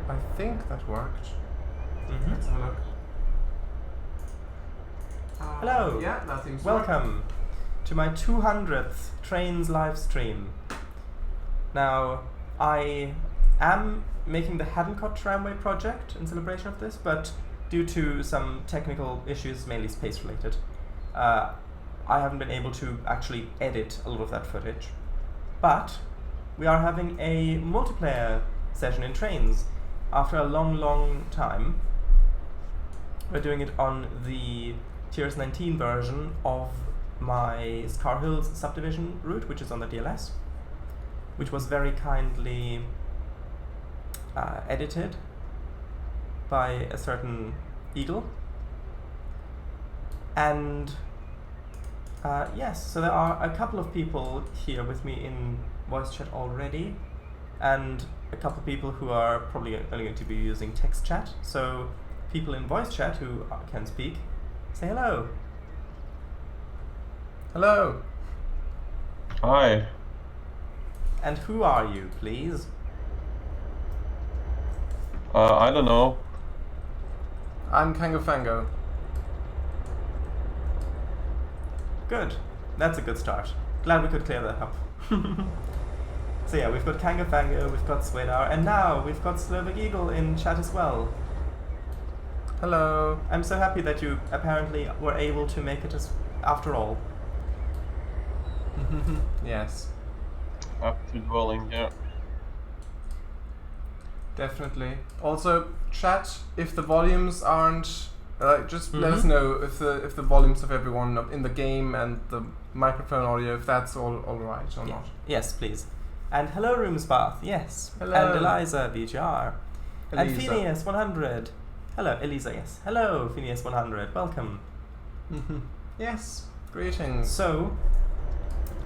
I think that worked. Mm-hmm. Let's have a look. Hello. Yeah, that seems to Welcome to my 200th Trainz live stream. Now, I am making the Haddencourt Tramway project in celebration of this, but due to some technical issues, mainly space related, I haven't been able to actually edit a lot of that footage. But we are having a multiplayer session in Trainz after a long time. We're doing it on the TRS19 version of my Scar Hills Subdivision route, which is on the DLS, which was very kindly edited by a certain Eagle. And yes, so there are a couple of people here with me in voice chat already, and a couple of people who are probably only going to be using text chat. So people in voice chat who can speak, say hello. Hello. Hi. And who are you, please? I don't know. I'm Kangofango. Good. That's a good start. Glad we could clear that up. So yeah, we've got Kangofango, we've got Swedar, and now we've got Slovak Eagle in chat as well. Hello. I'm so happy that you apparently were able to make it after all. Yes. After dwelling, yeah. Definitely. Also, chat, if the volumes aren't, just let us know if the volumes of everyone in the game and the microphone audio, if that's all right or not. Yes, please. And hello, Roomspath. Yes. Hello. And Eliza, VGR. And Elisa. Phineas, 100. Hello, Elisa, yes. Hello, Phineas, 100. Welcome. Yes. Greetings. So,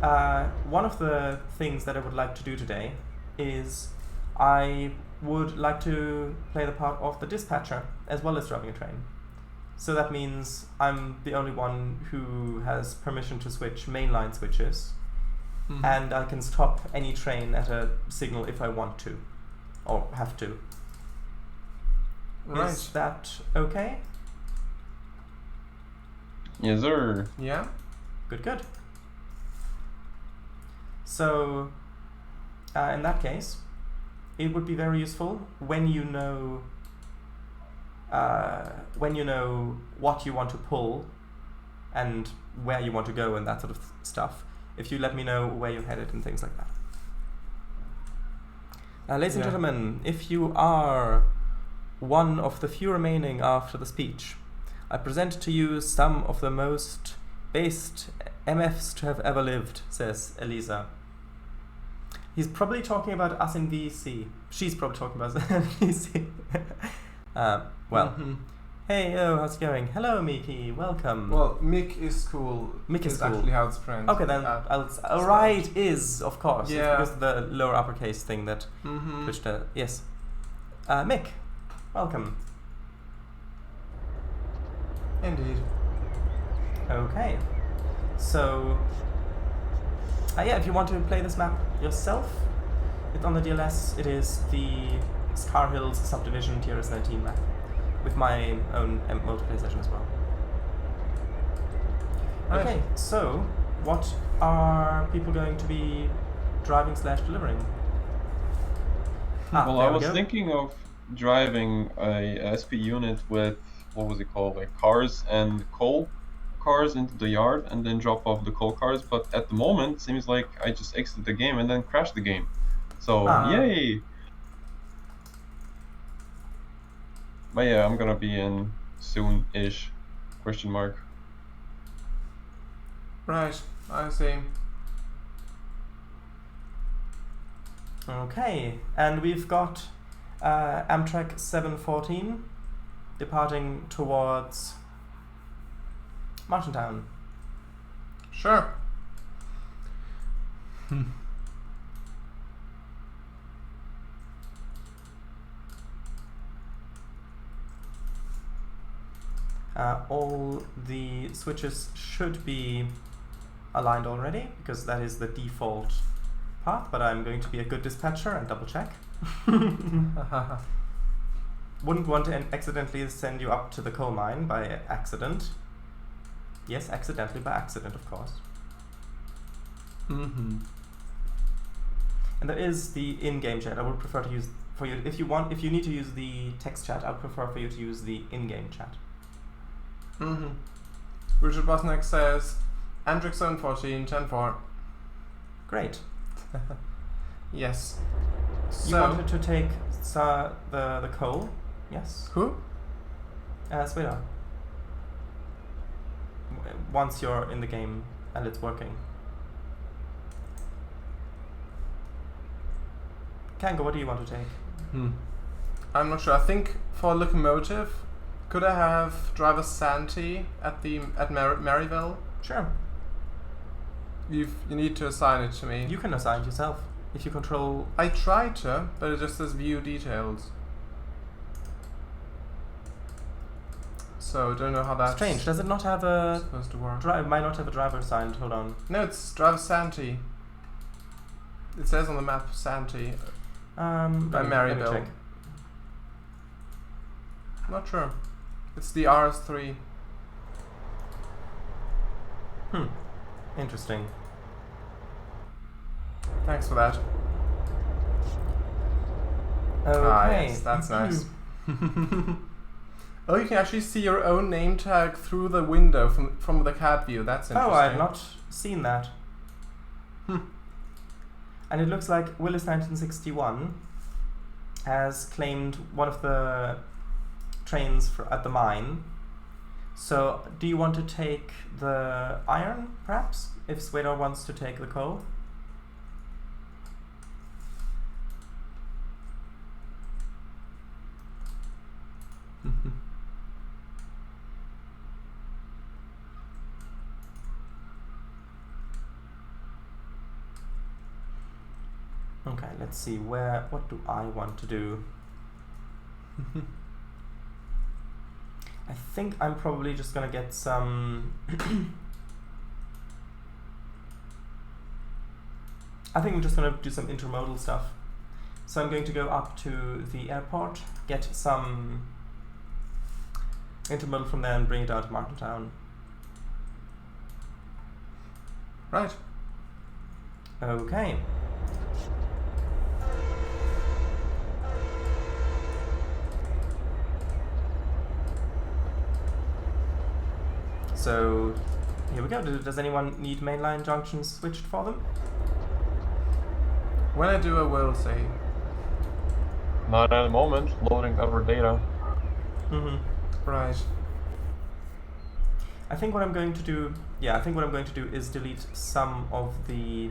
one of the things that I would like to do today is I would like to play the part of the dispatcher as well as driving a train. So that means I'm the only one who has permission to switch mainline switches, and I can stop any train at a signal if I want to, or have to. Right. Is that okay? Yes, sir. Yeah. Good. So, in that case, it would be very useful when you know what you want to pull and where you want to go and that sort of stuff. If you let me know where you're headed and things like that. Ladies and gentlemen, if you are one of the few remaining after the speech, I present to you some of the most based MFs to have ever lived, says Elisa. He's probably talking about us in VC. She's probably talking about us in VC. Hey, how's it going? Hello, Miki, welcome. Well, Mick is cool. Mick is cool. Actually how it's pronounced. Okay, then right is, of course. Yeah. It's because of the lower uppercase thing that switched to, yes. Mick, welcome. Indeed. Okay. So, yeah, if you want to play this map yourself, it's on the DLS. It is the Scar Hills Subdivision TRS19 map, with my own multiplayer session as well. Right. Okay, so what are people going to be driving / delivering? Well, I there we was go. thinking of driving a SP unit with, what was it called, like cars and coal cars into the yard and then drop off the coal cars, but at the moment, seems like I just exited the game and then crashed the game. So, yay! But yeah, I'm gonna be in soon-ish, question mark. Right, I see. Okay, and we've got Amtrak 714 departing towards Martiantown. Sure. All the switches should be aligned already, because that is the default path, but I'm going to be a good dispatcher and double check. wouldn't want to accidentally send you up to the coal mine by accident. Yes, accidentally, by accident, of course. Mm-hmm. And there is the in-game chat. I would prefer to use for you if you need to use the text chat. I would prefer for you to use the in-game chat. Mm-hmm. Richard Bosniak says, Andrix Zone 14, 10-4. Great. Yes. You So, wanted to take the coal, yes? who? Sveda. Once you're in the game and it's working. Kango, what do you want to take? I'm not sure. I think for locomotive, could I have driver Santi at Maryville? Sure. You need to assign it to me. You can assign it yourself if you control. I tried to, but it just says view details. So don't know how that's Strange. Does it not have a supposed to work? might not have a driver assigned. Hold on. No, it's driver Santi. It says on the map Santi. By Let me Maryville. check. Not sure. It's the RS3. Interesting. Thanks for that. Okay. Ah, yes, that's nice. Oh, you can actually see your own name tag through the window from the CAD view. That's interesting. Oh, I had not seen that. And it looks like Willis1961 has claimed one of the trains at the mine. So, do you want to take the iron, perhaps? If Swedor wants to take the coal? Okay, let's see, what do I want to do? I think I'm probably just gonna get some I think I'm just gonna do some intermodal stuff. So I'm going to go up to the airport, get some intermodal from there and bring it down to Martintown. Right. Okay. So, here we go. Does anyone need mainline junctions switched for them? When I do, I will say. Not at the moment. Loading other data. Right. I think what I'm going to do, is delete some of the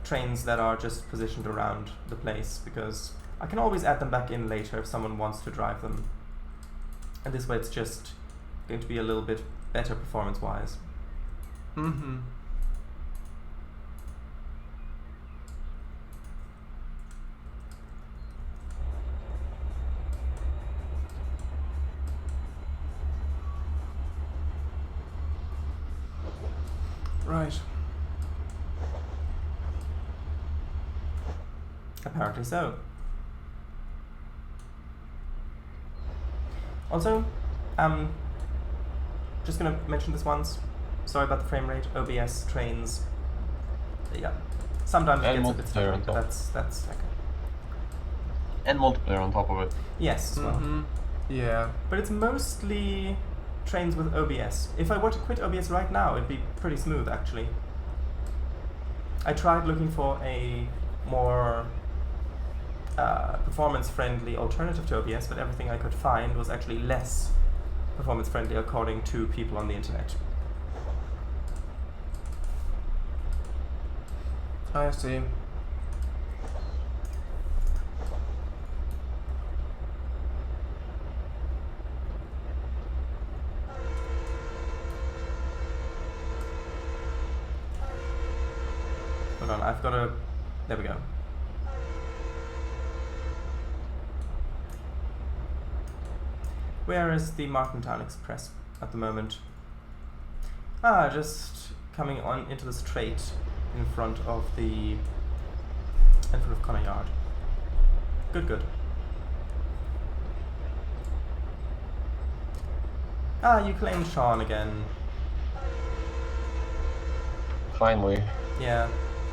trains that are just positioned around the place, because I can always add them back in later if someone wants to drive them. And this way it's just going to be a little bit better performance-wise. Right. Apparently so. Also, just gonna mention this once. Sorry about the frame rate. OBS, Trainz. Yeah. Sometimes it And gets a bit multiplayer on stuck. top. That's okay. And multiplayer on top of it. Yes, as well. Yeah. But it's mostly Trainz with OBS. If I were to quit OBS right now, it'd be pretty smooth, actually. I tried looking for a more performance-friendly alternative to OBS, but everything I could find was actually less performance-friendly according to people on the internet. I see. Hold on, I've got a... There we go. Where is the Martintown Express at the moment? Ah, just coming on into the straight in front of Connor Yard. Good, good. Ah, you claimed Sean again. Finally. Yeah.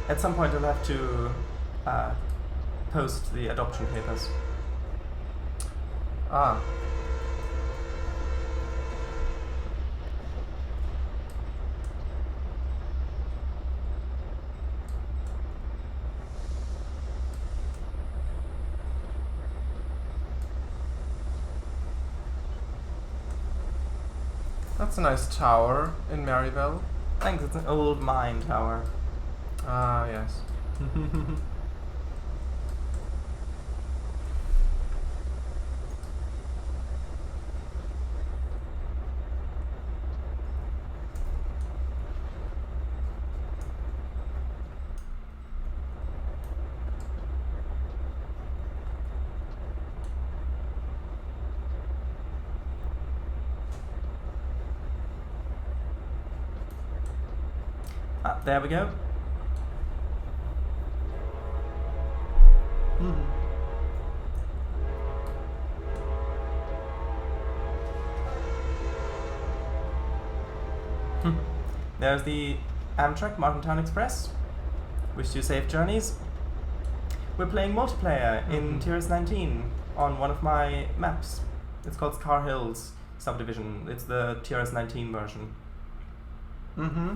At some point, I'll have to post the adoption papers. Ah. That's a nice tower in Maryville. Thanks, it's an old mine tower. Ah, yes. Ah, there we go. There's the Amtrak Martintown Express. Wish you safe journeys. We're playing multiplayer in TRS19 on one of my maps. It's called Scar Hills Subdivision. It's the TRS19 version. Mm-hmm.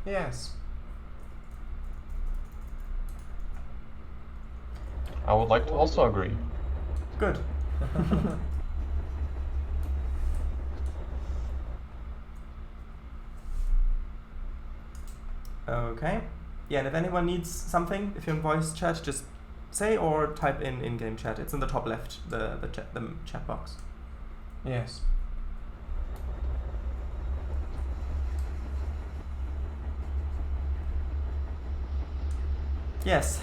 Yes. I would like to also agree. Good. Okay. Yeah, and if anyone needs something, if you're in voice chat, just say or type in in-game chat. It's in the top left, the chat box. Yes. Yes.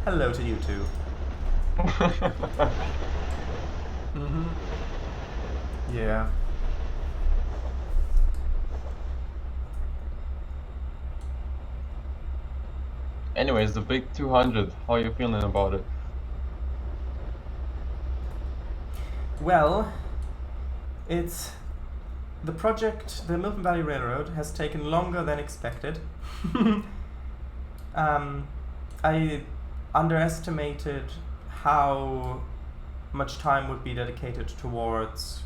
Hello to you too. Mm-hmm. Yeah. Anyways, the big 200, how are you feeling about it? Well, it's the project, the Milton Valley Railroad, has taken longer than expected. I underestimated how much time would be dedicated towards.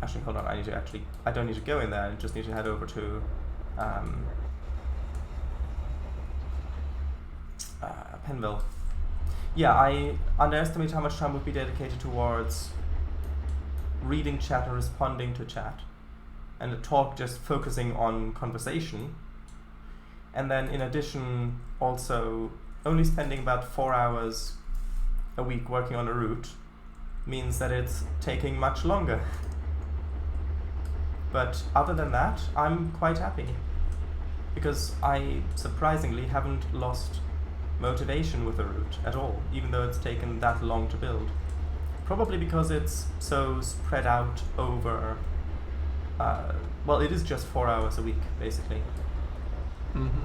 Actually, hold on. I don't need to go in there. I just need to head over to Penville. Yeah, I underestimated how much time would be dedicated towards reading chat and responding to chat, and the talk just focusing on conversation. And then in addition, also only spending about 4 hours a week working on a route means that it's taking much longer. But other than that, I'm quite happy, because I surprisingly haven't lost motivation with the route at all, even though it's taken that long to build. Probably because it's so spread out over, well, it is just 4 hours a week, basically. Mm-hmm.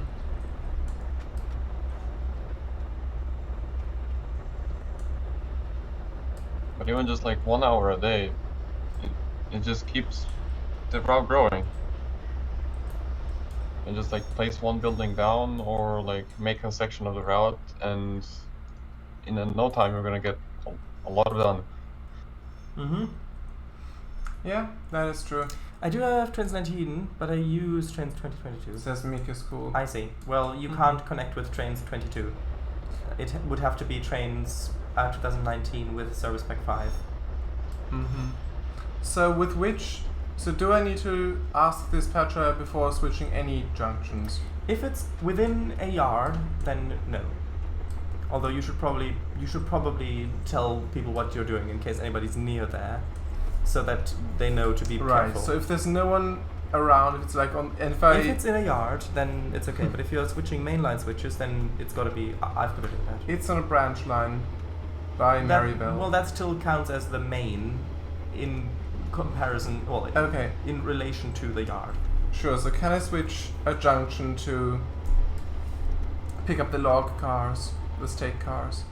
But even just like 1 hour a day, it just keeps the route growing. And just like place one building down or like make a section of the route, and in no time you're gonna get a lot of done. Mm-hmm. Yeah, that is true. I do have Trainz19, but I use Trainz 2022. Says Mika School. I see. Well, you can't connect with Trainz 22. It would have to be Trainz 2019 with Service Pack 5. Mm-hmm. So with which... So do I need to ask this Petra before switching any junctions? If it's within a yard, then no. Although you should probably tell people what you're doing in case anybody's near there, so that they know to be right. careful. So if there's no one around, if it's like on, and if it's in a yard, then it's okay. But if you're switching mainline switches, then it's got to be. I've got to do that. It's on a branch line by Maryville. Well, that still counts as the main in comparison. Well, okay. In relation to the yard. Sure. So can I switch a junction to pick up the log cars, the stake cars?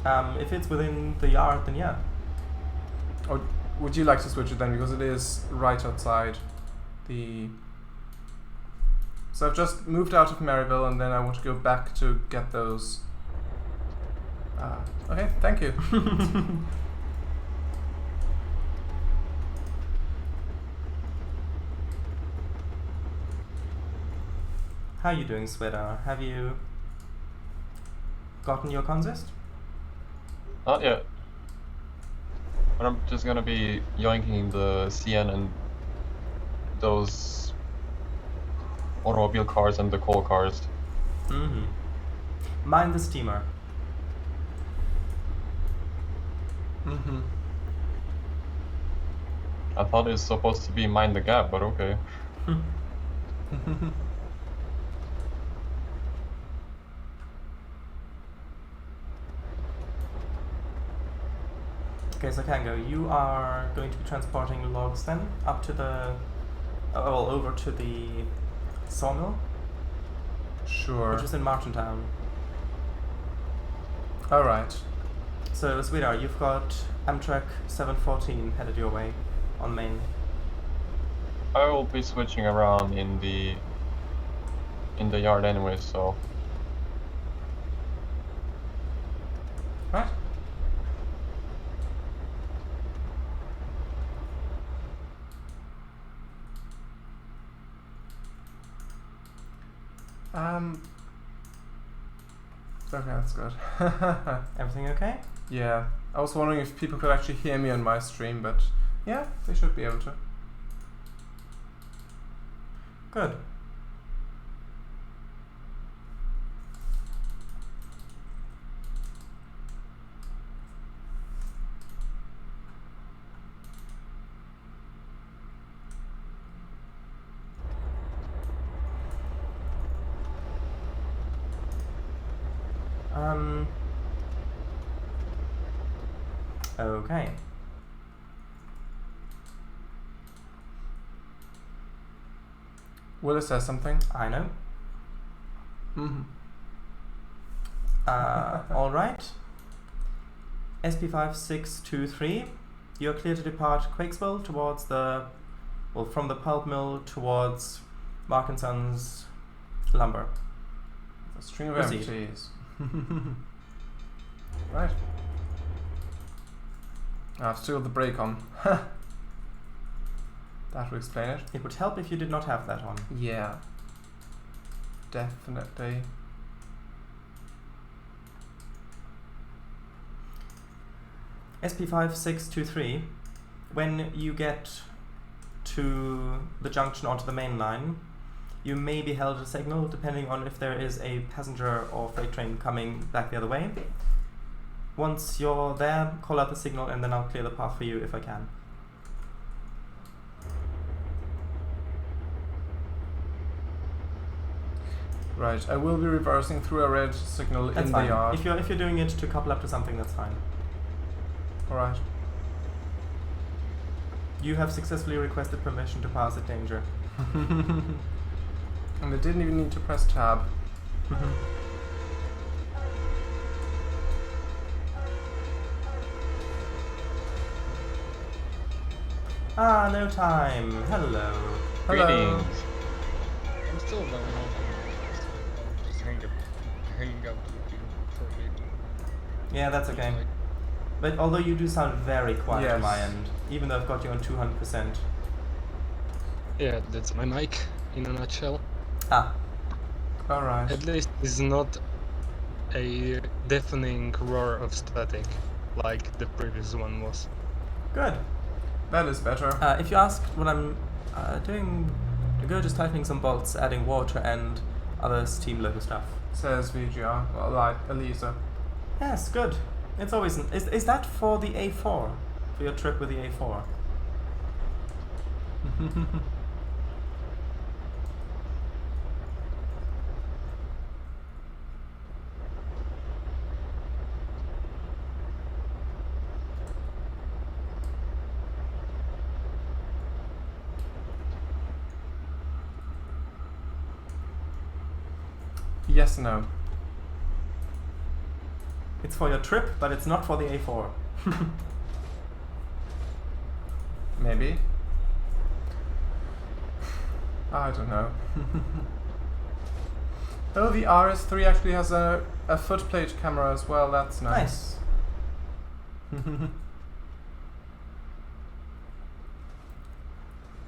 If it's within the yard, then yeah. Or would you like to switch it then, because it is right outside the... So I've just moved out of Maryville, and then I want to go back to get those. Okay, thank you. How are you doing, Sweater? Have you gotten your consist? Not yet. But I'm just gonna be yoinking the CN and those automobile cars and the coal cars. Mm-hmm. Mind the steamer. Mm-hmm. I thought it's supposed to be mind the gap, but okay. Okay, so Kango, you are going to be transporting logs then up to the, well, over to the sawmill, Sure. which is in Martintown. Alright. So, Sweetheart, you've got Amtrak 714 headed your way on Main. I will be switching around in the yard anyway, so Right. Okay, that's good. Everything okay? Yeah, I was wondering if people could actually hear me on my stream, but yeah, they should be able to. Good. Okay. Willis says something. I know. Mm-hmm. All right. SP5623, you're clear to depart Quakesville towards the, well, from the pulp mill towards Mark & Sons lumber. A string of Proceed. empties. Right. I've still got the brake on. That will explain it. It would help if you did not have that on. Yeah. Definitely. SP5623, when you get to the junction onto the main line, you may be held at a signal depending on if there is a passenger or freight train coming back the other way. Once you're there, call out the signal and then I'll clear the path for you if I can. Right, I will be reversing through a red signal That's in fine. the yard. If you're doing it to couple up to something, that's fine. Alright. You have successfully requested permission to pass at danger. And I didn't even need to press tab. Ah, no time. Hello. Hello. greetings. I'm still going on. Just hanging out with you for a bit. Yeah, that's okay. Like, But although you do sound very quiet on Yes. my end, even though I've got you on 200%. yeah, that's my mic in a nutshell. Ah, Alright. At least it's not a deafening roar of static like the previous one was. good. That is better. If you ask what I'm doing, I'm good, just tightening some bolts, adding water and other Steam logo stuff. Says VGR. Well, like Elisa. Yes, good. It's always... Is that for the A4? For your trip with the A4? Yes, no. It's for your trip, but it's not for the A4. Maybe. I don't know. Oh, the RS3 actually has a footplate camera as well. That's nice.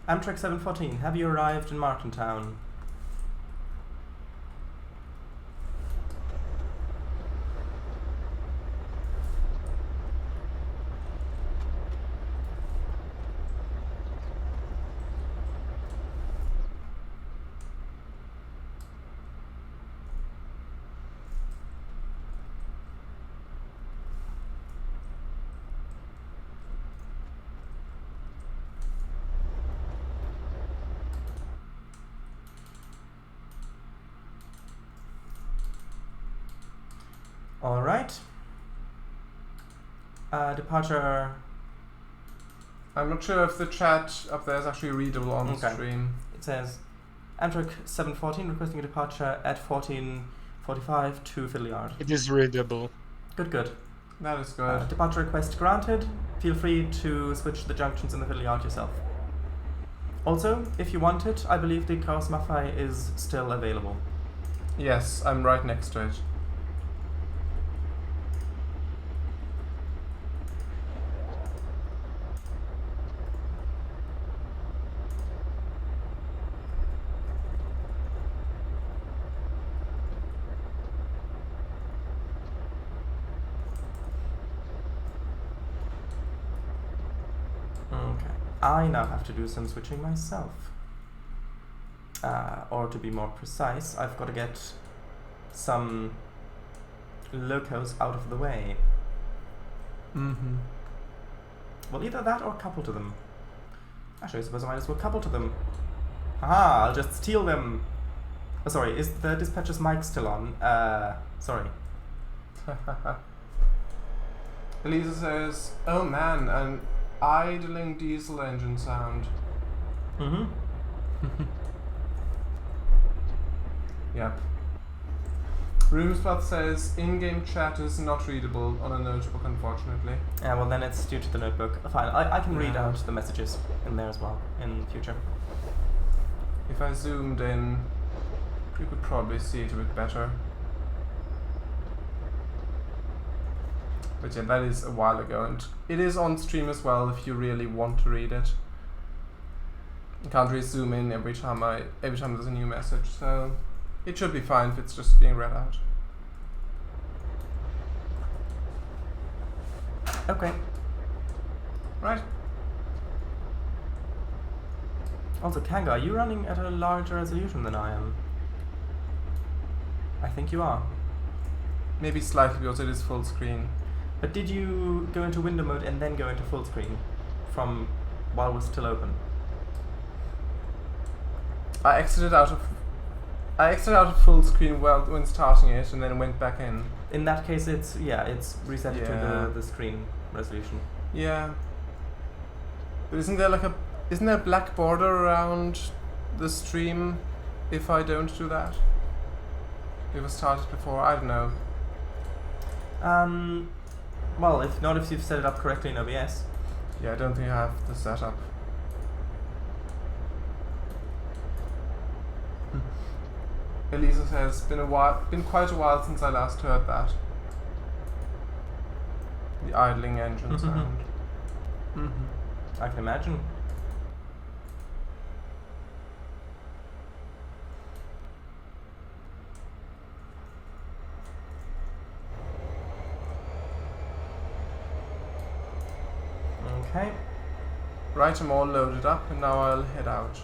Amtrak 714, have you arrived in Martintown? Alright. Departure. I'm not sure if the chat up there is actually readable on the stream. It says Amtrak 714 requesting a departure at 14:45 to Fiddle Yard. It is readable. Good, good. That is good. Departure request granted. Feel free to switch the junctions in the Fiddle Yard yourself. Also, if you want it, I believe the Chaos Maffei is still available. Yes, I'm right next to it. I now have to do some switching myself. Or to be more precise, I've got to get some locos out of the way. Mm-hmm. Well, either that or couple to them. Actually, I suppose I might as well couple to them. Haha, I'll just steal them. Oh, sorry, is the dispatcher's mic still on? Sorry. Elisa says, oh man, an idling diesel engine sound. Mm-hmm. Yep. Roomspot says, in-game chat is not readable on a notebook, unfortunately. Yeah, well then it's due to the notebook. Fine, I can read Yeah. out the messages in there as well, in future. If I zoomed in, you could probably see it a bit better. But yeah, that is a while ago, and it is on stream as well if you really want to read it. You can't really zoom in every time there's a new message, so it should be fine if it's just being read out. Okay. Right. Also, Kanga, are you running at a larger resolution than I am? I think you are. Maybe slightly because it is full screen. But did you go into window mode and then go into full screen from while it was still open? I exited out of full screen when starting it, and then went back in. In that case, it's reset Yeah. to the screen resolution. Yeah. But isn't there a black border around the stream if I don't do that? It was started before, I don't know. Well, if not, if you've set it up correctly in OBS. Yeah, I don't think I have the setup. Elisa says, been quite a while since I last heard that. The idling engine sound. Mm-hmm. I can imagine. Okay. Right, I'm all loaded up, and now I'll head out.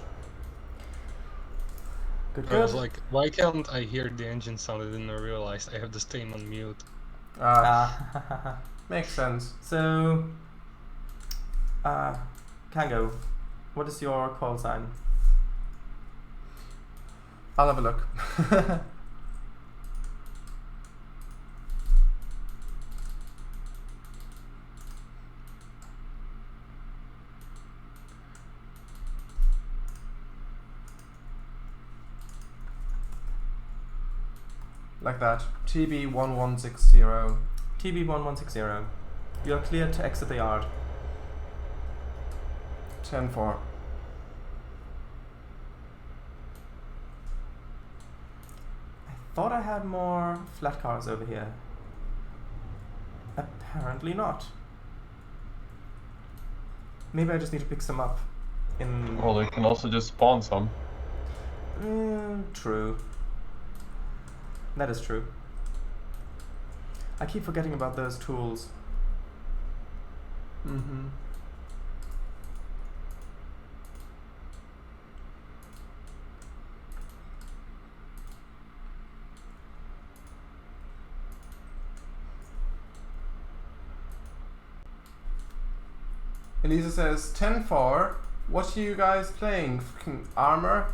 Good, I was good. like, why can't I hear the engine sound? I didn't realize I have the stream on mute. Makes sense. So, Kango, what is your call sign? I'll have a look. Like that. TB1160. TB1160. You're cleared to exit the yard. 10-4. I thought I had more flat cars over here. Apparently not. Maybe I just need to pick some up in... Well, they can also just spawn some. True. That is true. I keep forgetting about those tools. Mm-hmm. Elisa says 10-4. What are you guys playing? Fucking armor?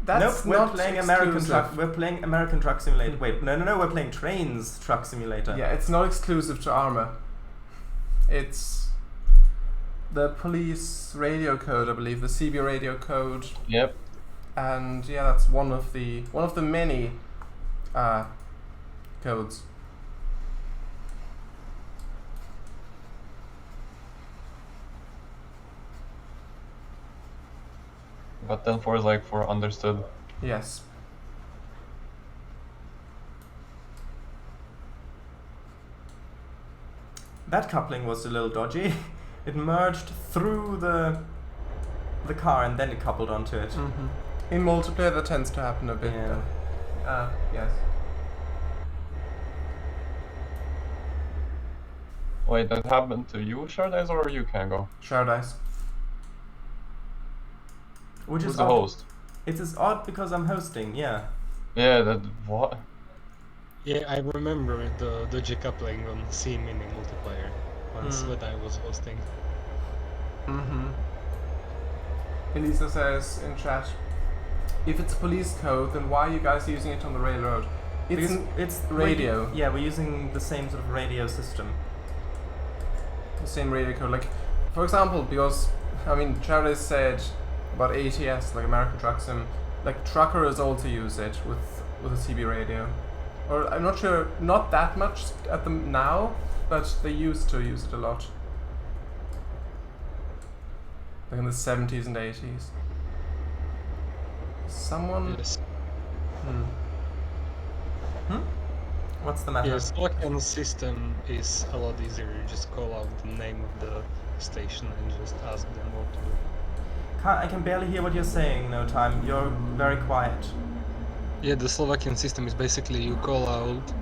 That's nope, we're not playing American exclusive. Truck. We're playing American Truck Simulator. Wait, no, we're playing Trainz Truck Simulator. Yeah, it's not exclusive to Arma. It's the police radio code, I believe, the CB radio code. Yep. And yeah, that's one of the many codes. But 10-4 is like for understood. Yes. That coupling was a little dodgy. It merged through the car and then it coupled onto it. Mm-hmm. In multiplayer, that tends to happen a bit. Yeah. Yes. Wait, that happened to you, Shardice, or you can go? Shardice. Which Who's is the odd. host? It is odd because I'm hosting, yeah. Yeah, that what? Yeah, I remember the dodgy coupling on C Mini multiplayer once when I was hosting. Mm-hmm. Elisa says in chat, if it's police code, then why are you guys using it on the railroad? It's radio. We're using the same sort of radio system. The same radio code. Like, for example, because, I mean, Travis said about ATS, like American Truck Sim, like truckers also use it with a CB radio. Or I'm not sure, not that much at them now, but they used to use it a lot. Like in the 70s and 80s. Someone... Yes. What's the matter? Yes, lock-on system is a lot easier. You just call out the name of the station and just ask them what to do. I can barely hear what you're saying, No Time. You're very quiet. Yeah, the Slovakian system is basically you call out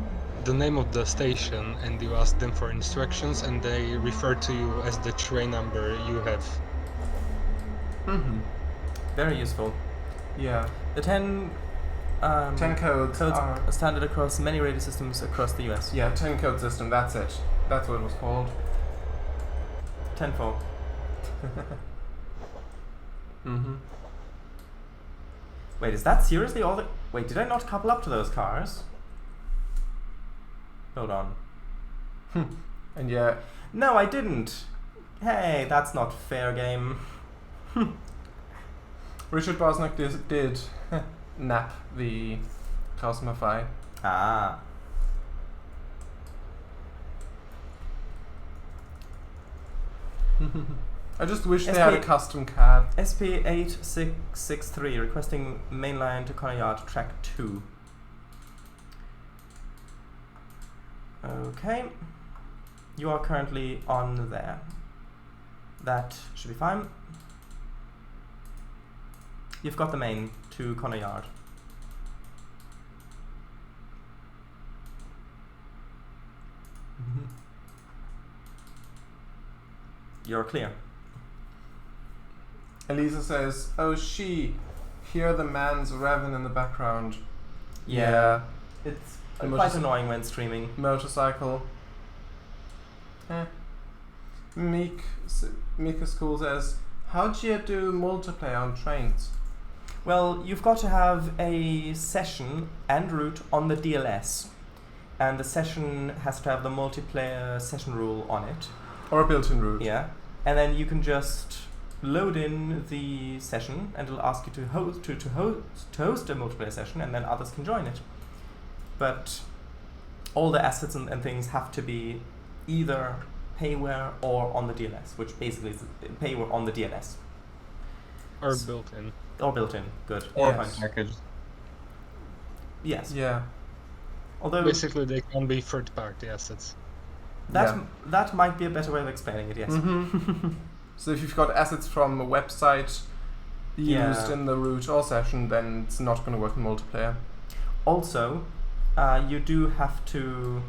the name of the station and you ask them for instructions and they refer to you as the train number you have. Mm-hmm. Very useful. Yeah. The 10 codes are... standard across many radio systems across the US. Yeah, 10 code system, that's it. That's what it was called. 10-4. Mm-hmm. Wait, is that seriously all the... Wait, did I not couple up to those cars? Hold on. And yeah... No, I didn't. Hey, that's not fair game. Richard Bosnick did nap the Cosmify. Ah. I just wish they had a custom cab. SP8663 requesting mainline to Connor Yard track 2. Okay. You are currently on there. That should be fine. You've got the main to Connor Yard. You're clear. Elisa says, oh hear the man's revving in the background. Yeah. It's A quite annoying when streaming. Motorcycle. Mika School says, how do you do multiplayer on Trainz? Well, you've got to have a session and route on the DLS. And the session has to have the multiplayer session rule on it. Or a built-in route. Yeah. And then you can just load in the session and it'll ask you to host a multiplayer session and then others can join it. But all the assets and things have to be either payware or on the DLS, which basically is payware on the DLS. Or built in. Or built in, good. Or Yes. Packaged. Yes. Yeah. Although Basically, they can be third-party assets. that might be a better way of explaining it, yes. Mhm. So if you've got assets from a website used in the root or session, then it's not going to work in multiplayer. Also, you do have to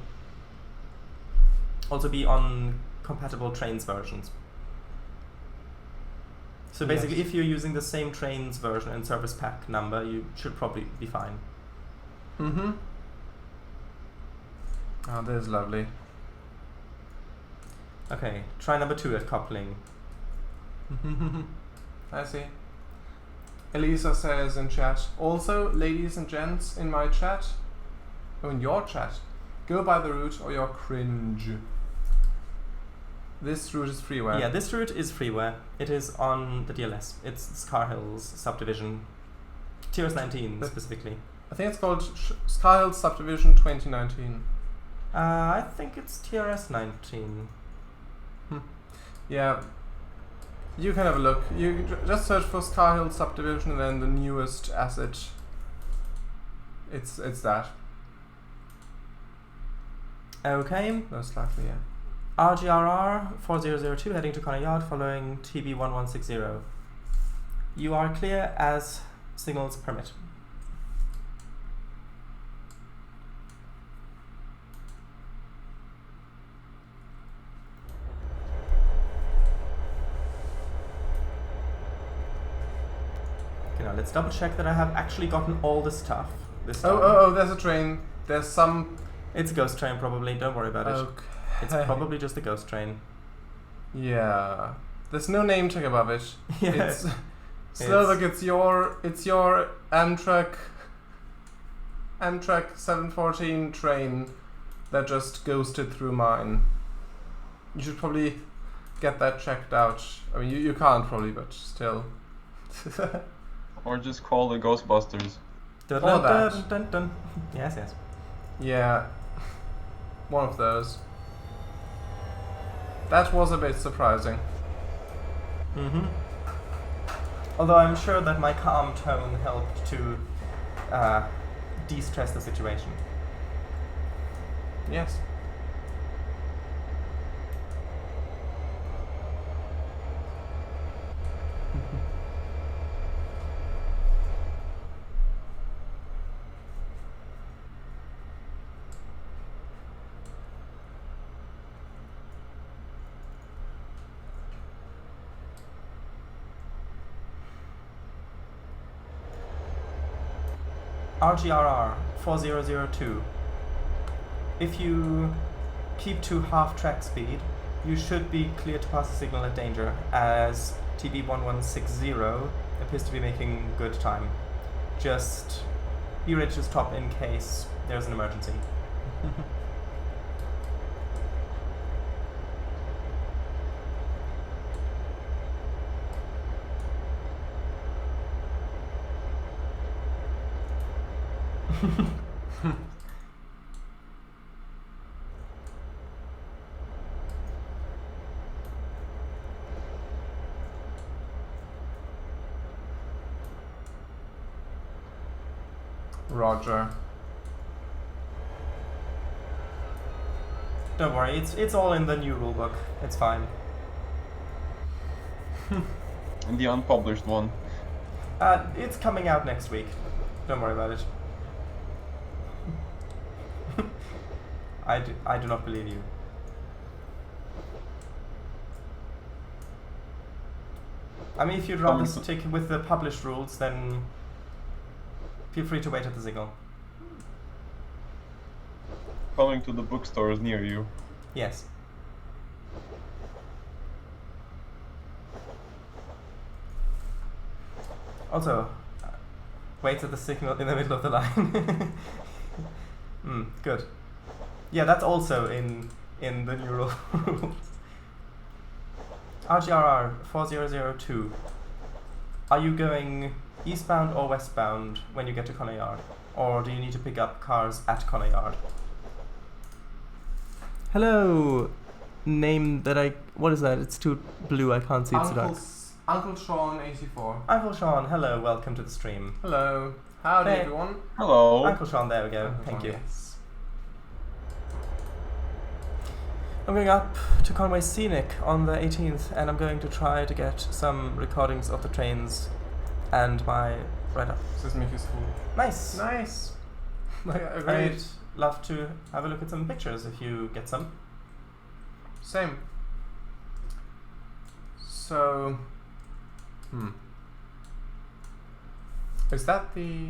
also be on compatible Trainz versions. So basically, Yes. if you're using the same Trainz version and service pack number, you should probably be fine. Mm-hmm. Oh, that is lovely. Okay, try number 2 at coupling. I see. Elisa says in chat, also, ladies and gents, in my chat, or in your chat, go by the route or you're cringe. This route is freeware. Yeah, this route is freeware. It is on the DLS. It's Scarhill's Subdivision. TRS19 But- specifically. I think it's called Skyhill Subdivision 2019. I think it's TRS19. Yeah, you can have a look. You just search for Skyhill Subdivision and then the newest asset. It's that, Okay. most likely, yeah. RGRR 4002 heading to Connor Yard following TB1160. You are clear as signals permit. Okay, now let's double check that I have actually gotten all the stuff this time. Oh, there's a train. There's some... It's a ghost train probably, don't worry about it. Okay. It's probably just a ghost train. Yeah. There's no name tag above it. Yeah. It's... Slovak, it's your Amtrak 714 train that just ghosted through mine. You should probably get that checked out. I mean, you can't probably, but still. Or just call the Ghostbusters. Dun, Or dun, that. dun, dun, dun. Yes, yes. Yeah. One of those. That was a bit surprising. Mm-hmm. Although I'm sure that my calm tone helped to de-stress the situation. Yes. RGRR 4002. If you keep to half track speed, you should be clear to pass the signal at danger, as TB1160 appears to be making good time. Just be ready to stop in case there's an emergency. Roger. Don't worry, it's all in the new rulebook. It's fine. And the unpublished one. It's coming out next week. Don't worry about it. I do not believe you. I mean, if you'd rather stick with the published rules, then feel free to wait at the signal. Coming to the bookstores near you. Yes. Also, wait at the signal in the middle of the line. Good. Yeah, that's also in the new rules. RGRR 4002. Are you going eastbound or westbound when you get to Connor Yard? Or do you need to pick up cars at Connor Yard? Hello, name that I... What is that? It's too blue, I can't see, it's so dark. Uncle Sean 84. Uncle Sean, hello, welcome to the stream. Hello. Howdy, Hey. everyone. Hello. Uncle Sean, there we go, Uncle thank Sean, you. yes. I'm going up to Conway Scenic on the 18th, and I'm going to try to get some recordings of the trains and my write-up. Says Mickey's cool. Nice! Nice. Agreed. I'd love to have a look at some pictures if you get some. Same. So, is that the...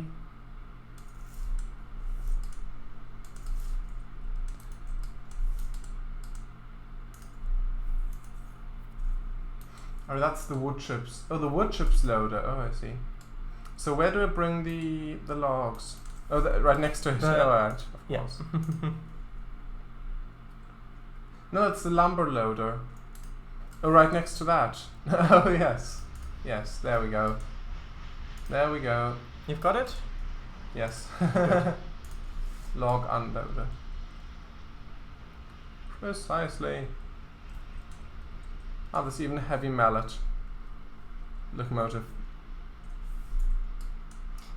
Oh, that's the wood chips. Oh, the wood chips loader. Oh, I see. So where do I bring the logs? Oh, right next to it. The- Oh, right. Of Yeah. course. No, it's the lumber loader. Oh, right next to that. Oh, yes. Yes, there we go. There we go. You've got it? Yes. Log unloader. Precisely. Oh, there's even a heavy mallet locomotive.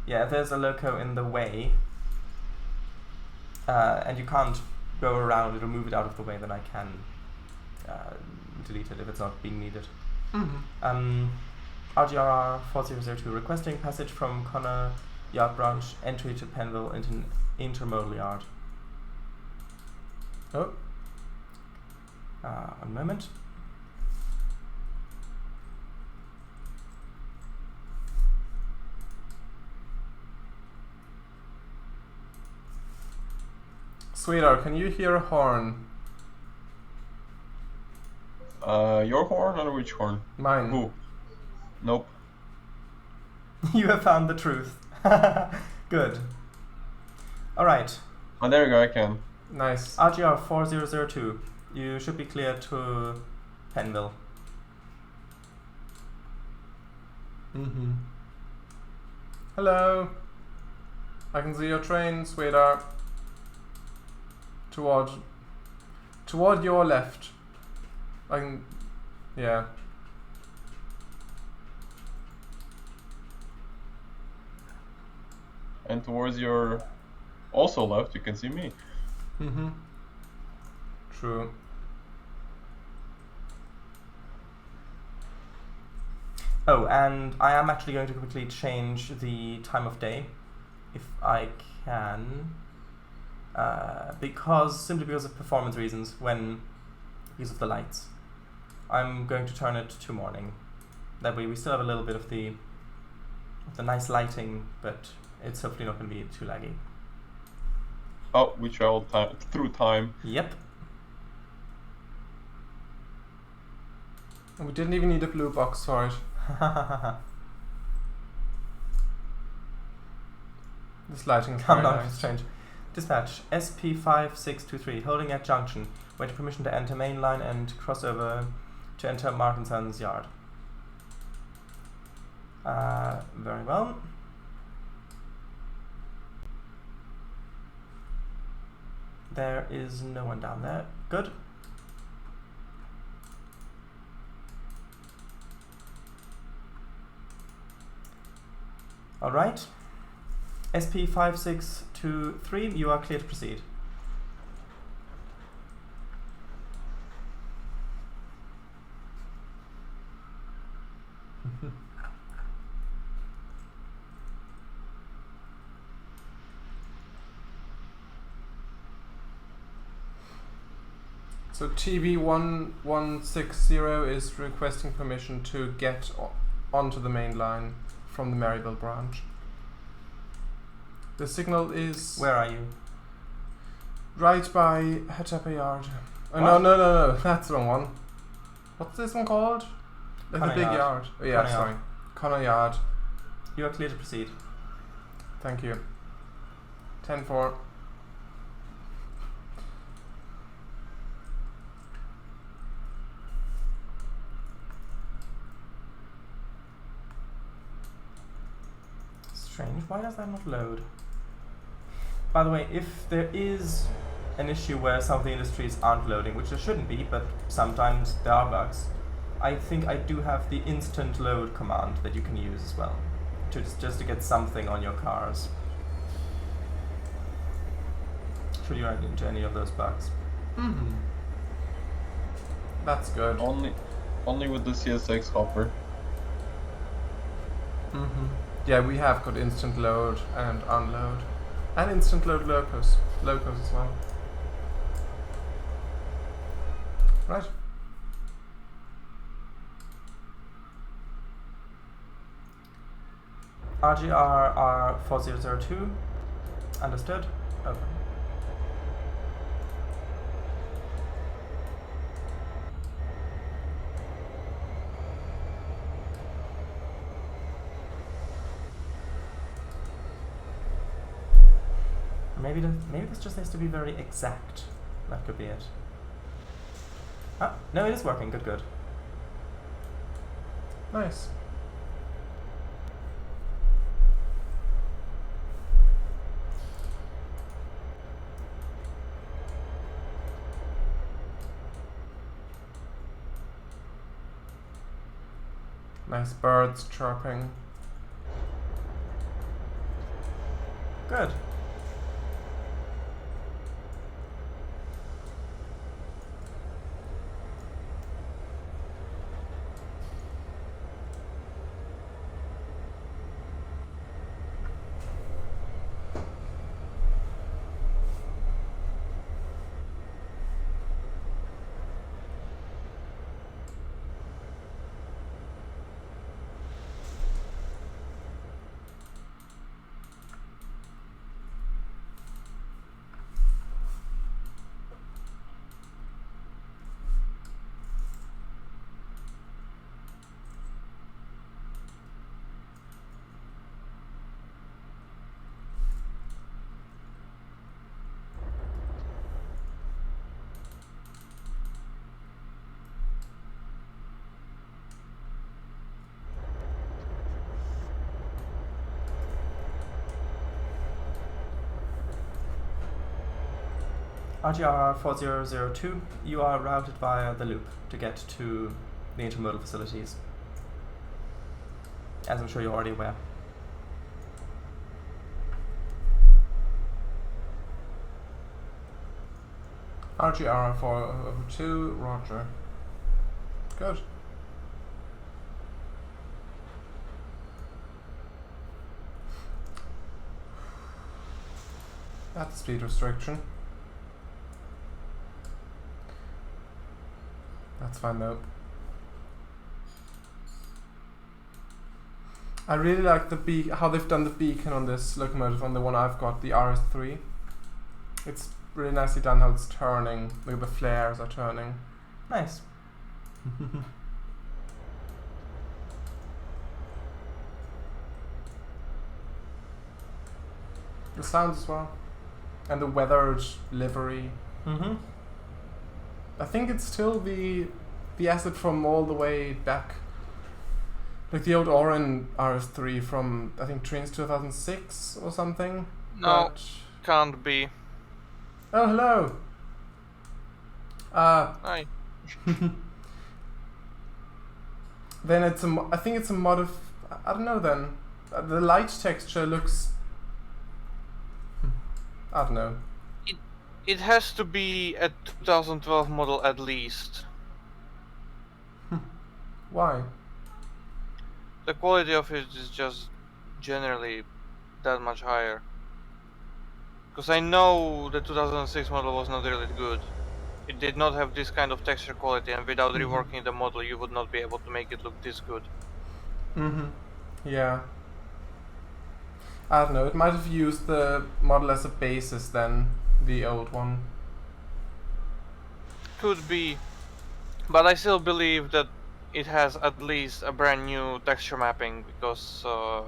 Yeah, if there's a loco in the way, and you can't go around it or move it out of the way, then I can delete it if it's not being needed. RGRR 4002 requesting passage from Connor Yard Branch, entry to Penville into intermodal yard. Oh. 1 moment. Sweetheart, can you hear a horn? Your horn or which horn? Mine. Who? Nope. You have found the truth. Good. Alright. Oh, there you go, I can. Nice. RGR 4002. You should be clear to Penville. Hello. I can see your train, sweetheart. Toward your left. I can, yeah. And towards your also left, you can see me. True. Oh, and I am actually going to quickly change the time of day, if I can, simply because of performance reasons, because of the lights. I'm going to turn it to morning. That way we still have a little bit of the nice lighting, but it's hopefully not going to be too laggy. Oh, we traveled through time. Yep. And we didn't even need a blue box for it. This lighting is Come very down, nice. strange. Dispatch SP5623 holding at junction. Waiting permission to enter main line and crossover to enter Mark & Sons yard. Very well. There is no one down there. Good. Alright. SP5623, you are clear to proceed. So TB1160 is requesting permission to get onto the main line from the Maryville branch. The signal is Where are you? right by Hatapa Yard. Oh, What? no, that's the wrong one. What's this one called? Like Connor the big Yard. yard. Oh, yeah, Connor sorry. Yard. Connor Yard. You are clear to proceed. Thank you. 10-4. Strange, why does that not load? By the way, if there is an issue where some of the industries aren't loading, which there shouldn't be, but sometimes there are bugs. I think I do have the instant load command that you can use as well, to just to get something on your cars. Should you run into any of those bugs? Mm-hmm. That's good. Only with the CSX hopper. Mm-hmm. Yeah, we have got instant load and unload. And instant load locos as well. Right. RGR 4002. Understood. Over. Maybe this just needs to be very exact. That could be it. Ah, no, it is working. Good, good. Nice. Nice birds chirping. Good. RGR 4002, you are routed via the loop to get to the intermodal facilities, as I'm sure you're already aware. RGR 402, roger. Good. That's speed restriction. That's fine though. I really like the how they've done the beacon on this locomotive, on the one I've got, the RS3. It's really nicely done how it's turning, like the flares are turning. Nice. The sounds as well. And the weathered livery. Mm-hmm. I think it's still the asset from all the way back. Like the old Oren RS3 from, I think, Trainz 2006 or something. No, But can't be. oh, hello! Hi. Then it's I think it's a mod of, I don't know then. The light texture looks, I don't know. It has to be a 2012 model at least. Why? The quality of it is just generally that much higher. Because I know the 2006 model was not really good. It did not have this kind of texture quality, and without reworking the model you would not be able to make it look this good. Mm-hmm. Yeah. I don't know, it might have used the model as a basis then, the old one. Could be. But I still believe that it has at least a brand new texture mapping, because I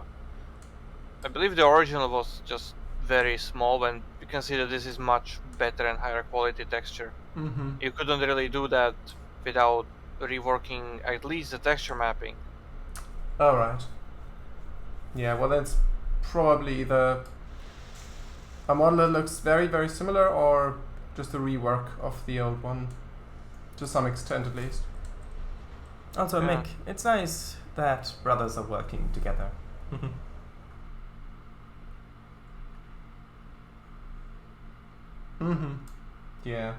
believe the original was just very small, and you can see that this is much better and higher quality texture. Mm-hmm. You couldn't really do that without reworking at least the texture mapping. Alright. Yeah, well that's probably either a model that looks very, very similar, or just a rework of the old one, to some extent at least. Also, Yeah. Mick, it's nice that brothers are working together. Mm-hmm. Yeah.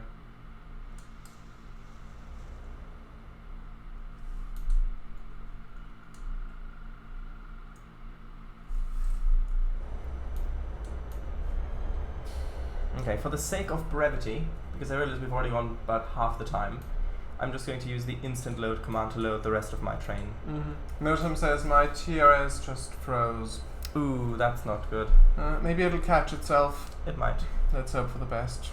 Okay, for the sake of brevity, because I realize we've already gone about half the time, I'm just going to use the instant load command to load the rest of my train. Mm-hmm. Notam says my TRS just froze. Ooh, that's not good. Maybe it'll catch itself. It might. Let's hope for the best.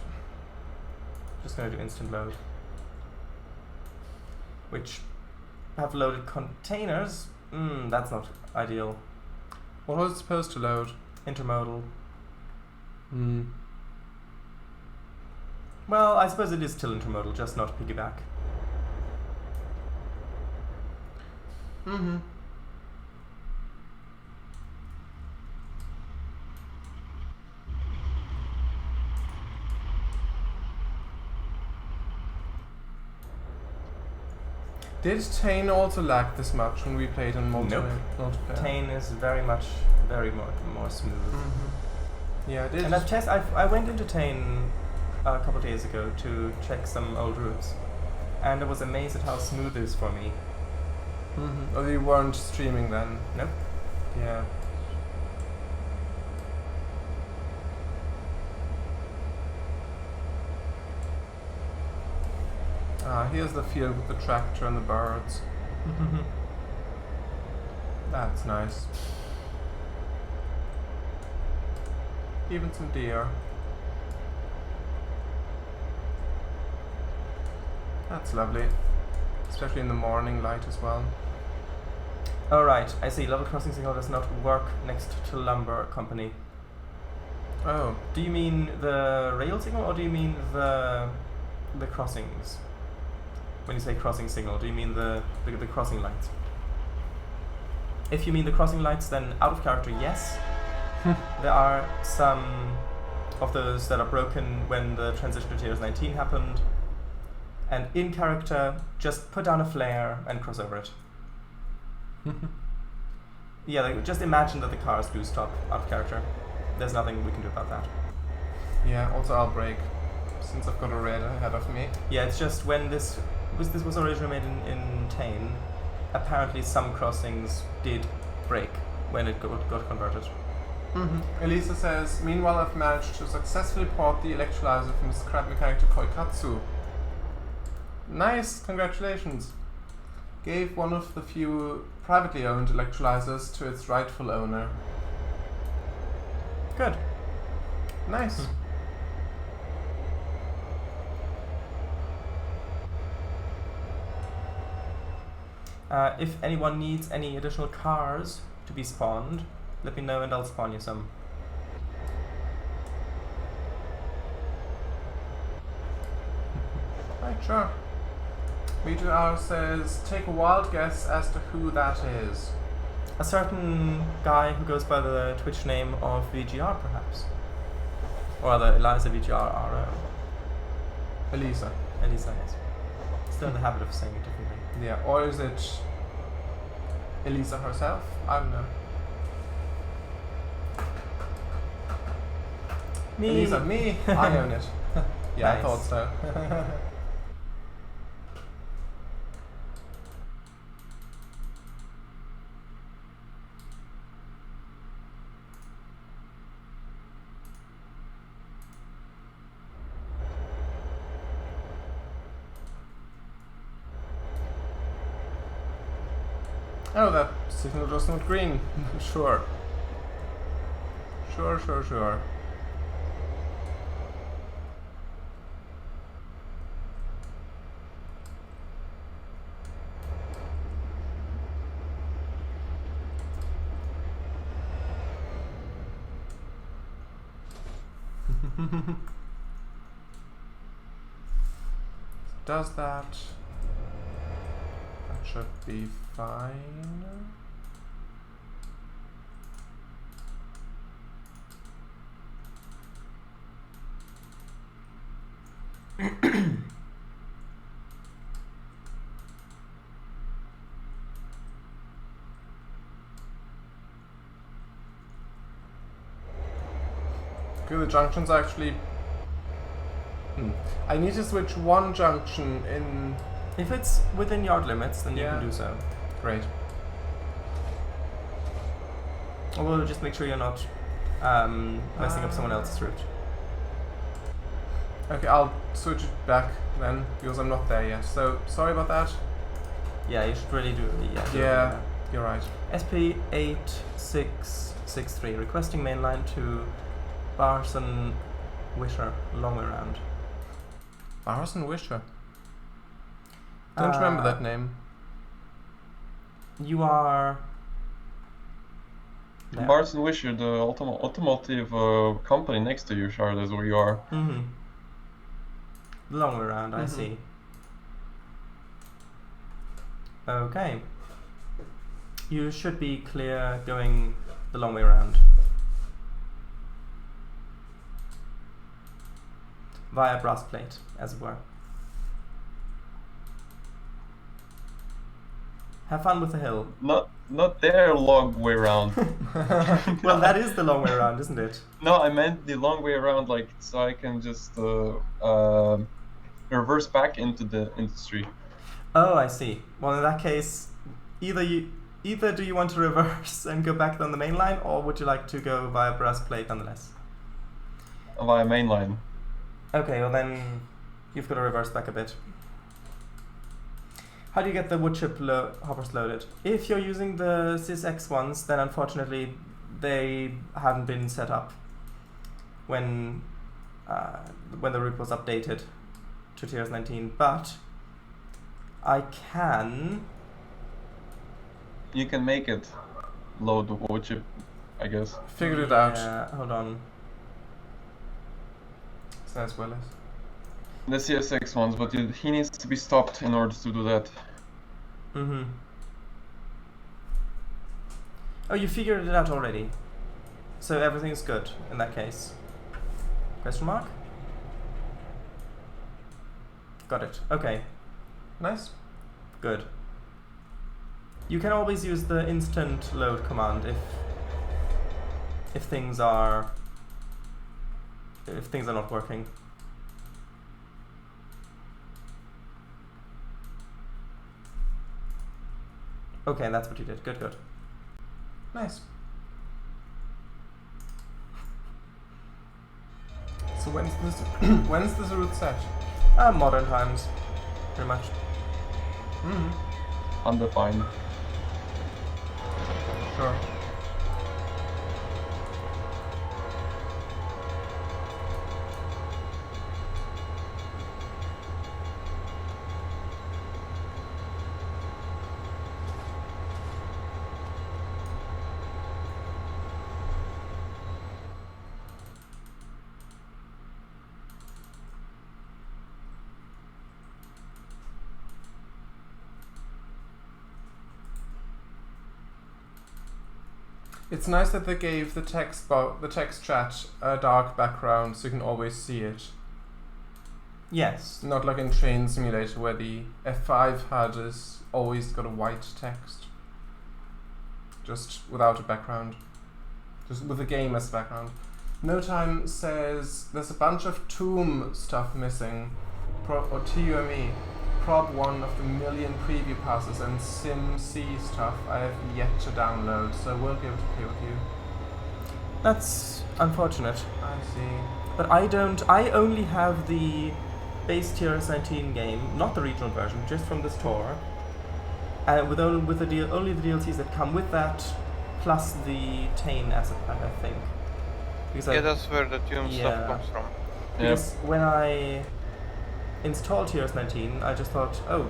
Just going to do instant load. Which have loaded containers. That's not ideal. What was it supposed to load? Intermodal. Hmm. Well, I suppose it is still intermodal, just not piggyback. Mm-hmm. Did Tane also lag this much when we played on multiplayer? Tane is very much, more smooth. Mm-hmm. Yeah, I did. And I went into Tane a couple of days ago to check some old routes, and I was amazed at how smooth it is for me. Mm-hmm. Oh, you weren't streaming then? Nope. Yeah. Here's the field with the tractor and the birds. That's nice. Even some deer. That's lovely. Especially in the morning light as well. Oh right, I see. Level crossing signal does not work next to lumber company. Oh. Do you mean the rail signal, or do you mean the crossings? When you say crossing signal, do you mean the crossing lights? If you mean the crossing lights, then out of character, yes. There are some of those that are broken when the transition to TRS19 happened. And in character, just put down a flare and cross over it. Yeah, like, just imagine that the cars do stop out of character. There's nothing we can do about that. Yeah, also I'll brake, since I've got a red ahead of me. Yeah, it's just when this was originally made in Tane, apparently some crossings did break when it got converted. Mm-hmm. Elisa says, meanwhile I've managed to successfully port the electrolyzer from scrap mechanic to Koikatsu. Nice, congratulations. Gave one of the few privately owned electrolyzers to its rightful owner. Good. Nice. If anyone needs any additional cars to be spawned, let me know and I'll spawn you some. Right, sure. Region R says, take a wild guess as to who that is. A certain guy who goes by the Twitch name of VGR, perhaps. Or rather, Eliza VGR RO. Elisa. Elisa, yes. Still in the habit of saying it differently. Yeah, or is it Elisa herself? I don't know. Me. Elisa, me? I own it. Yeah, Nice. I thought so. Oh, that signal just went green. Sure. Sure. Does that? That should be fine. Okay, the junctions are actually... I need to switch one junction in... If it's within yard limits, then you Yeah. can do so. Great. Although just make sure you're not messing up someone else's route. Okay, I'll switch it back then, because I'm not there yet. So, sorry about that. Yeah, you should really do it. Yeah, you're right. SP8663, requesting mainline to Barson Wisher, long way round. Barson Wisher. Don't remember that name. You are... there. Barnes and Wisher, the automotive company next to you, Shard, is where you are. Mm-hmm. Long way around, I see. Okay. You should be clear going the long way around. Via brass plate, as it were. Have fun with the hill. Not their long way around. Well, that is the long way around, isn't it? No, I meant the long way around, like so I can just reverse back into the industry. Oh, I see. Well, in that case, either do you want to reverse and go back on the main line, or would you like to go via brass plate nonetheless? Via mainline. Okay, well then you've got to reverse back a bit. How do you get the wood chip hoppers loaded? If you're using the SysX ones, then unfortunately they hadn't been set up when the route was updated to TRS19, but I can... You can make it load the wood chip, I guess. Figured it out. Yeah, hold on. So as well as. The CSX ones, but he needs to be stopped in order to do that. Mm-hmm. Oh, you figured it out already. So everything's good in that case. Question mark? Got it. Okay. Nice. Good. You can always use the instant load command if things are not working. Okay, that's what you did. Good, good. Nice. So when's this route set? Modern times, pretty much. Undefined. Sure. It's nice that they gave the text chat a dark background so you can always see it. Yes. Not like in Train Simulator where the F5 HUD is always got a white text. Just without a background. Just with the game as background. No Time says there's a bunch of Tomb stuff missing. Or TUME. Prob 1 of the million preview passes and SimC stuff I have yet to download, so I won't be able to play with you. That's unfortunate. I see. But I only have the base TRS19 game, not the regional version, just from the store. With only the DLCs that come with that, plus the Tane asset pack, I think. Because Yeah, that's where the Tune stuff comes from. Because when I installed TRS19, I just thought, oh,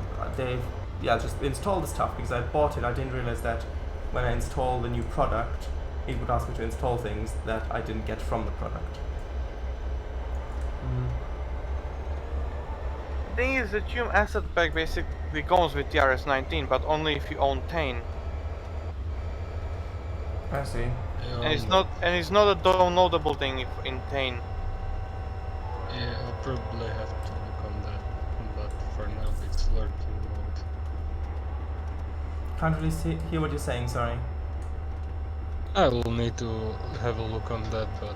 just install the stuff, because I bought it. I didn't realize that when I install the new product, it would ask me to install things that I didn't get from the product. The thing is, the Tune asset pack basically comes with TRS19, but only if you own Tane. I see. And it's not a downloadable thing in Tane. Yeah, I'll probably have to look on that, but for now it's lurking mode. Can't really hear what you're saying, sorry. I will need to have a look on that, but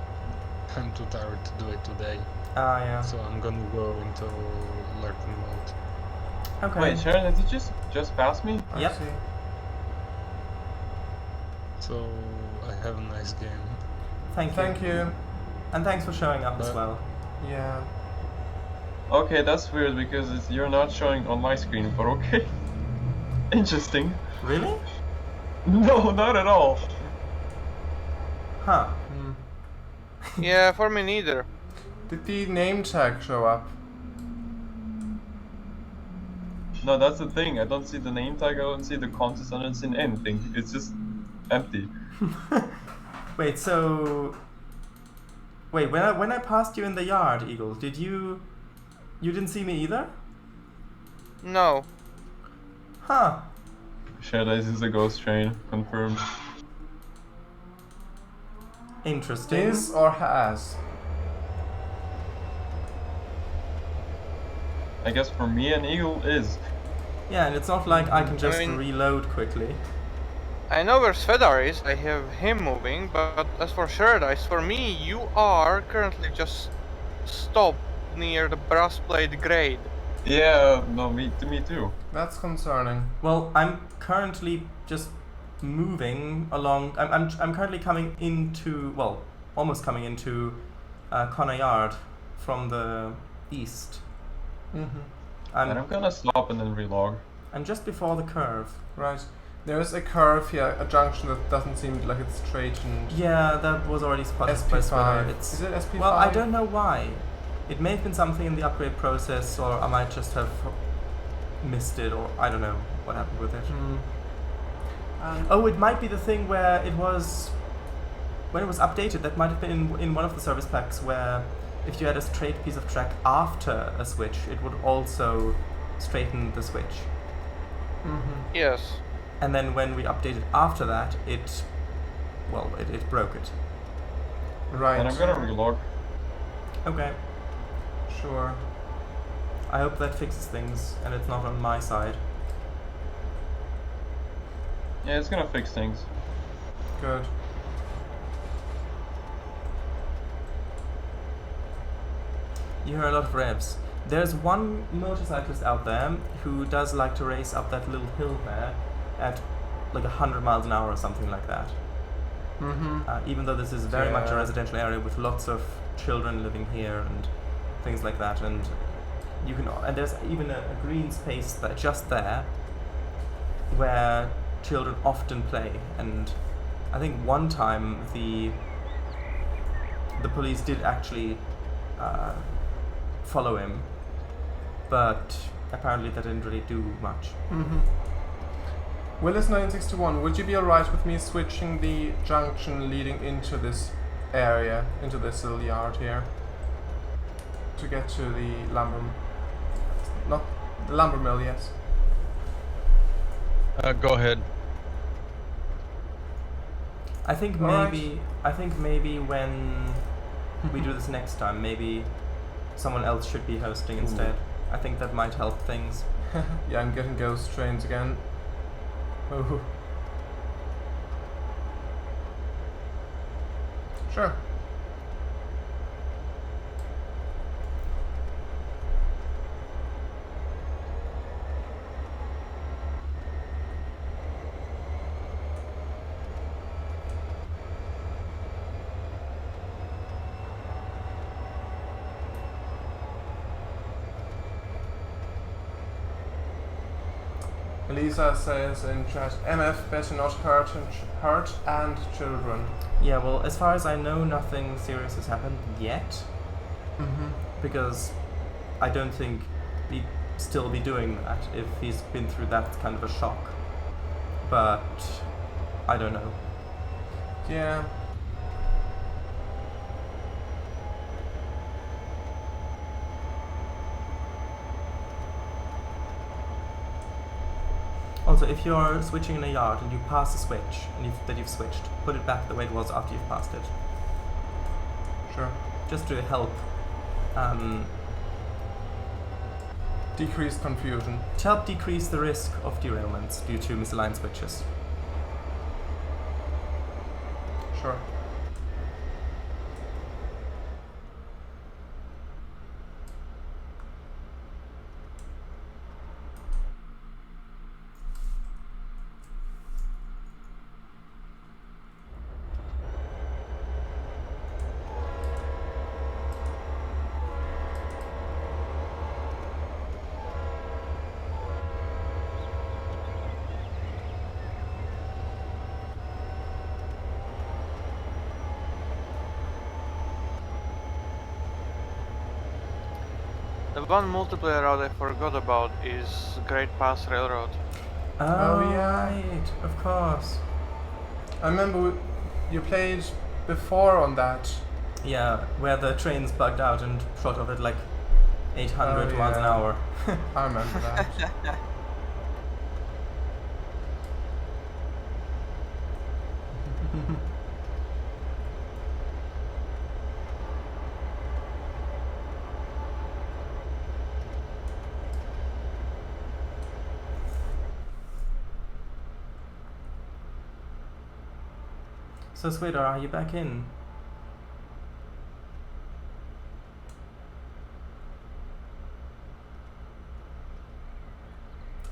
I'm too tired to do it today, Ah, yeah. so I'm gonna go into lurking mode. Okay. Wait, Sharon, did you just pass me? I Yep. see. So I have a nice game. Thank you. Thank you. And thanks for showing up as Bye. well. Yeah. Okay, that's weird because you're not showing on my screen, but okay. Interesting. Really? No, not at all. Huh. Hmm. Yeah, for me neither. Did the name tag show up? No, that's the thing. I don't see the name tag, I don't see the contest, I don't see anything. It's just empty. Wait, so... Wait, when I passed you in the yard, Eagle, did you... You didn't see me either? No. Huh. Shadows is a ghost train, confirmed. Interesting. Is or has? I guess for me an eagle is. Yeah, and it's not like I can just mean- reload quickly. I know where Svedar is, I have him moving, but as for Sherdice, for me, you are currently just stopped near the brass plate grade. Yeah, no, me too. That's concerning. Well, I'm currently just moving along. I'm currently coming into, well, almost coming into Connor Yard from the east. Mm-hmm. And I'm gonna stop and then relog. I'm just before the curve. Right. There's a curve here, a junction that doesn't seem like it's straight and... Yeah, that was already spotted by Sweater. SP5. Is it SP5? Well, I don't know why. It may have been something in the upgrade process, or I might just have missed it, or I don't know what happened with it. Hmm. Oh, it might be the thing where it was... When it was updated, that might have been in one of the service packs where if you had a straight piece of track after a switch, it would also straighten the switch. Mm-hmm. Yes. And then when we updated after that, it broke it. Right. And I'm gonna relog. Okay. Sure. I hope that fixes things and it's not on my side. Yeah, it's gonna fix things. Good. You hear a lot of revs. There's one motorcyclist out there who does like to race up that little hill there at like 100 miles an hour or something like that. Mm-hmm. Even though this is very much a Yeah. residential area with lots of children living here and things like that, and you can, and there's even a green space that just there where children often play. And I think one time the police did actually follow him, but apparently that didn't really do much. Mm-hmm. Willis961, would you be alright with me switching the junction leading into this area, into this little yard here, to get to the lumber, not the lumber mill, yes. Go ahead. I think Alright. maybe when we do this next time, maybe someone else should be hosting instead. I think that might help things. Yeah, I'm getting ghost trains again. Oh. Sure. Lisa says in chat, MF better not hurt and children. Yeah, well, as far as I know, nothing serious has happened yet, Mm-hmm. because I don't think he'd still be doing that if he's been through that kind of a shock. But I don't know. Yeah. Also, if you're switching in a yard and you pass a switch and that you've switched, put it back the way it was after you've passed it, Sure. just to help Decreased confusion. decrease the risk of derailments due to misaligned switches. Sure. one multiplayer route I forgot about is Great Pass Railroad. Oh, yeah. right, of course. I remember you played before on that. Yeah, where the trains bugged out and shot off at like 800 miles an yeah. hour. I remember that. So, Sweeter, are you back in?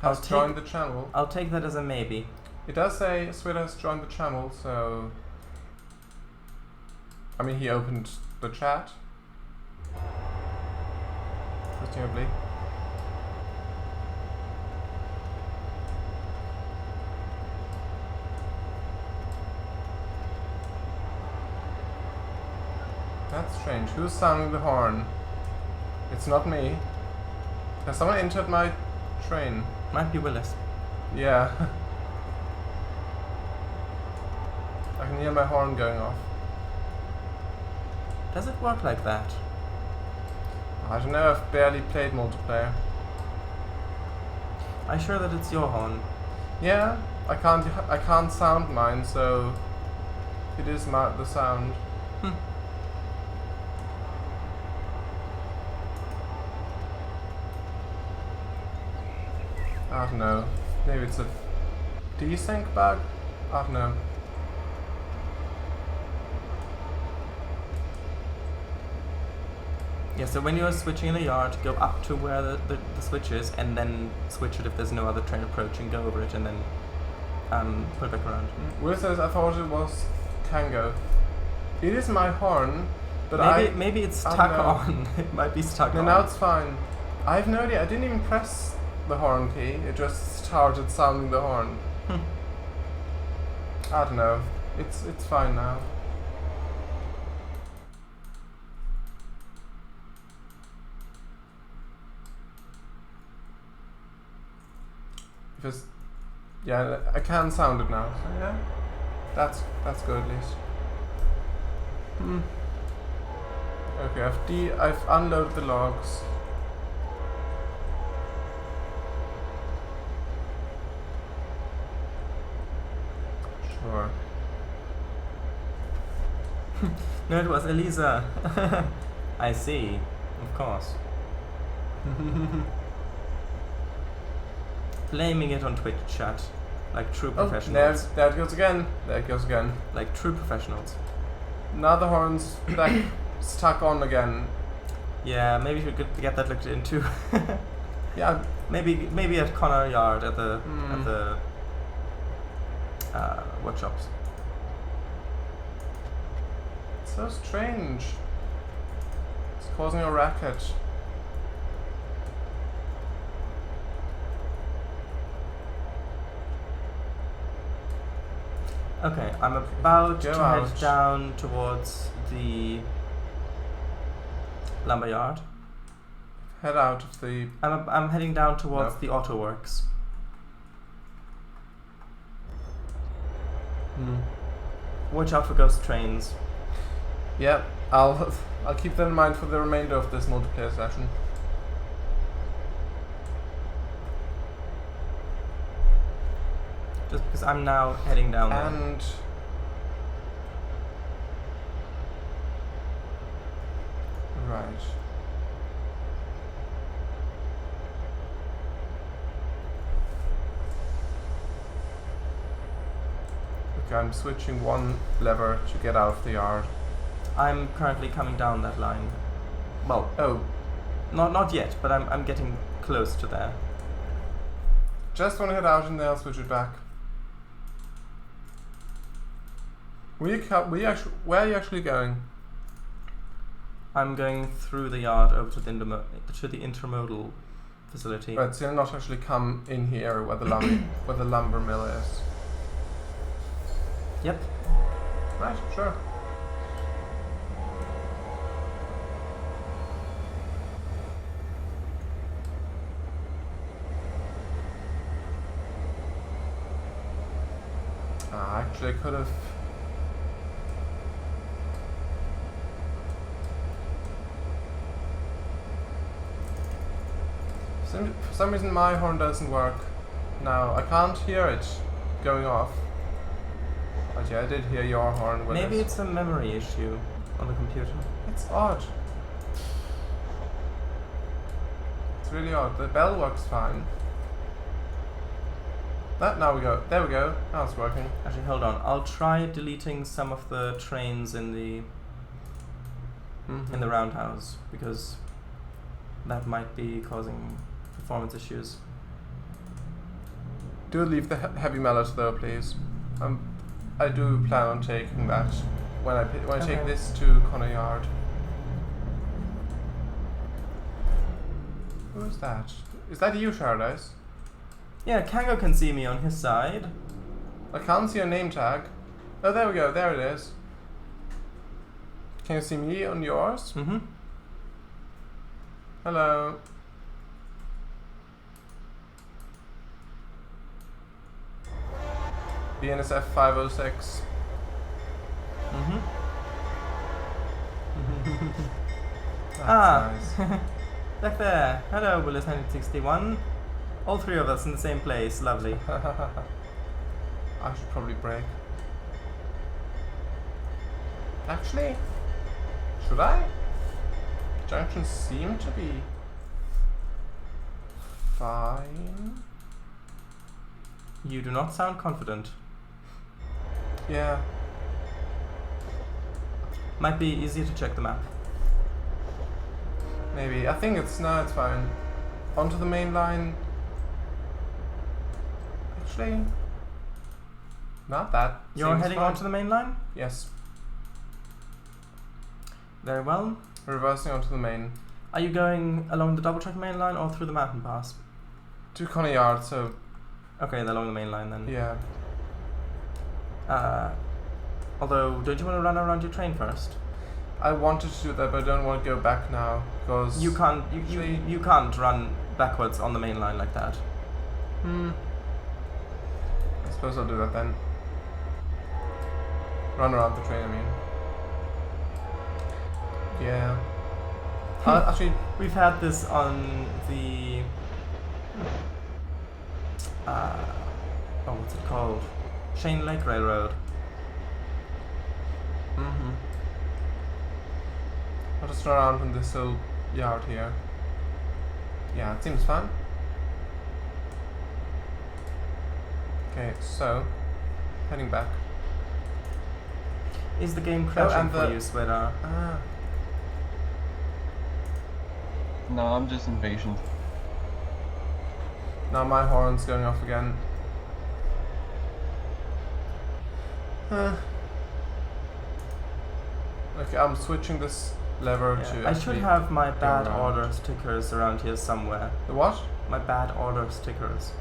I'll Has joined the channel. I'll take that as a maybe. It does say Swid has joined the channel, so... I mean, he opened the chat. Presumably. That's strange. Who's sounding the horn? It's not me. Has someone entered my train? Might be Willis. Yeah. I can hear my horn going off. Does it work like that? I don't know, I've barely played multiplayer. I'm sure that it's your horn. Yeah, I can't sound mine, so it is the sound. I don't know. Maybe it's a desync bug? I don't know. Yeah, so when you're switching in the yard, go up to where the switch is, and then switch it if there's no other train approaching, go over it, and then put it back around. Will says, I thought it was Tango. It is my horn, but maybe it's I stuck don't know. on. It might be stuck No, on. now it's fine. I have no idea. I didn't even press the horn key. It just started sounding the horn. I don't know. It's fine now. Because yeah, I can sound it now. So yeah, that's good at least. Okay, I've unloaded the logs. Sure. No, it was Elisa. I see. Of course. Blaming it on Twitch chat. Like true professionals. Oh, there it goes again. There it goes again. Like true professionals. Now the horn's back stuck on again. Yeah, maybe we could get that looked into. Yeah. Maybe at Connor Yard at the workshops. It's so strange. It's causing a racket. Okay, I'm about Go to out. head down towards the lumberyard. Head out of the... I'm heading down towards No. the auto works. Watch out for ghost trains. Yep, I'll keep that in mind for the remainder of this multiplayer session. Just because I'm now heading down there. And... Right. Okay, I'm switching one lever to get out of the yard. I'm currently coming down that line. Well, Oh, not yet, but I'm getting close to there. just want to head out and then I'll switch it back. Where are you actually going? I'm going through the yard over to the intermodal facility. Right, so you'll not actually come in here where the lumber mill is. Yep. Right, sure. Actually, I could have. For some reason, my horn doesn't work now. I can't hear it going off. But yeah, I did hear your horn. When Maybe it's a memory issue on the computer. It's odd. It's really odd. The bell works fine. Now we go. There we go. Now it's working. Actually, hold on. I'll try deleting some of the trains in the roundhouse, because that might be causing performance issues. Do leave the heavy mallet though, please. I do plan on taking that when I take this to Connor Yard. Who is that? Is that you, Paradise? Yeah, Kango can see me on his side. I can't see your name tag. Oh, there we go. There it is. Can you see me on yours? Mm-hmm. Hello. BNSF 506. Mm-hmm. That's nice. Back there. Hello, Willis 961. All three of us in the same place. Lovely. I should probably brake. Actually, should I? Junctions seem to be fine. You do not sound confident. Yeah. Might be easier to check the map. Maybe. I think it's fine. Onto the main line. Actually, not that. You're seems heading fine. onto the main line? Yes. Very well. Reversing onto the main. Are you going along the double track main line or through the mountain pass? To Connor Yard, so Okay, along the main line then. yeah. Although, don't you want to run around your train first? I wanted to do that, but I don't want to go back now because You can't. You can't run backwards on the main line like that. I suppose I'll do that then. Run around the train, I mean. Yeah. Actually, We've had this on the. What's it called? Shane Lake Railroad. I'll just run around in this little yard here. Yeah, it seems fun. Okay, so heading back. Is the game crashing and for you, Swedar? No, I'm just impatient. Now my horn's going off again. Okay, I'm switching this lever to. I should actually have my go bad around. order stickers around here somewhere. The what? My bad order stickers.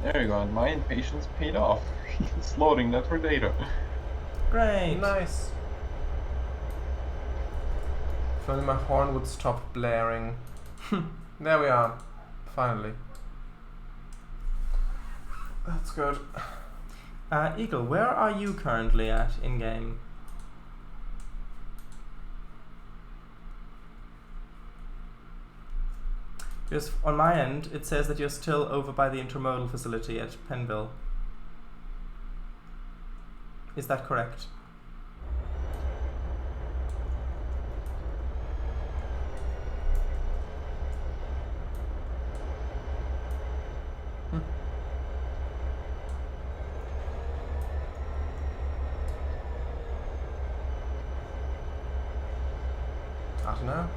There you go, and my impatience paid off. It's loading network data. Great. Nice. If only my horn would stop blaring. There we are. Finally. That's good. Eagle, where are you currently at in game? Because on my end, it says that you're still over by the intermodal facility at Penville. Is that correct? I don't know.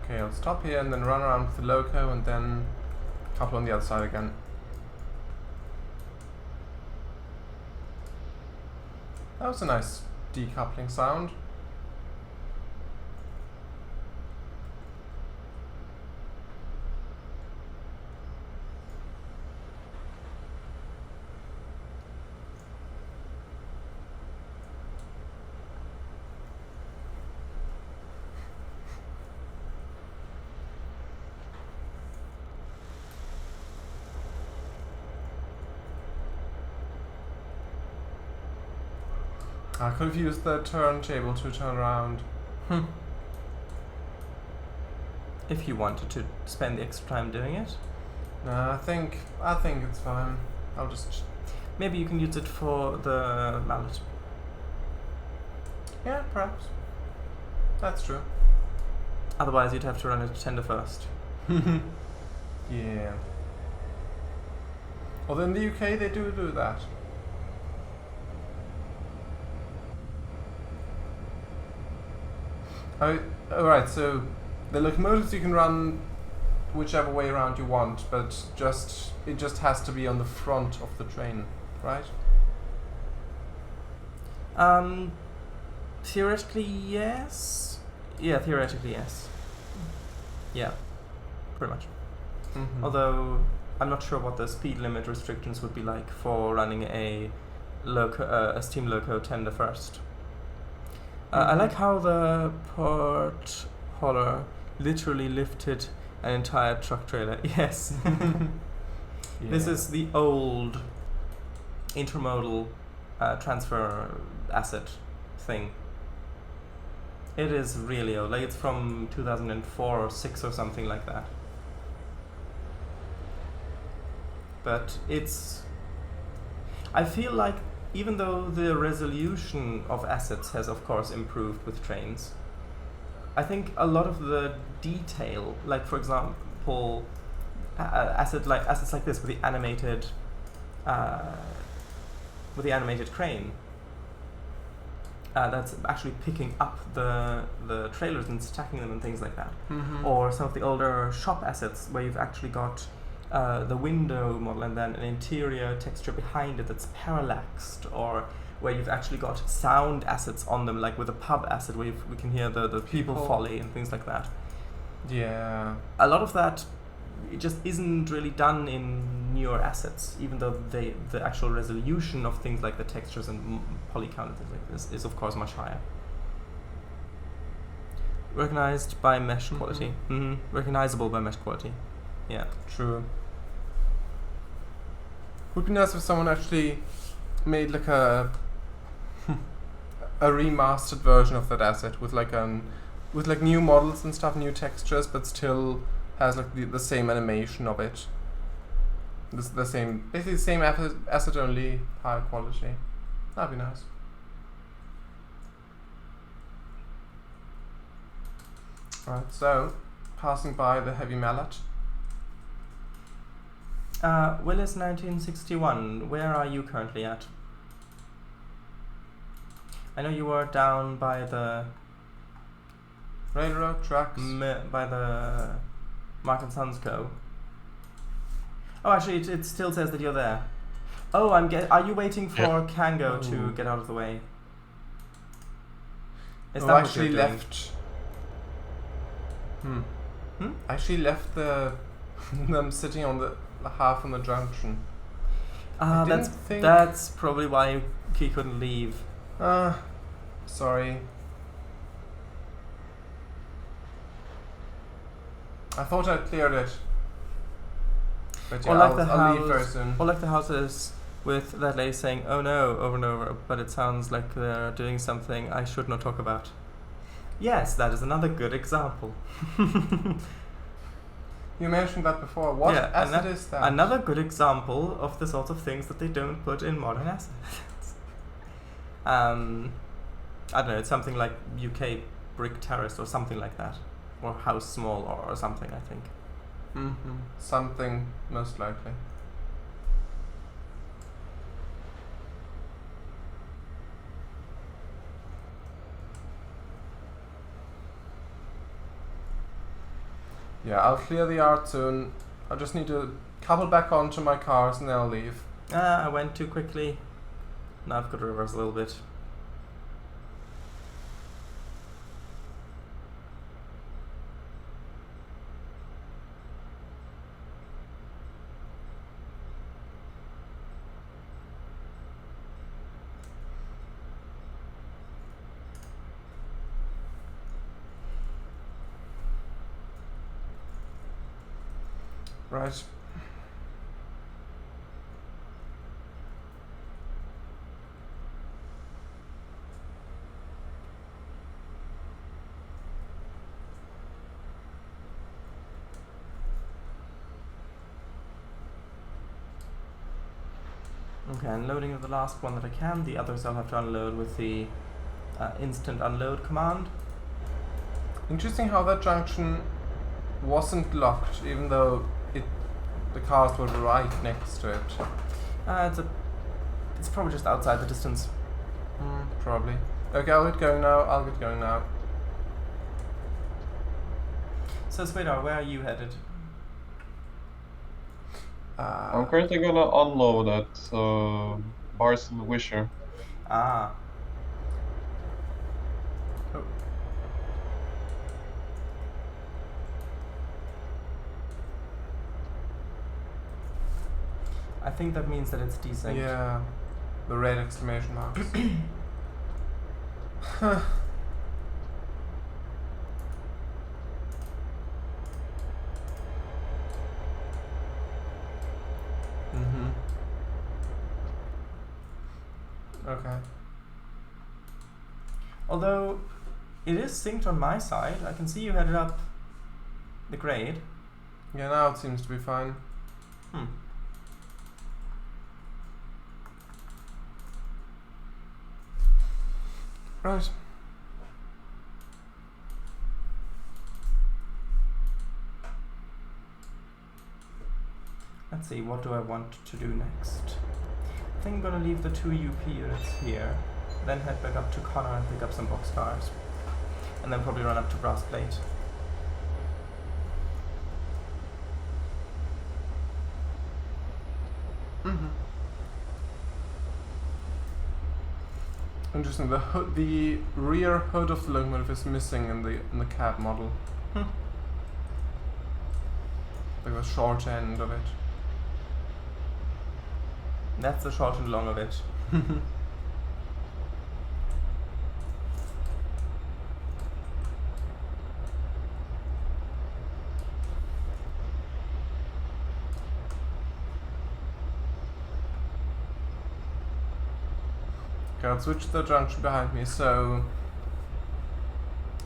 Okay, I'll stop here and then run around with the loco and then couple on the other side again. That was a nice decoupling sound. I could have used the turntable to turn around. If you wanted to spend the extra time doing it. No, I think it's fine. I'll just. Maybe you can use it for the mallet. Yeah, perhaps. That's true. Otherwise, you'd have to run it tender first. Yeah. Although in the UK they do that. Alright, so the locomotives you can run whichever way around you want, but it just has to be on the front of the train, right? Theoretically, yes. Yeah, theoretically, yes. Yeah, pretty much. Mm-hmm. Although I'm not sure what the speed limit restrictions would be like for running a steam loco tender first. I like how the port hauler literally lifted an entire truck trailer. Yes. This is the old intermodal transfer asset thing. It is really old. Like, it's from 2004 or 6 or something like that. But I feel like even though the resolution of assets has of course improved with Trainz, I think a lot of the detail, like for example, assets like this with the animated crane, that's actually picking up the trailers and stacking them and things like that. Mm-hmm. Or some of the older shop assets where you've actually got the window model and then an interior texture behind it that's parallaxed, or where you've actually got sound assets on them, like with a pub asset where we can hear the people folly and things like that. Yeah. A lot of that, it just isn't really done in newer assets, even though the actual resolution of things like the textures and poly count and things like this is of course much higher. Recognized by mesh quality. Recognizable by mesh quality. Yeah. True. Would be nice if someone actually made like a remastered version of that asset with like new models and stuff, new textures, but still has like the same animation of it. Basically the same asset, only higher quality. That'd be nice. Alright, so passing by the heavy mallet. Willis 1961, where are you currently at? I know you were down by the railroad tracks. By the Mark and Sons Co. Oh, actually, it still says that you're there. Oh, are you waiting for Kango to get out of the way? Is that actually what you're doing? left. I actually left them sitting on the half on the junction. That's probably why he couldn't leave. Sorry. I thought I cleared it. But yeah, I'll leave very soon. Or like the houses with that lady saying, "Oh no," over and over, but it sounds like they're doing something I should not talk about. Yes, that is another good example. You mentioned that before. What asset is that? Another good example of the sorts of things that they don't put in modern assets. I don't know, it's something like UK brick terrace or something like that. Or house small or something, I think. Something, most likely. Yeah, I'll clear the yard soon. I just need to couple back onto my cars and then I'll leave. I went too quickly. Now I've got to reverse a little bit. Right. Okay, unloading of the last one that I can. The others I'll have to unload with the instant unload command. Interesting how that junction wasn't locked, even though the cars were right next to it. It's probably just outside the distance. Probably. Okay, I'll get going now. So, Svedar, where are you headed? I'm currently gonna unload at Barson Wisher. Ah. Oh. I think that means that it's desynced. Yeah, the red exclamation marks. Okay. Although it is synced on my side, I can see you headed up the grade. Yeah, now it seems to be fine. Right. Let's see, what do I want to do next? I think I'm gonna leave the 2 UP units here, then head back up to Connor and pick up some boxcars. And then probably run up to Brass Plate. Interesting. The rear hood of the locomotive is missing in the cab model. Like the short end of it. That's the short and long of it. Okay, I'll switch to the junction behind me, so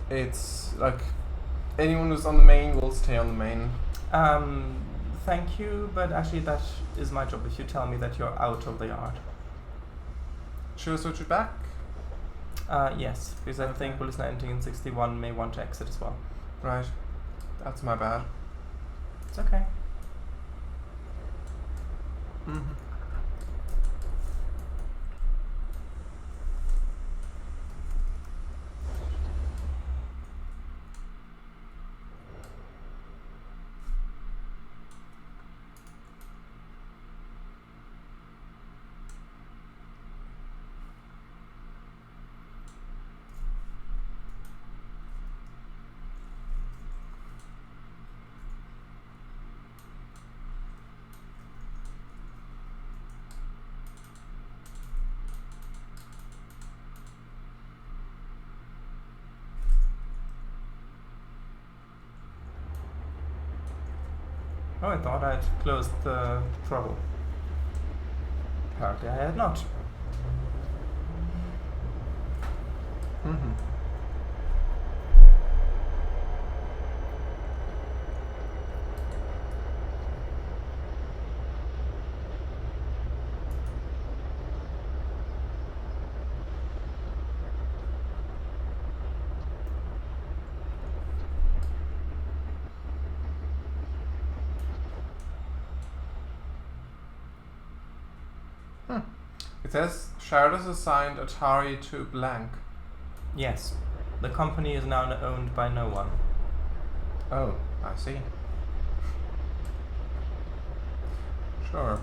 it's like anyone who's on the main will stay on the main. Thank you, but actually that is my job if you tell me that you're out of the yard. Should I switch it back? Yes, because I think Bullis 19 and 61 may want to exit as well. Right. That's my bad. It's okay. Oh, I thought I'd closed the throttle. Apparently I had not. It says Shardus assigned Atari to blank. Yes. The company is now owned by no one. Oh, I see. Sure.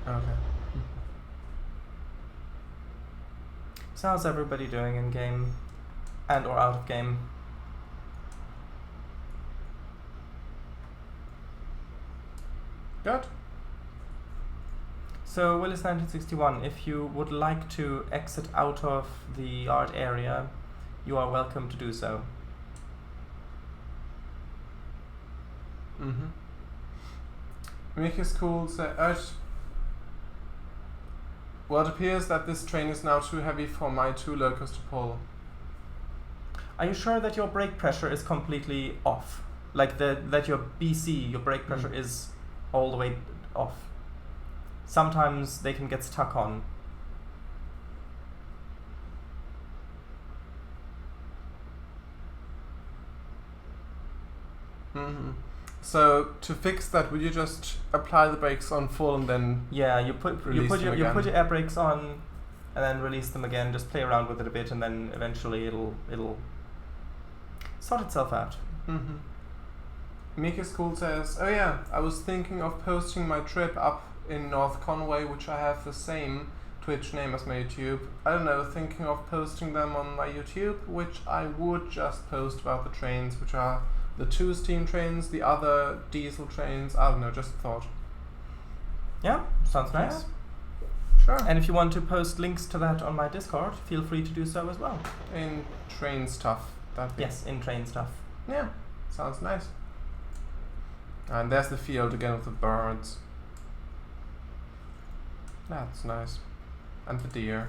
Okay. So how's everybody doing in game and or out of game? Good. So Willis 1961, if you would like to exit out of the art area, you are welcome to do so. Mick is cool. So, Well, it appears that this train is now too heavy for my 2 locos to pull. Are you sure that your brake pressure is completely off? Like that your BC, your brake pressure, is all the way off? Sometimes they can get stuck on. So to fix that, would you just apply the brakes on full and then Yeah, you put your air brakes on, and then release them again. Just play around with it a bit, and then eventually it'll sort itself out. Mika School says, oh yeah, I was thinking of posting my trip up in North Conway, which I have the same Twitch name as my YouTube. I don't know, thinking of posting them on my YouTube, which I would just post about the trains, which are the 2 steam trains, the other diesel trains. I don't know, just a thought. Yeah, sounds nice. Sure. And if you want to post links to that on my Discord, feel free to do so as well. In train stuff. Yes, in train stuff. Yeah, sounds nice. And there's the field again with the birds. That's nice. And the deer.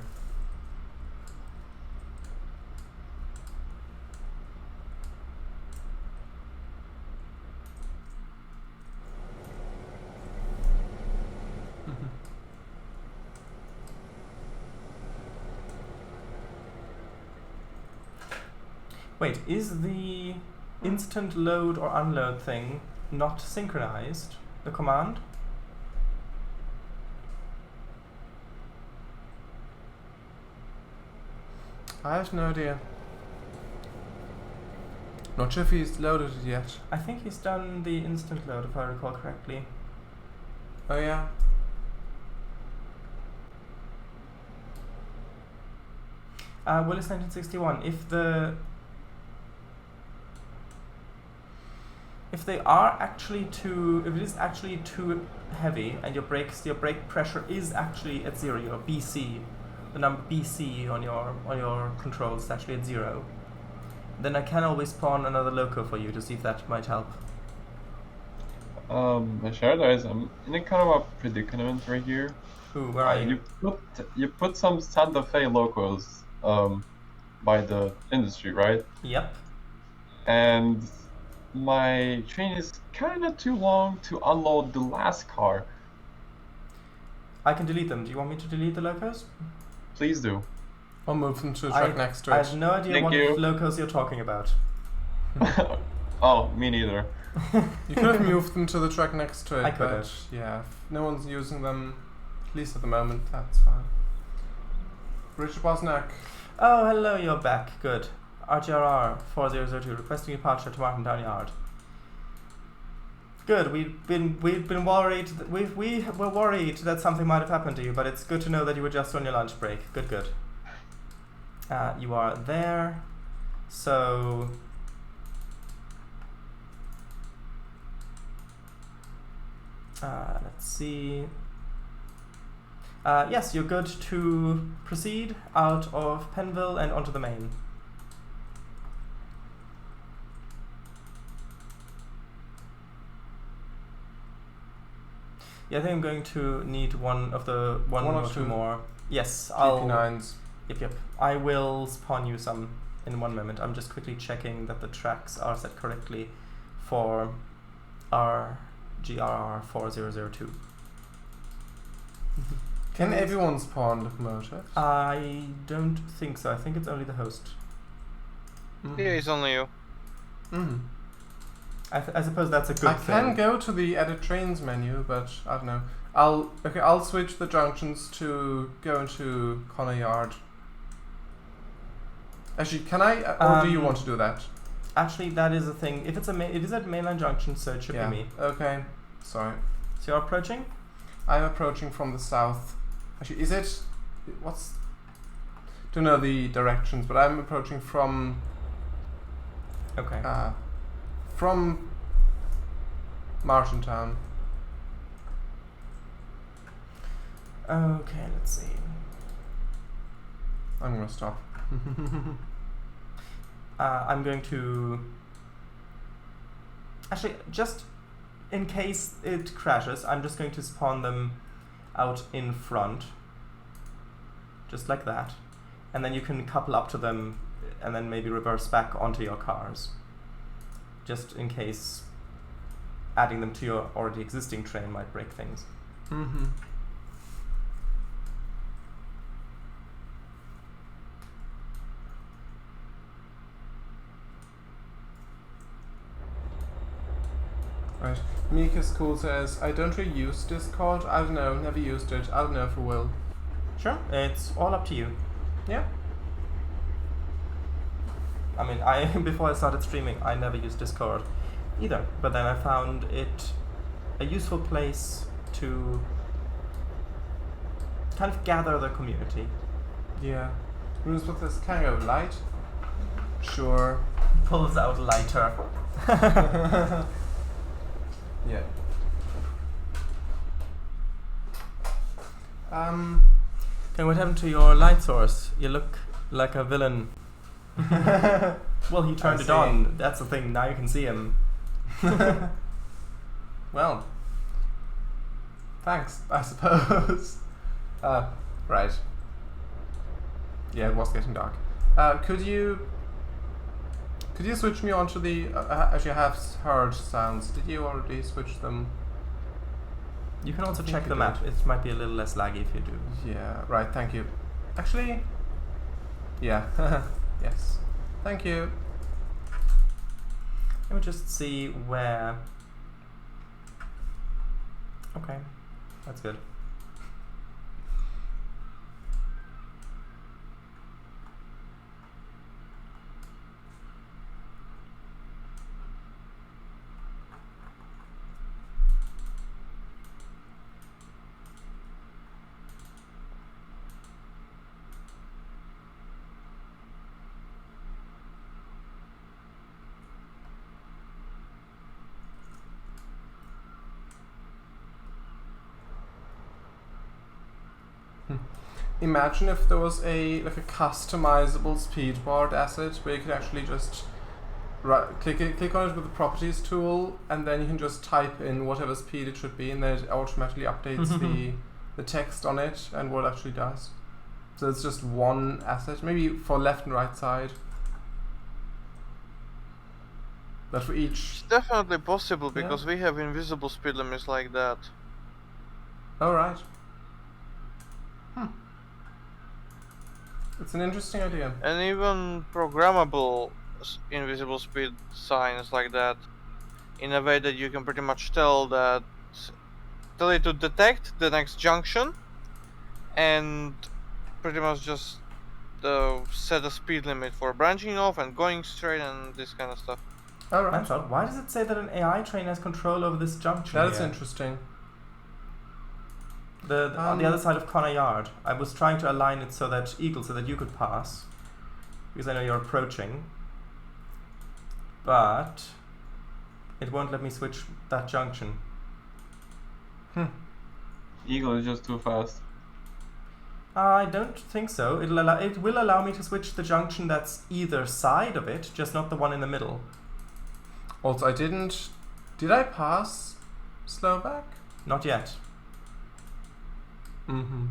Wait, is the instant load or unload thing not synchronized, the command? I have no idea. Not sure if he's loaded it yet. I think he's done the instant load, if I recall correctly. Oh yeah. Willis 1961. If it is actually too heavy and your brake pressure is actually at 0, your BC, the number BC on your controls is actually at 0, then I can always spawn another loco for you to see if that might help. Sharadise, I'm in a kind of a predicament right here. Ooh, where are you? You put some Santa Fe locos by the industry, right? Yep. And my train is kind of too long to unload the last car. I can delete them. Do you want me to delete the locos? Please do. I'll move them to the truck next to it. I have no idea what locos you're talking about. Oh, me neither. You could have moved them to the truck next to it, I could but have. yeah, if no one's using them, at least at the moment, that's fine. Richard Bosnack. Oh, hello, you're back. Good. RGRR 4002 requesting departure to Martintown Yard. Good. We've been worried. We were worried that something might have happened to you, but it's good to know that you were just on your lunch break. Good, good. You are there. So let's see. Yes, you're good to proceed out of Penville and onto the main. Yeah, I think I'm going to need one or two more. Yes, I'll. GP9s. Yep. I will spawn you some in one moment. I'm just quickly checking that the tracks are set correctly for our GRR 4002. Can everyone spawn locomotives? I don't think so. I think it's only the host. Mm-hmm. Yeah, it's only you. Mm-hmm. I suppose that's a good thing. I can go to the edit trains menu, but I don't know. I'll switch the junctions to go into Connor Yard. Actually, can I, or do you want to do that? Actually, that is a thing. If it's it is at mainline junction, so it should be me. Okay. Sorry. So you're approaching? I'm approaching from the south. Actually, is it? What's? Don't know the directions, but I'm approaching from. Okay. From Martintown. Okay, let's see. I'm gonna stop. I'm going to. Actually, just in case it crashes, I'm just going to spawn them out in front. just like that. And then you can couple up to them and then maybe reverse back onto your cars. Just in case adding them to your already existing train might break things. Mm-hmm. Right. Mika's Cool says, I don't really use Discord. I don't know, never used it. I don't know if I will. Sure, it's all up to you. Yeah. I mean, before I started streaming, I never used Discord either. But then I found it a useful place to kind of gather the community. Yeah. Runes with this kind of light. Sure. Pulls out lighter. Yeah. Okay, what happened to your light source? You look like a villain. Well, he turned it on. That's the thing. Now you can see him. Well, thanks, I suppose. Right. Yeah, it was getting dark. Could you switch me onto the? Actually, I have heard sounds. Did you already switch them? You can also I think check you the did. map. It might be a little less laggy if you do. Yeah. Right. Thank you. Actually, yeah. Yes. Thank you. Let me just see where. Okay, that's good. Imagine if there was a customizable speedboard asset where you could actually just click on it with the properties tool, and then you can just type in whatever speed it should be, and then it automatically updates the text on it and what it actually does. So it's just one asset, maybe for left and right side. But for each. It's definitely possible Yeah. because we have invisible speed limits like that. Oh, right. It's an interesting idea. And even programmable invisible speed signs like that, in a way that you can pretty much tell it to detect the next junction, and pretty much just set a speed limit for branching off and going straight and this kind of stuff. All I right. thought, why does it say that an AI train has control over this junction? That is here? interesting. On the other side of Connor Yard, I was trying to align it so that you could pass, because I know you're approaching. But it won't let me switch that junction. Eagle is just too fast. I don't think so. It will allow me to switch the junction that's either side of it, just not the one in the middle. Also, did I pass Slovak? Not yet. Mm-hmm.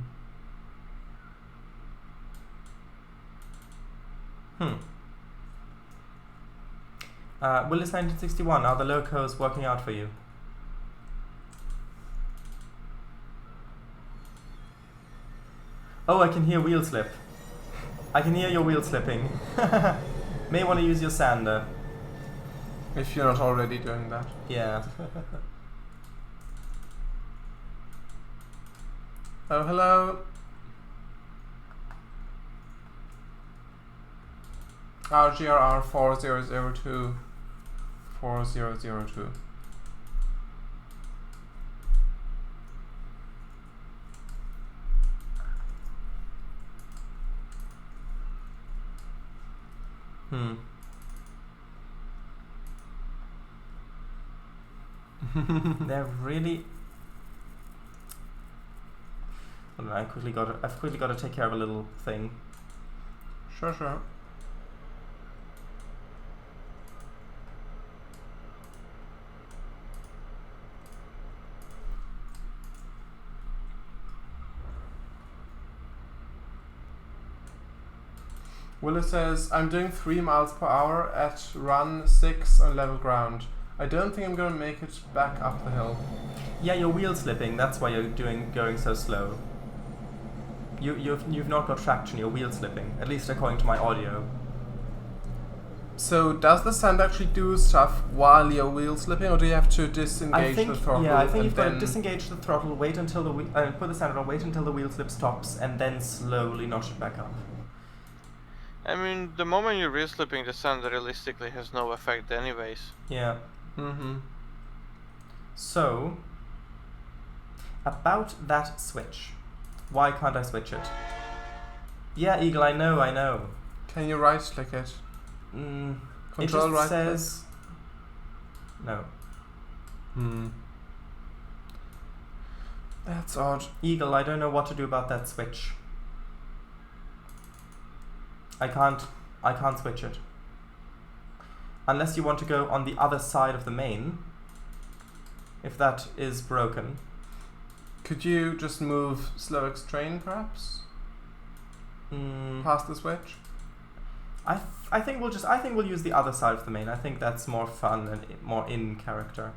Willis 1961, are the locos working out for you? Oh, I can hear wheel slip. I can hear your wheel slipping. May want to use your sander. If you're not already doing that. Yeah. Oh, hello. RGRR 4002. 4002. They're really. Hold on, I've quickly got to take care of a little thing. Sure, sure. Willow says, I'm doing 3 miles per hour at run 6 on level ground. I don't think I'm gonna make it back up the hill. Yeah, you're wheel slipping. That's why you're going so slow. You've not got traction. You're wheel slipping. At least according to my audio. So does the sand actually do stuff while you're wheel slipping, or do you have to disengage the throttle? Yeah, I think you've got to then disengage the throttle, wait until the put the sand on, wait until the wheel slip stops, and then slowly notch it back up. I mean, the moment you're wheel slipping, the sand realistically has no effect anyways. Yeah. Mm-hmm. So, about that switch. Why can't I switch it? Yeah, Eagle, I know. Can you right click it? It Control just right says... No. click? That's odd. Eagle, I don't know what to do about that switch. I can't switch it. Unless you want to go on the other side of the main. If that is broken. Could you just move Slovak's train, perhaps? Past the switch? I think we'll use the other side of the main. I think that's more fun and more in character.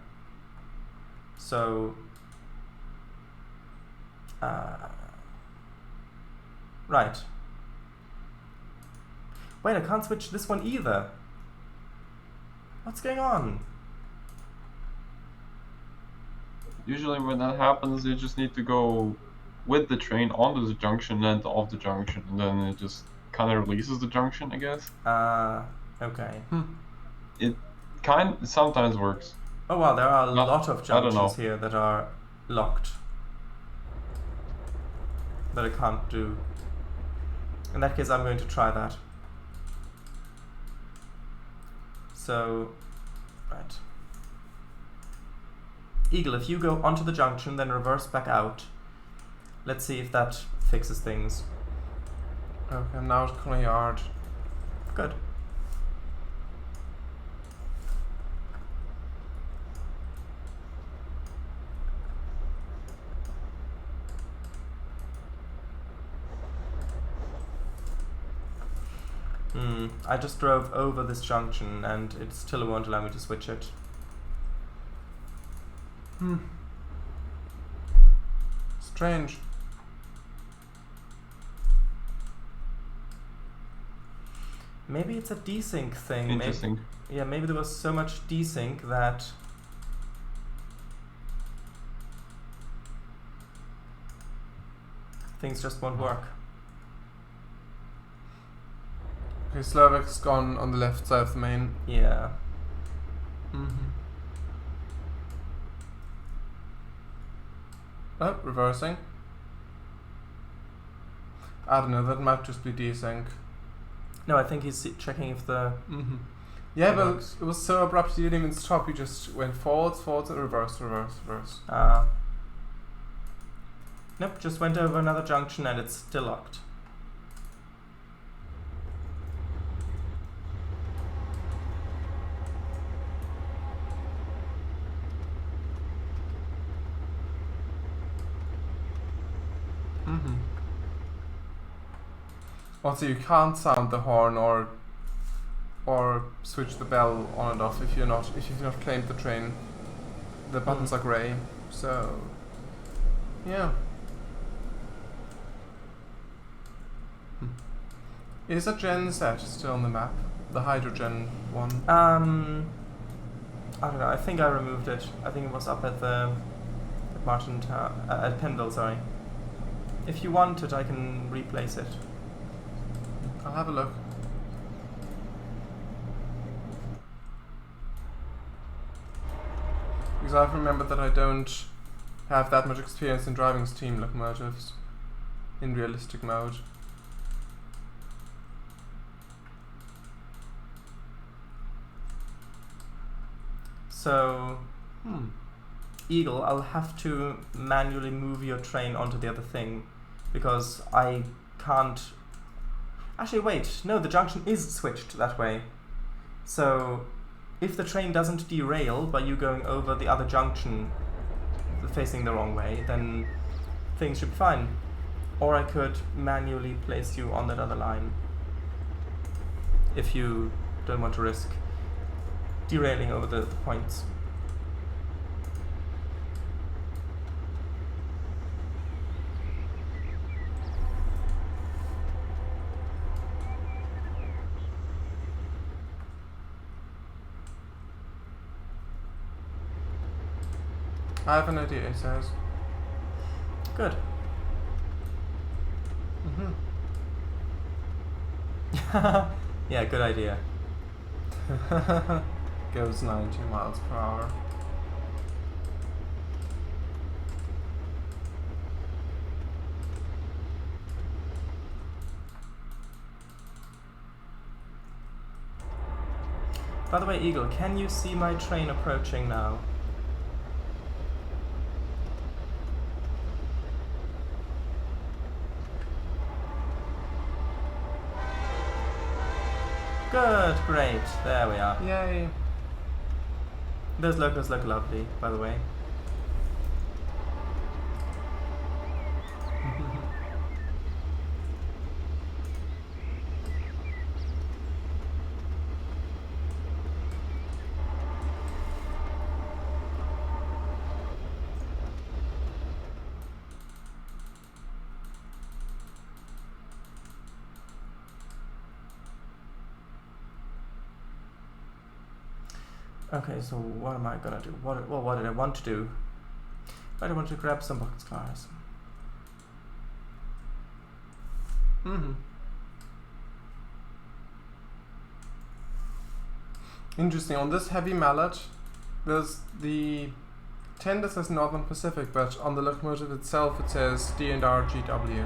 So right. Wait, I can't switch this one either. What's going on? Usually when that happens, you just need to go with the train onto the junction and off the junction, and then it just kind of releases the junction, I guess. Okay. It sometimes works. Oh wow, there are a lot of I don't know. junctions here that are locked. That I can't do. In that case, I'm going to try that. So, right. Eagle, if you go onto the junction, then reverse back out. Let's see if that fixes things. Okay, I'm now at Corner Yard. Good. I just drove over this junction and it still won't allow me to switch it. Strange. Maybe it's a desync thing. Interesting. Maybe there was so much desync that things just won't work. Okay, Slovak's gone on the left side of the main. Yeah. Oh, reversing. I don't know, that might just be desync. No, I think he's checking if the... Yeah, It but works. it was so abrupt you didn't even stop, you just went forwards, and reverse. Nope, just went over another junction and it's still locked. Also, you can't sound the horn or switch the bell on and off if you've not claimed the train. The buttons are grey, so yeah. Is a gen set still on the map? The hydrogen one? I don't know, I think I removed it. I think it was up at the Martin at Pendle, sorry. If you want it, I can replace it. I'll have a look. Because I've remembered that I don't have that much experience in driving steam locomotives in realistic mode. So, Eagle, I'll have to manually move your train onto the other thing because I can't... Actually, wait, no, the junction is switched that way. So, if the train doesn't derail by you going over the other junction facing the wrong way, then things should be fine. Or I could manually place you on that other line. if you don't want to risk derailing over the points. I have an idea, he says. Good. Yeah, good idea. Goes 90 miles per hour. By the way, Eagle, can you see my train approaching now? Good, great, there we are. Yay! Those locals look lovely, by the way. Okay, so what am I gonna do? What did I want to do? I want to grab some boxcars. Interesting. On this heavy mallet, there's the tender says Northern Pacific, but on the locomotive itself it says D&R GW.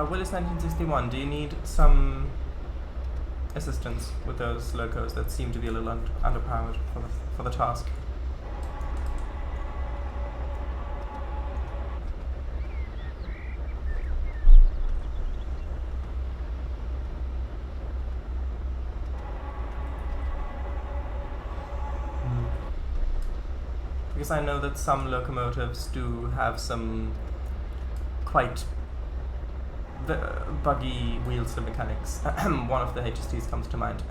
Willis 1961, do you need some assistance with those locos that seem to be a little underpowered for the task? Because I know that some locomotives do have some quite buggy wheel slip mechanics. One of the HSTs comes to mind.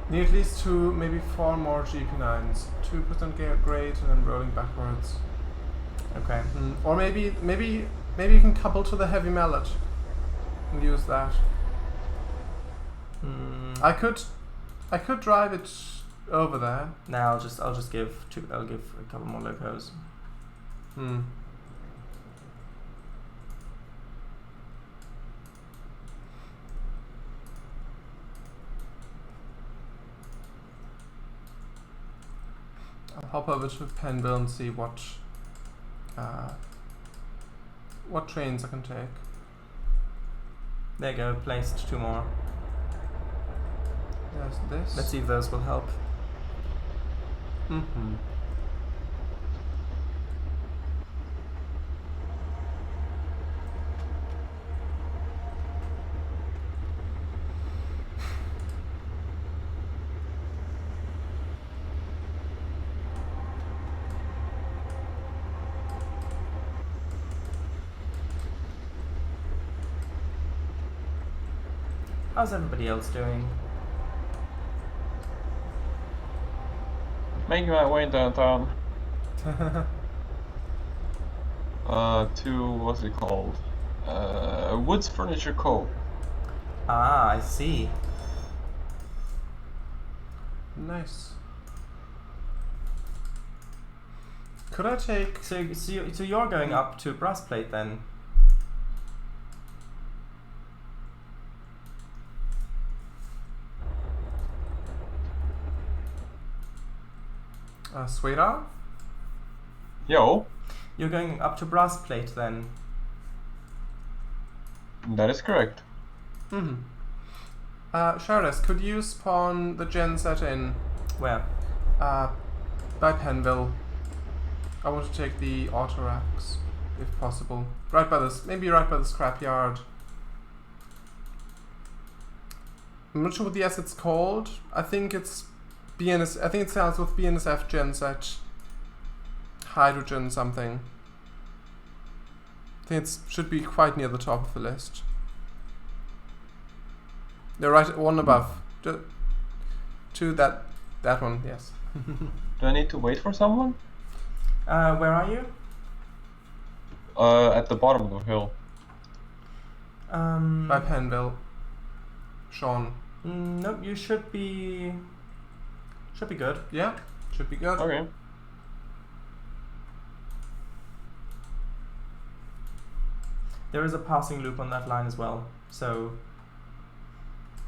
Need at least 2, maybe 4 more GP9s. 2% grade and then rolling backwards. Okay. Or maybe you can couple to the heavy mallet and use that. I could drive it over there. Now I'll just give I'll give a couple more locos. I'll hop over to Penville and see what trains I can take. There you go, placed 2 more. There's this. Let's see if those will help. How's everybody else doing? Making my way downtown. To what's it called? Woods Furniture Co. Ah, I see. Nice. Could I take... So you're going up to Brassplate then? Sweetheart? Yo, You're going up to Brassplate then? that is correct. Shardus, could you spawn the genset in Where? by Penville? I want to take the autoracks, if possible. Right by this, maybe right by the scrapyard. I'm not sure what the asset's called. I think it's BNS. I think it starts with BNSF genset hydrogen something. I think it should be quite near the top of the list. They're right one above. To that one, yes. Do I need to wait for someone? Where are you? At the bottom of the hill. By Penville. Sean. Nope, you should be good. Yeah, should be good. Okay. There is a passing loop on that line as well, so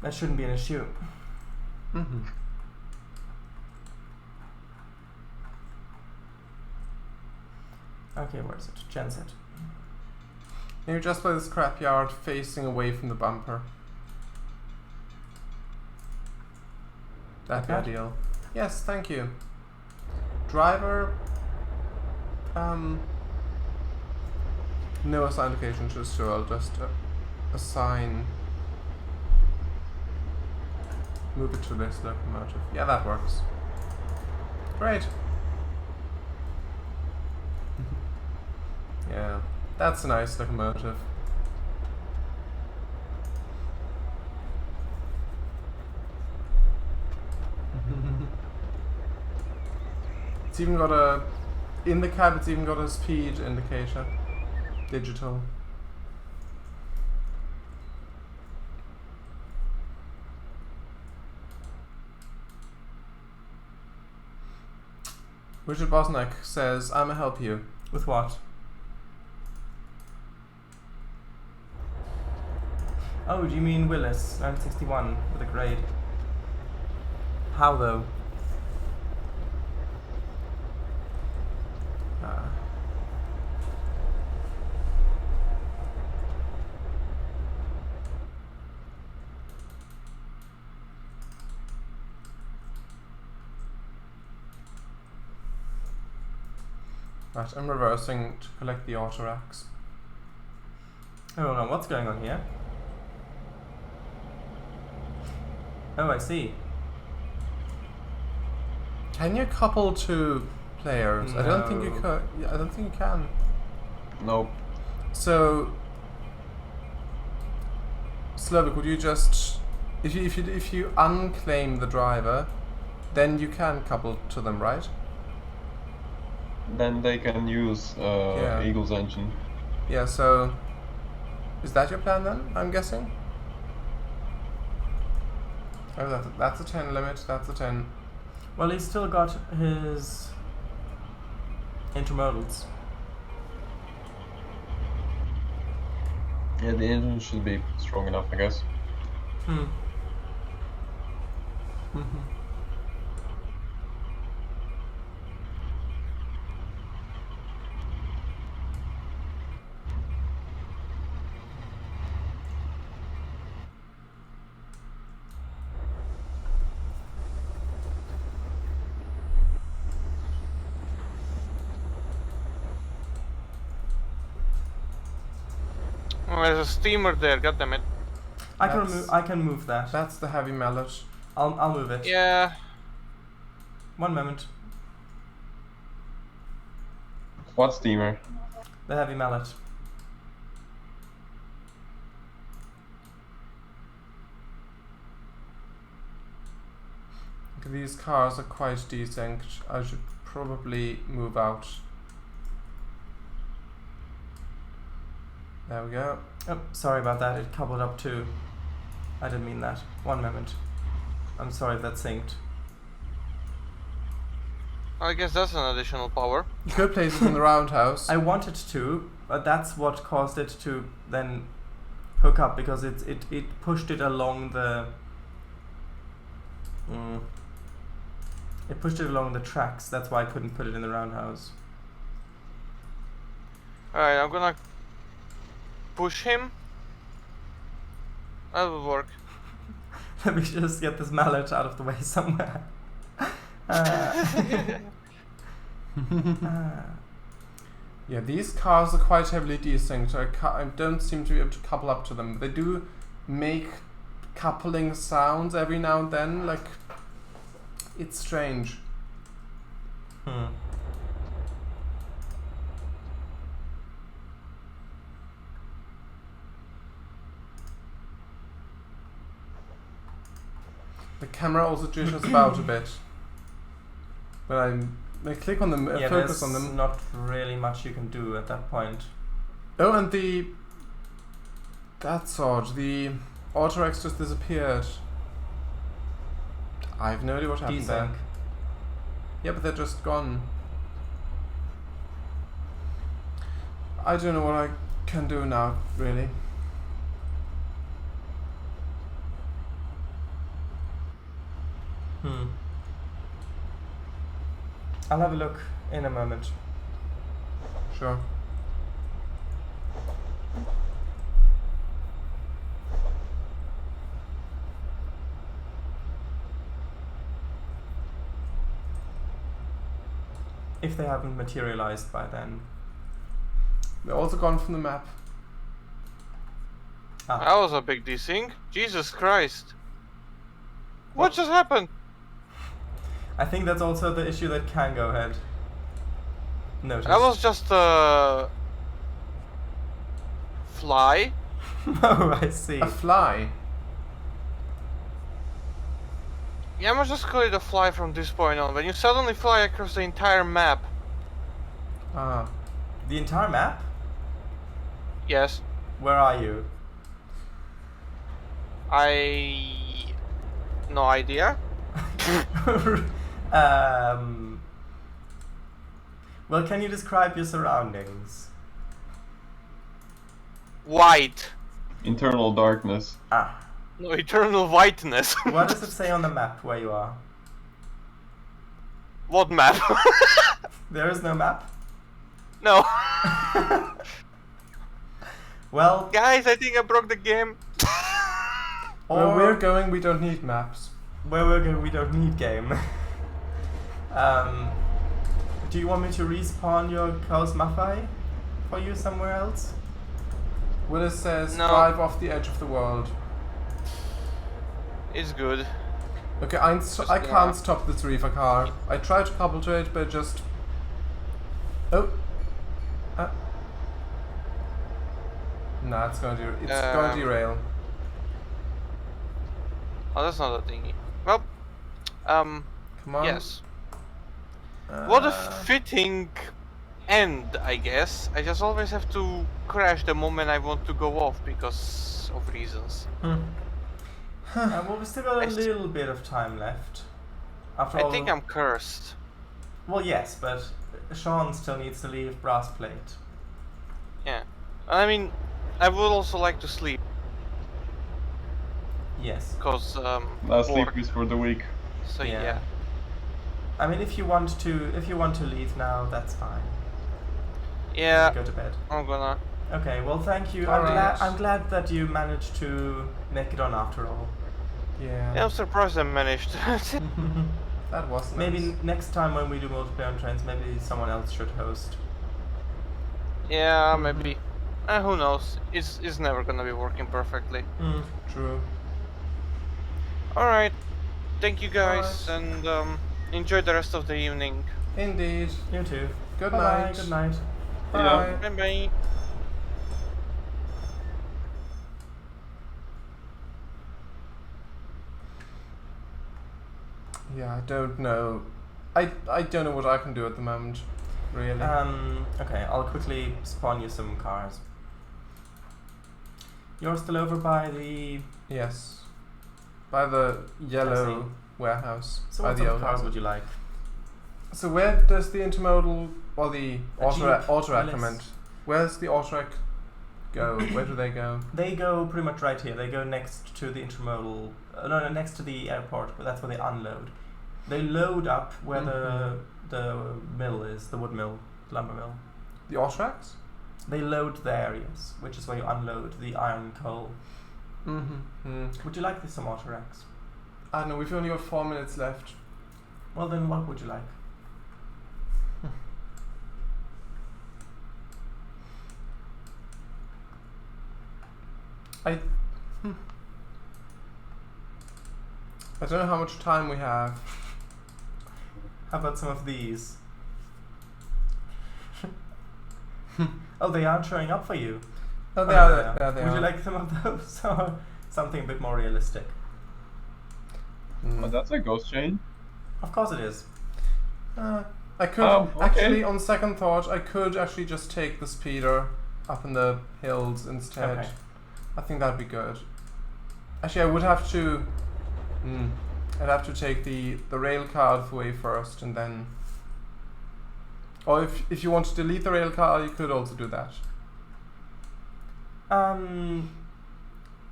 that shouldn't be an issue. Mm-hmm. Okay, where is it? Genset. You're just by the scrapyard facing away from the bumper. That'd be Okay. ideal. Yes, thank you. Driver, no assigned location, just so I'll just assign, move it to this locomotive. Yeah, that works. Great. Yeah, that's a nice locomotive. It's even got a, in the cab it's even got a speed indicator. Digital. Richard Bosniak says, I'ma help you. With what? Oh, do you mean Willis, 961, with a grade? How though? Right, I'm reversing to collect the auto racks. I don't know what's going on here. Oh, I see. Can you couple two players? I don't think you No. could. Yeah, I don't think you can. Nope. So, Slovak, would you just, if you unclaim the driver, then you can couple to them, right? Then they can use Yeah. Eagle's engine. Yeah. So, is that your plan then? I'm guessing. Oh, that's a 10 limit. That's a 10. Well, he's still got his intermodals. Yeah, the engine should be strong enough, I guess. Hmm. Oh, there's a steamer there, goddammit. I can move that. That's the heavy mallet. I'll move it. Yeah. One moment. What steamer? The heavy mallet. These cars are quite desynced. I should probably move out. There we go. Oh, sorry about that. It coupled up too. I didn't mean that. One moment. I'm sorry if that synced. I guess that's an additional power. You could place it in the roundhouse. I wanted to, but that's what caused it to then hook up, because it pushed it along the it pushed it along the tracks. That's why I couldn't put it in the roundhouse. Alright, I'm gonna push him. That will work. Let me just get this mallet out of the way somewhere. Yeah, these cars are quite heavily desynced. I don't seem to be able to couple up to them. They do make coupling sounds every now and then. Like, it's strange. The camera also jitters about a bit. When I click on them, focus on them. Not really much you can do at that point. Oh, and that's odd. The Autorex just disappeared. I have no idea what happened there. Yeah, but they're just gone. I don't know what I can do now, really. I'll have a look in a moment. Sure. If they haven't materialized by then. They're also gone from the map. That was a big desync. Jesus Christ. What just happened? I think that's also the issue that Kango had noticed. That was just a fly. Oh, I see. A fly? Yeah, I must just call it a fly from this point on. When you suddenly fly across the entire map. Ah. The entire map? Yes. Where are you? No idea. Well, can you describe your surroundings? White. Internal darkness. No, eternal whiteness. What does it say on the map where you are? What map? There is no map? No. Well, Guys, I think I broke the game. Where we're going, we don't need maps. Where we're going, we don't need game. Do you want me to respawn your Chaos Maffei for you somewhere else? Willis says, No. drive off the edge of the world. It's good. Okay, I can't stop this Reefer car. I tried to couple to it, but just... Oh! Nah, it's going to derail. Oh, that's not a thingy. Well, Come on. yes. What a fitting end, I guess. I just always have to crash the moment I want to go off because of reasons. Well, we still got a little bit of time left. After all, I think I'm cursed. Well, yes, but Sean still needs to leave Brass Plate. Yeah. I mean, I would also like to sleep. Yes. Because, Last sleep work. is for the week. So, Yeah. yeah. I mean, if you want to leave now, that's fine. Yeah, Go to bed. I'm gonna. Okay. Well, thank you. Alright. I'm glad that you managed to make it on after all. Yeah, I'm surprised I managed. That was nice. Maybe next time when we do multiplayer on Trainz, maybe someone else should host. Yeah, maybe. Who knows? It's never gonna be working perfectly. True. Alright. Thank you guys, and enjoy the rest of the evening. Indeed. You too. Good Bye-bye. night. Good night. Bye. Bye bye. Yeah, I don't know. I don't know what I can do at the moment, really. Okay, I'll quickly spawn you some cars. You're still over by the... Yes. By the yellow warehouse. So by what the sort of old cars house. would you like? So where does the intermodal or the Autorac Willis. come in? Where's the Autorac go? Where do they go? They go pretty much right here. They go next to the intermodal... no, next to the airport, but that's where they unload. They load up where the mill is, the wood mill, lumber mill. The Autoracs? They load there, yes, which is where you unload the iron coal. Would you like some Autorex? I don't know, we've only got 4 minutes left. Well then, what would you like? I don't know how much time we have. How about some of these? Oh, they aren't showing up for you. Oh, they Oh, are. yeah. Yeah, they Would are. you like some of those or something a bit more realistic? Mm. Oh, that's a ghost chain. Of course it is. I could Okay. actually, on second thought, I could actually just take the speeder up in the hills instead. Okay. I think that'd be good. Actually, I would have to. I'd have to take the rail car out of the way first, and then. Or if you want to delete the rail car, you could also do that.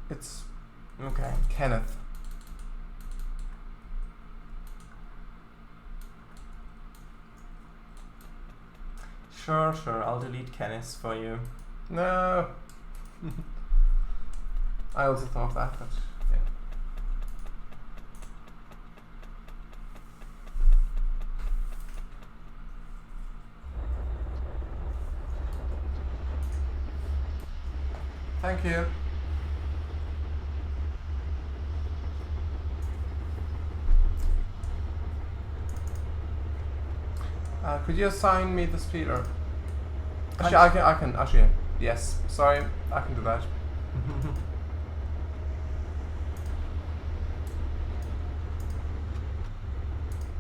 It's Okay. Kenneth. Sure, I'll delete Kenneth for you. No. I also thought of that, but yeah. Thank you. Could you assign me the speeder? Actually, I can. Actually, yes. Sorry, I can do that.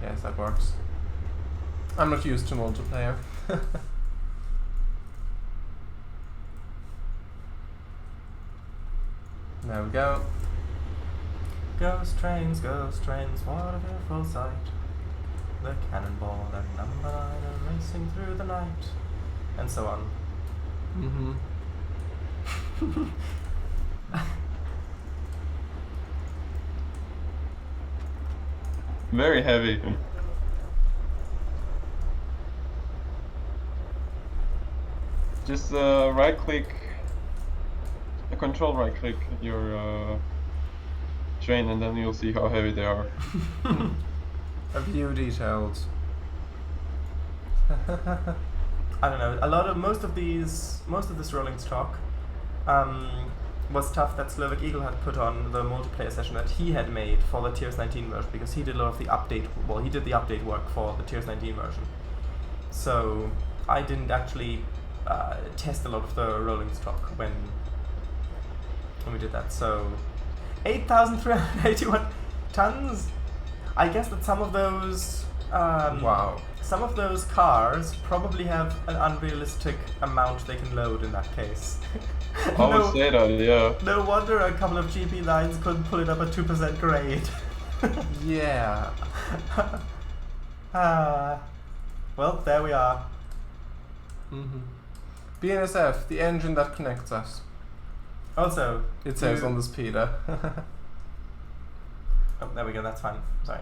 Yes, that works. I'm not used to multiplayer. There we go. Ghost trains, what a fearful sight. The cannonball and number 9 are racing through the night. And so on. Very heavy. Just right click, control right click your train, and then you'll see how heavy they are. A few details. I don't know. Most of this rolling stock was stuff that Slovak Eagle had put on the multiplayer session that he had made for the TRS19 version, because he did a lot of the update. Well, he did the update work for the TRS19 version. So I didn't actually test a lot of the rolling stock when we did that. So 8,381 tons. I guess that some of those Wow. some of those cars probably have an unrealistic amount they can load in that case. I would say that, yeah. No wonder a couple of GP lines couldn't pull it up at 2% grade. Yeah. Well, there we are. BNSF, the engine that connects us. Also, It says on the speeder. oh, there we go. That's fine. Sorry.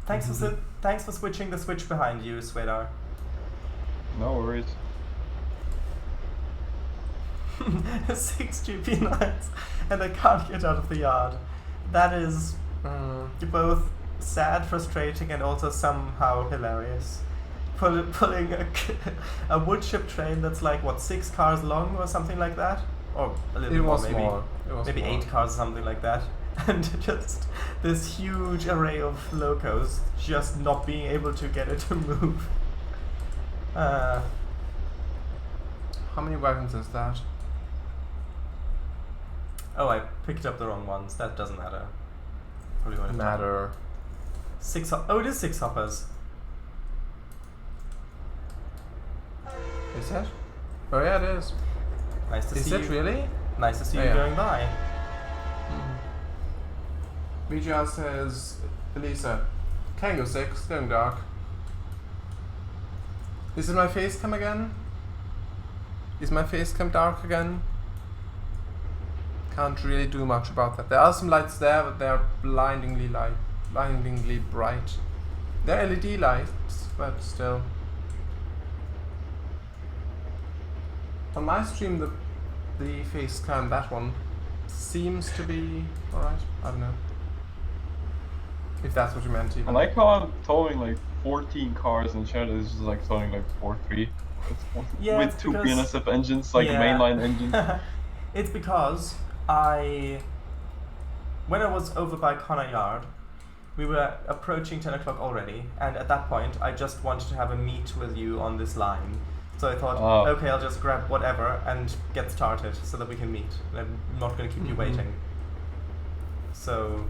Thanks for switching the switch behind you, Svedar. No worries. 6 GP lines, and I can't get out of the yard. That is both sad, frustrating, and also somehow hilarious. Pulling a wood chip train that's like, what, 6 cars long or something like that? Or a little It more, was maybe. more. It was Maybe more. 8 cars or something like that. And just this huge array of locos just not being able to get it to move. How many wagons is that? Oh, I picked up the wrong ones. That doesn't matter. Probably won't have time. Matter. 6 oh, it is 6 hoppers. Is it? Oh yeah, it is. Nice to Is see it you. really? Nice to see Oh, you yeah. going by. VGR says, Elisa, Tango 6, going dark. Is it my face cam again? Is my face cam dark again? Can't really do much about that. There are some lights there, but they're blindingly bright. They're LED lights, but still. On my stream, the face cam, that one, seems to be alright. I don't know. If that's what you meant, even. I like how I'm towing like 14 cars and Shadow is just like towing like 4-3. Yeah, with it's 2 because- BNSF engines, like Yeah. mainline engines. It's because I when I was over by Connor Yard, we were approaching 10 o'clock already, and at that point I just wanted to have a meet with you on this line. So I thought, okay, I'll just grab whatever and get started so that we can meet. I'm not going to keep you waiting. So...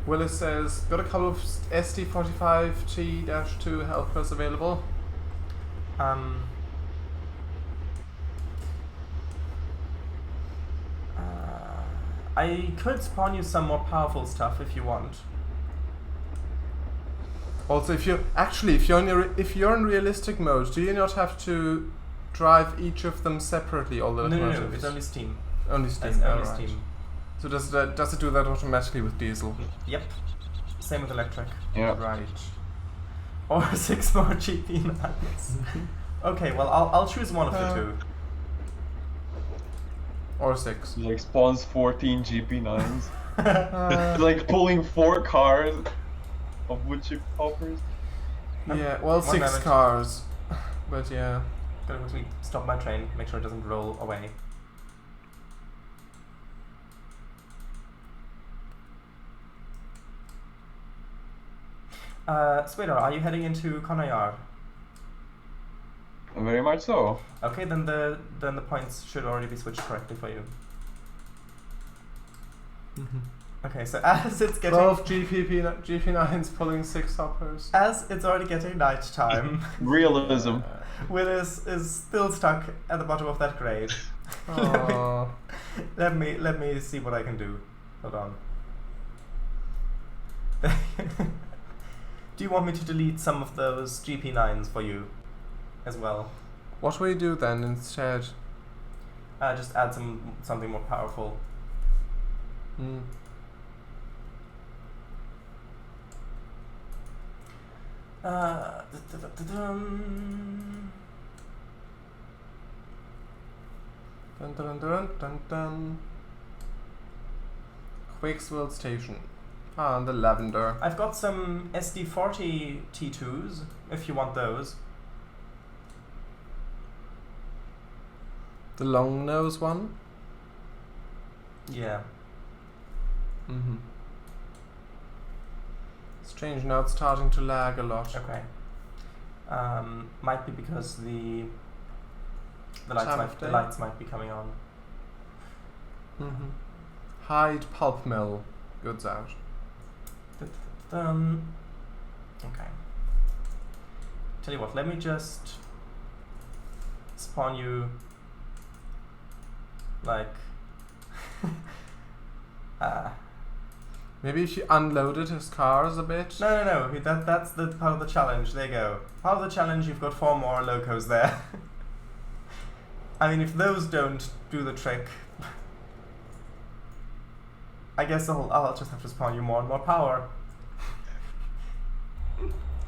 Willis says, got a couple of ST45T-2 helpers available. I could spawn you some more powerful stuff if you want. Also, if you're in realistic mode, do you not have to drive each of them separately, all the locomotives? No, it's only Steam. Only Steam. It's only Steam. So does it do that automatically with diesel? Yep. Same with electric. Yeah. Right. Or 6 more GP9s. Okay, well I'll choose one of the two. Or 6. Like spawns 14 GP9s. Like pulling 4 cars of wood chip hoppers. Yeah, well, 6 moment. cars. But yeah. Gotta quickly stop my train, make sure it doesn't roll away. Sweeter, are you heading into Connor Yard? Very much so. Okay, then the points should already be switched correctly for you. Okay, so as it's getting 12 GP9s pulling 6 hoppers. as it's already getting night time, Realism. Willis is still stuck at the bottom of that grade. Aww. Let me see what I can do. Hold on. Do you want me to delete some of those GP9s for you as well? What will you do then instead? Just add something more powerful. Dun dun dun dun dun. Quakesville Station. Ah, and the lavender. I've got some SD40 T2s, if you want those. The long nose one? Yeah. Strange, now it's starting to lag a lot. Okay. Might be because the lights might be coming on. Hyde Pulp Mill. Goods out. Okay. Tell you what, let me just spawn you like Maybe if you unloaded his cars a bit? No, that's the part of the challenge. There you go. Part of the challenge, you've got 4 more locos there. I mean, if those don't do the trick, I guess I'll just have to spawn you more and more power.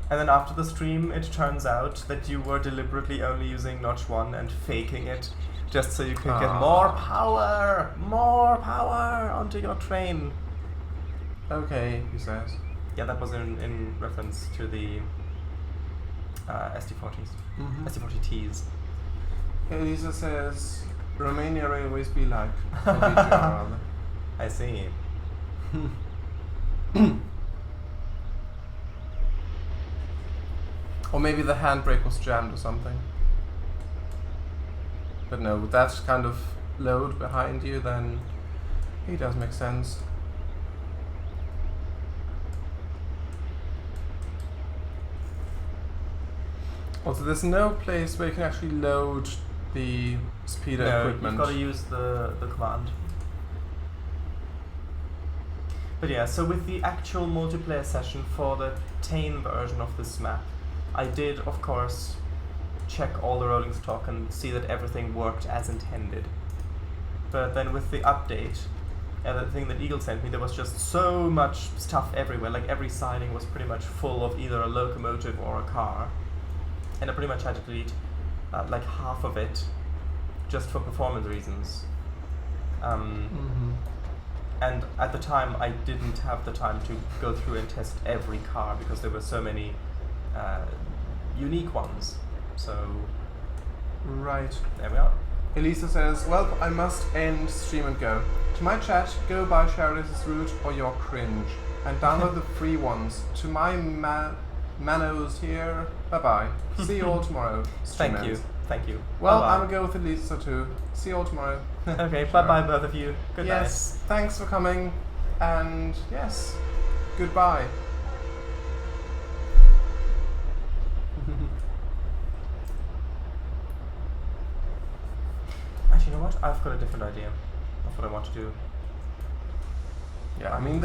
And then after the stream, it turns out that you were deliberately only using notch 1 and faking it, just so you could get more power onto your train. Okay, he says. Yeah, that was in reference to the SD40s. SD40Ts. Elisa says, Romania Railways be like. Rather. I see. Or maybe the handbrake was jammed or something. But no, with that kind of load behind you, then it does make sense. Also, there's no place where you can actually load the speeder equipment. You've got to use the command. But yeah, so with the actual multiplayer session for the Trainz version of this map, I did, of course, check all the rolling stock and see that everything worked as intended. But then with the update, the thing that Eagle sent me, there was just so much stuff everywhere. Like every siding was pretty much full of either a locomotive or a car. And I pretty much had to delete like half of it just for performance reasons. And at the time, I didn't have the time to go through and test every car because there were so many unique ones. So, right, there we are. Elisa says, well, I must end stream and go. To my chat, go buy Sheridan's route or you're cringe. And download the free ones. To my manos here, bye bye. See you all tomorrow. Thank you. Thank you. Well, Bye-bye. I'm gonna go with Elisa too. See you all tomorrow. Okay, Sure. bye bye, both of you. Good night. Yes, thanks for coming. And yes, goodbye. Actually, you know what? I've got a different idea of what I want to do. Yeah, I mean,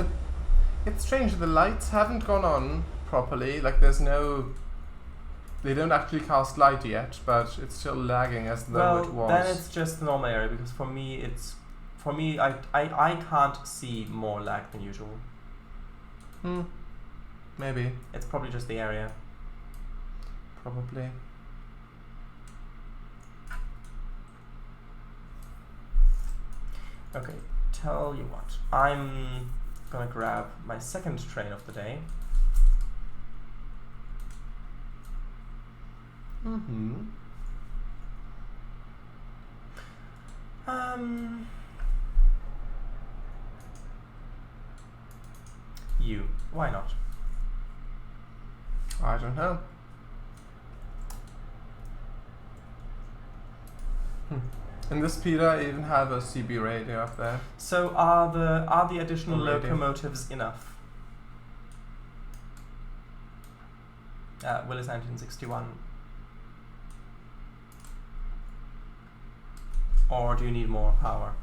it's strange. The lights haven't gone on properly. Like, there's no. They don't actually cast light yet, but it's still lagging as though it was. Then it's just the normal area because for me, I can't see more lag than usual. Maybe. It's probably just the area. Probably. Okay, tell you what. I'm gonna grab my second train of the day. You. Why not? I don't know. In this speeder, I even have a CB radio up there. So are the additional Radio. locomotives enough? Willis 1961. Or do you need more power?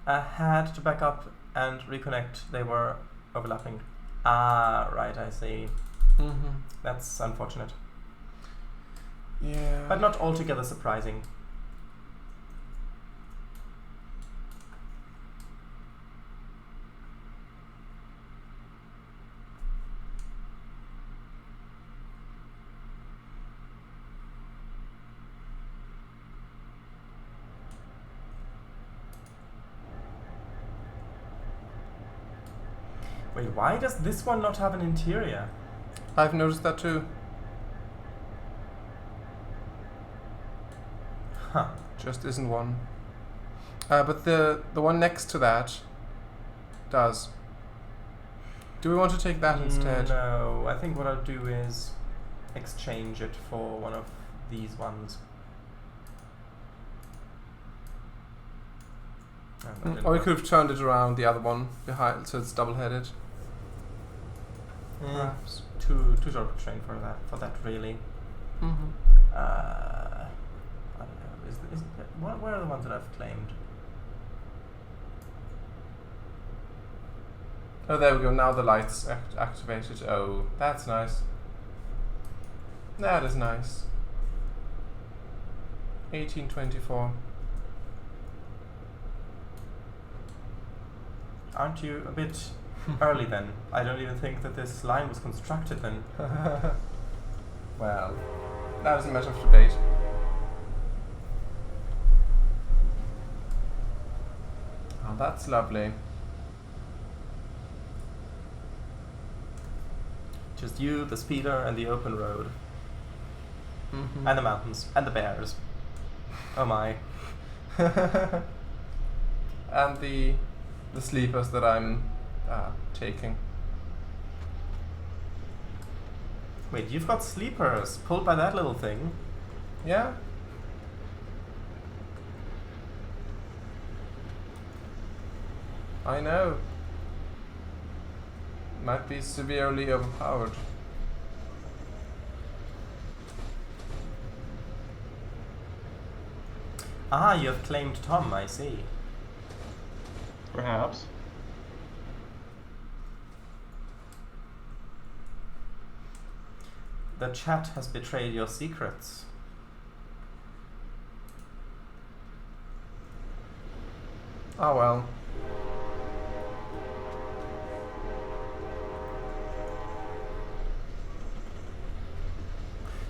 I had to back up and reconnect. They were overlapping. Ah, right, I see. That's unfortunate. Yeah. But not altogether surprising. Wait, why does this one not have an interior? I've noticed that too. Huh. Just isn't one. But the one next to that does. Do we want to take that instead? No, I think what I'll do is exchange it for one of these ones. Oh, that didn't Or we work. could have turned it around the other one behind, so it's double-headed. Eh, Perhaps. too short of a train for that really. I don't know. Where are the ones that I've claimed? Oh, there we go. Now the lights activated. Oh, that's nice. That is nice. 1824. Aren't you a bit early then? I don't even think that this line was constructed then. Well, that is a matter of debate. Oh, that's lovely. Just you, the speeder, and the open road. And the mountains. And the bears. Oh my. And the sleepers that I'm taking. Wait, you've got sleepers pulled by that little thing. Yeah? I know. Might be severely overpowered. Ah, you have claimed Tom, I see. Perhaps. The chat has betrayed your secrets. Oh well.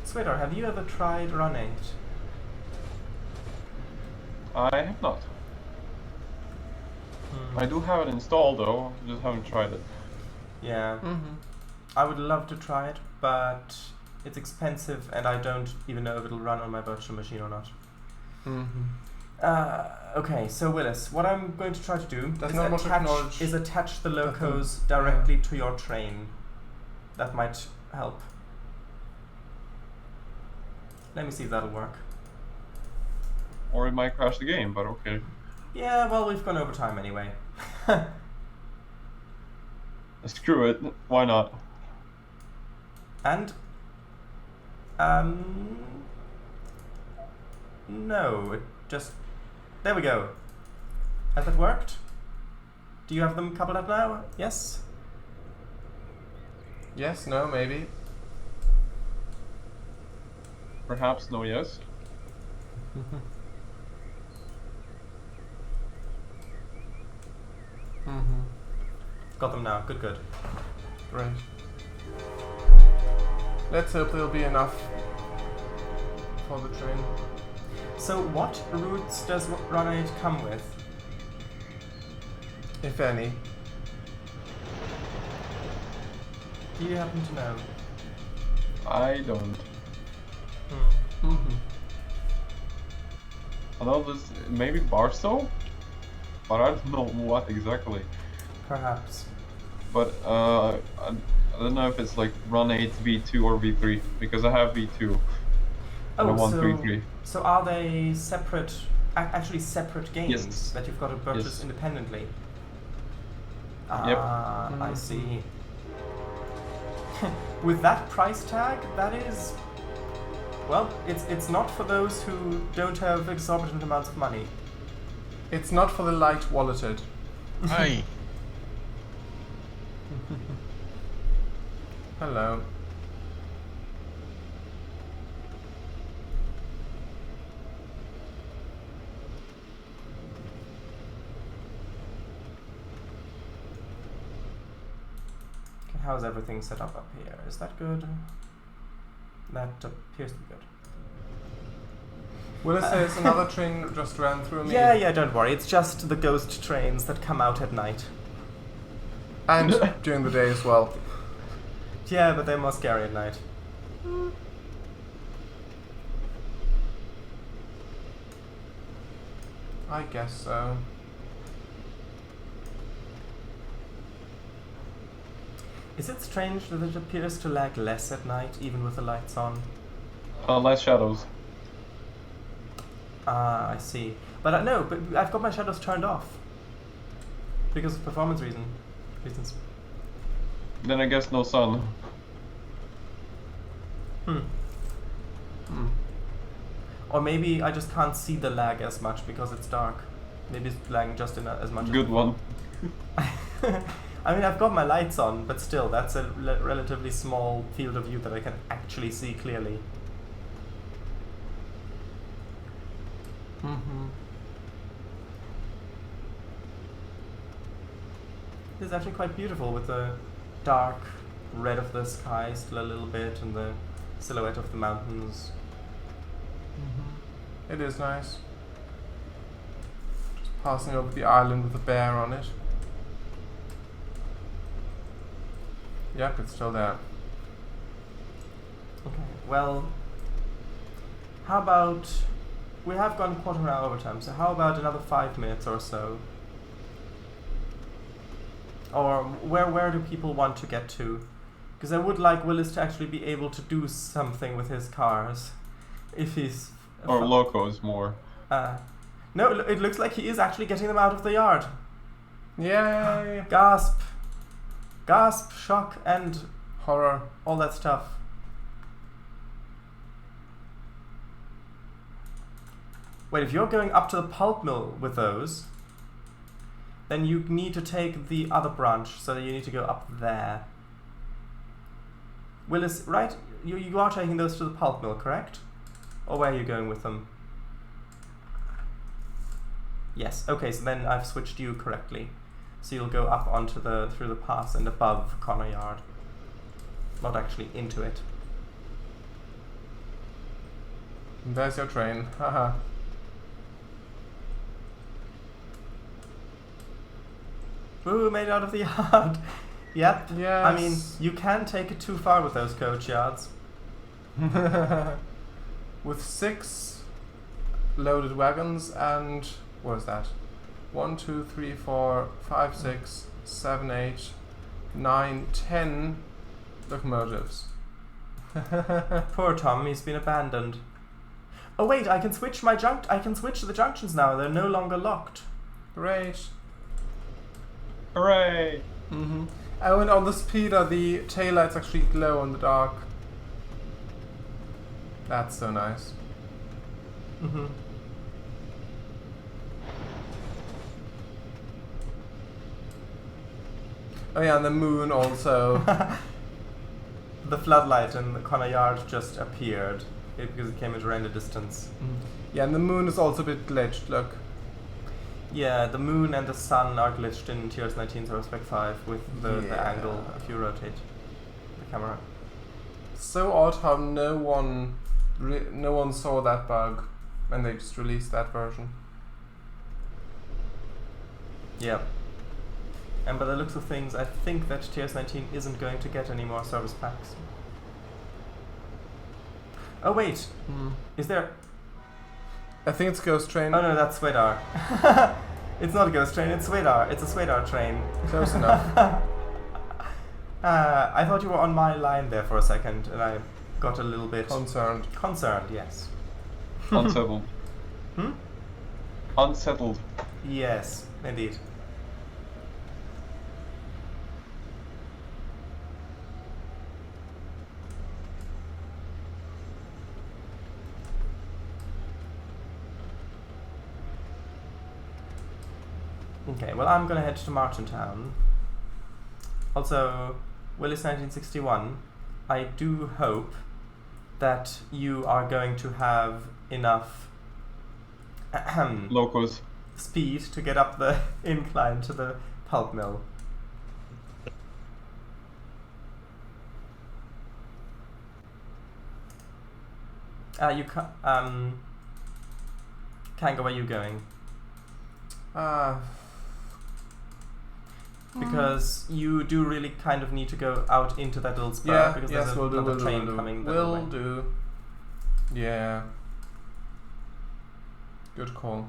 Sweetheart, have you ever tried Run 8? I have not. I do have it installed though, just haven't tried it. Yeah. I would love to try it, but it's expensive and I don't even know if it'll run on my virtual machine or not. Okay, so Willis, what I'm going to try to do is attach the locos directly to your train. That might help. Let me see if that'll work. Or it might crash the game, but okay. Yeah, well, we've gone over time anyway. Screw it, why not? And no, it just, there we go. Has that worked? Do you have them coupled up now? Yes? Yes, no, maybe. Perhaps no, yes. Got them now. Good, good. Great. Let's hope there'll be enough for the train. So what routes does Run 8 come with? If any. Do you happen to know? I don't. I know this maybe Barstow, but I don't know what exactly. Perhaps. But I don't know if it's like Run 8 V2 or V3 because I have V2. And I want V3. So are they separate? Actually, separate games Yes. that you've got to purchase Yes. independently. Yep. I see. With that price tag, that is, well, it's not for those who don't have exorbitant amounts of money. It's not for the light walleted. Aye. Hello. How's everything set up here? Is that good? That appears to be good. Willis says another train just ran through me. Yeah, don't worry. It's just the ghost trains that come out at night. And during the day as well. Yeah, but they're more scary at night. I guess so. Is it strange that it appears to lag less at night, even with the lights on? Less shadows. Ah, I see. But no, but I've got my shadows turned off. Because of performance reasons. Then I guess no sun. Or maybe I just can't see the lag as much because it's dark. Maybe it's lagging just as much. Good one. I mean, I've got my lights on, but still, that's a relatively small field of view that I can actually see clearly. This is actually quite beautiful with the dark red of the sky still a little bit and the silhouette of the mountains. It is nice. Just passing over the island with a bear on it. Yep, it's still there. Okay, well, how about, we have gone quarter of an hour overtime, so how about another 5 minutes or so? Or where do people want to get to? Because I would like Willis to actually be able to do something with his cars. If he's... Or locos more. No, it looks like he is actually getting them out of the yard. Yay! Gasp! Gasp, shock, and Horror. all that stuff. Wait, if you're going up to the pulp mill with those, then you need to take the other branch, so that you need to go up there. Willis, right? You are taking those to the pulp mill, correct? Or where are you going with them? Yes, okay, so then I've switched you correctly. So you'll go up onto through the pass and above Connor Yard. Not actually into it. And there's your train. Haha. Woo, made it out of the yard. Yep. Yes. I mean, you can take it too far with those coach yards. With 6 loaded wagons and what is that? 1, 2, 3, 4, 5, 6, 7, 8, 9, 10 locomotives. Poor Tom, he's been abandoned. Oh wait, I can switch I can switch the junctions now. They're no longer locked. Great. Hooray! Mm-hmm. Oh, and on the speeder, the taillights actually glow in the dark. That's so nice. Mm-hmm. Oh yeah, and the moon also. The floodlight in the Connor Yard just appeared because it came at render distance. Yeah, and the moon is also a bit glitched, look. Yeah, the moon and the sun are glitched in TRS19 Spec 5 with the Yeah. angle if you rotate the camera. So odd how no one saw that bug when they just released that version. Yeah. And by the looks of things, I think that TRS19 isn't going to get any more service packs. Oh wait, is there... I think it's Ghost Train. Oh no, that's Swedar. It's not a ghost train, it's Swedar. It's a Swedar train. Close enough. I thought you were on my line there for a second, and I got a little bit... Concerned. Concerned, yes. Unsettled. Unsettled. Yes, indeed. Okay, well I'm gonna head to Martintown. Also, Willis 1961, I do hope that you are going to have enough Locos. speed to get up the incline to the pulp mill. You Kanga, where are you going? Because you do really kind of need to go out into that little spur, Yeah, because yes, there's we'll another do, train coming that Will way. do. Yeah. Good call.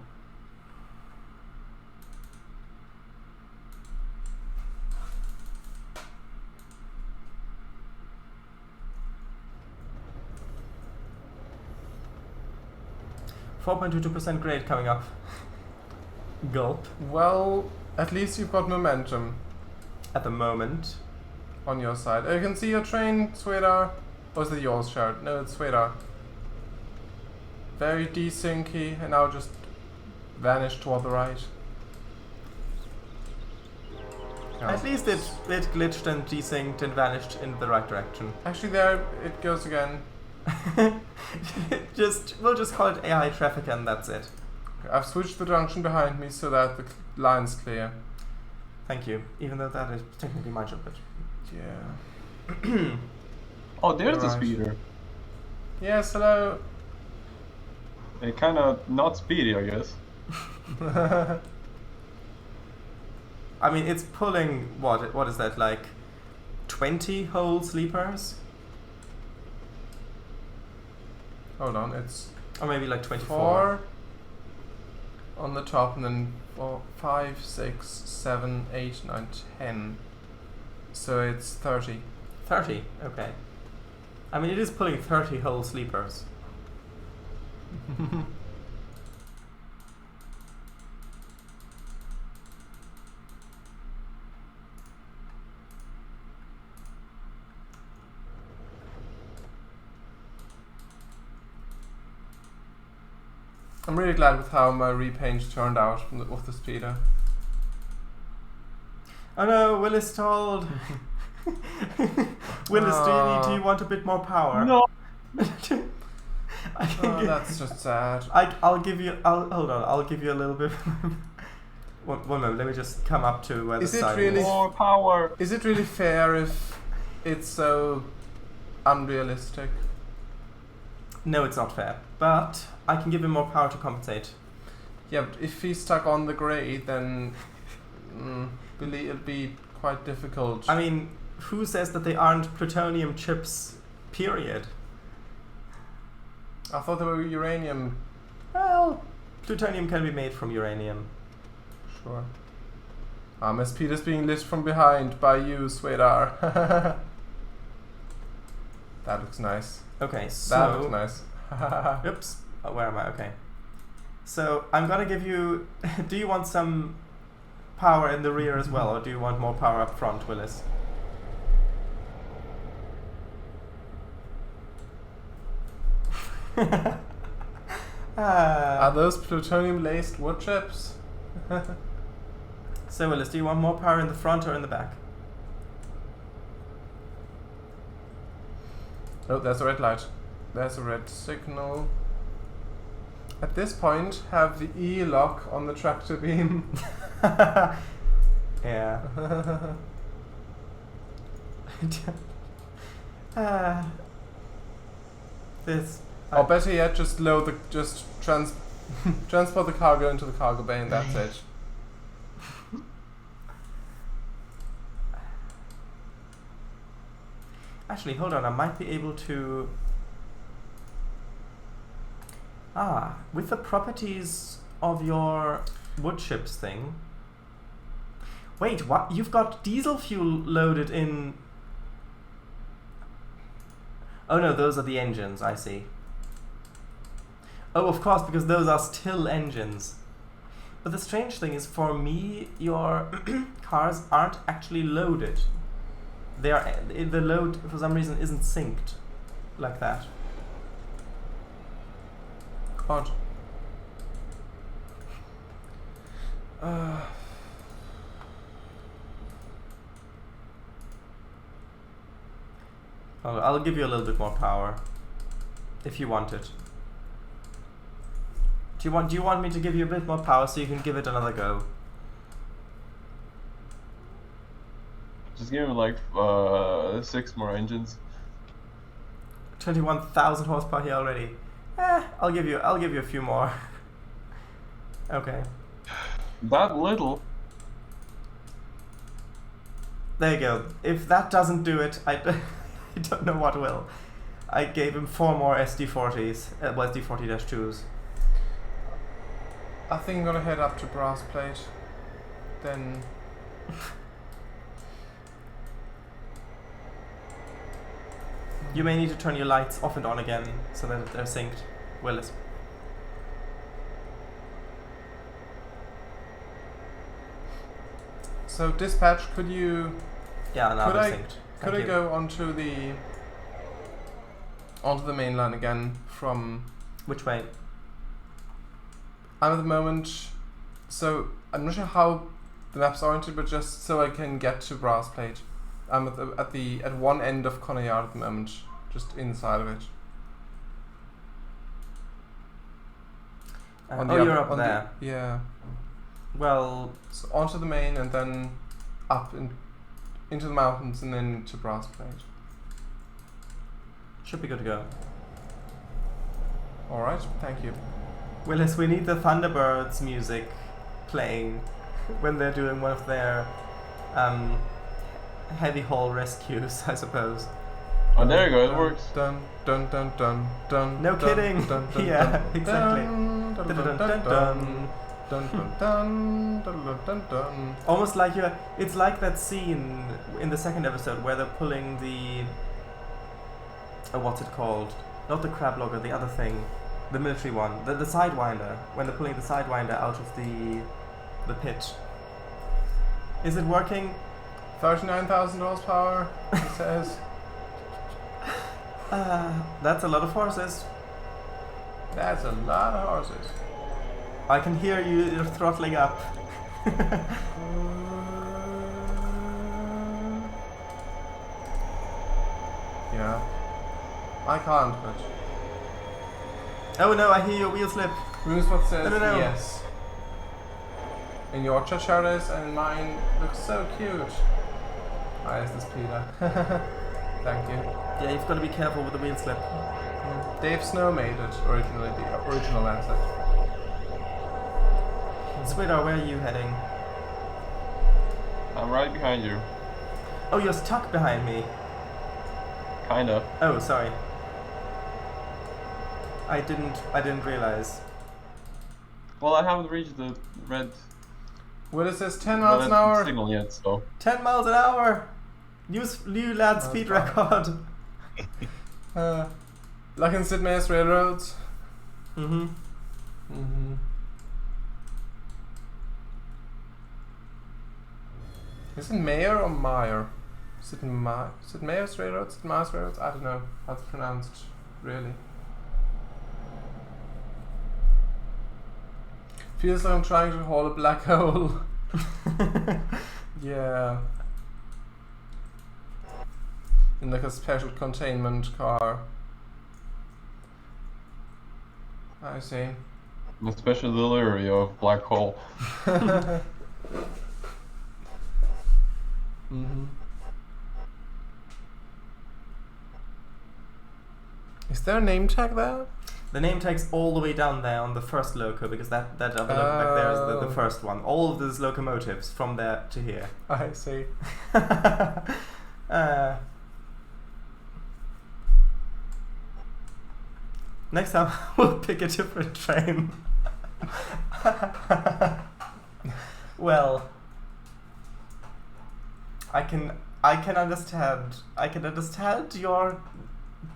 .22% grade coming up. Gulp. Well, at least you've got momentum At the moment. on your side. Oh, you can see your train, Swedar. Or is it yours, Shard? No, it's Swedar. Very desyncy, and now just vanished toward the right. At least it glitched and desynced and vanished in the right direction. Actually, there it goes again. We'll just call it AI traffic and that's it. I've switched the junction behind me so that the line's clear. Thank you. Even though that is technically my job, but Yeah. Oh, there's the Alright. speeder. Yes, hello. Kind of not speedy, I guess. I mean it's pulling what is that, like 20 whole sleepers? Hold on, it's Or maybe like 24. 4 on the top, and then 4, 5, 6, 7, 8, 9, 10. So it's 30. 30, okay. I mean it is pulling 30 whole sleepers. I'm really glad with how my repaint turned out with the speeder. Oh no, Willis stalled. Willis, do you want a bit more power? No. I can Oh, give- that's just sad. I'll give you. Hold on. I'll give you a little bit. one moment. Let me just come up to where Is the it sign really- is. More power. Is it really fair if it's so unrealistic? No, it's not fair. But I can give him more power to compensate. Yeah, but if he's stuck on the grey, then believe it'd be quite difficult. I mean, who says that they aren't plutonium chips, period? I thought they were uranium. Well, plutonium can be made from uranium. Sure. Miss Peter's being lit from behind by you, Sweetar. That looks nice. Okay, so... That looks nice. Oops. Oh, where am I? Okay. So, I'm gonna give you... do you want some power in the rear as well, or do you want more power up front, Willis? Are those plutonium-laced wood chips? So, Willis, do you want more power in the front or in the back? Oh, there's a red light. There's a red signal. At this point, have the E lock on the tractor beam. Yeah. This. Or better yet, just load the transport the cargo into the cargo bay, and that's it. Actually, hold on. I might be able to. With the properties of your wood chips thing. Wait, what? You've got diesel fuel loaded in. Oh no, those are the engines. I see. Oh, of course, because those are still engines. But the strange thing is, for me, your cars aren't actually loaded. They are. The load, for some reason, isn't synced like that. Odd. I'll give you a little bit more power, if you want it. Do you want me to give you a bit more power so you can give it another go? Just give him like 6 more engines. 21,000 horsepower here already. I'll give you a few more. Okay. That little. There you go. If that doesn't do it, I don't know what will. I gave him 4 more SD40s, SD40-2s. I think I'm gonna head up to brass plate. Then. You may need to turn your lights off and on again so that they're synced. Willis. So dispatch, could you? Yeah, now they're synced. Could I go onto the main line again from? Which way? I'm at the moment, so I'm not sure how the map's oriented, but just so I can get to brass plate. I'm at one end of Connor Yard at the moment, just inside of it. You're up there. Yeah. Well, so onto the main and then up into the mountains and then to brass plate. Should be good to go. All right, thank you. Willis, we need the Thunderbirds music playing when they're doing one of their heavy haul rescues, I suppose. Oh, there you go, it works. Dun dun dun dun dun. No dun, kidding. Dun, dun, Yeah, dun, exactly. Dun dun dun dun dun. Dun dun dun dun dun dun. Almost like it's like that scene in the second episode where they're pulling the what's it called? Not the crab logger, the other thing, the military one, the sidewinder. When they're pulling the sidewinder out of the pit. Is it working? 39,000 horsepower. It says. That's a lot of horses. That's a lot of horses. I can hear you're throttling up. Yeah. I can't, but. Oh no, I hear your wheel slip. Moonspot says No. yes. In your Chacharas and in mine looks so cute. Hi, is this Peter? Thank you. Yeah, you've got to be careful with the wheel slip. Dave Snow made it originally, the original answer. Sweetheart, where are you heading? I'm right behind you. Oh, you're stuck behind me. Kinda. Oh, sorry. I didn't realize. Well, I haven't reached the red What is this? 10 miles an hour? signal yet, so. 10 miles an hour! New land That's speed fine. record! Like in Sid Meier's Railroads. Mm-hmm. Mm-hmm. Is it Meyer or Meyer? Is it Meier's Railroads? Is it Meier's Railroads? I don't know how it's pronounced, really. Feels like I'm trying to haul a black hole. Yeah. In like a special containment car. I see. A special delivery of black hole. Mm-hmm. Is there a name tag there? The name tag's all the way down there on the first loco, because that other loco back there is the Oh. first one. All of these locomotives from there to here. I see. Next time we'll pick a different train. Well, I can understand your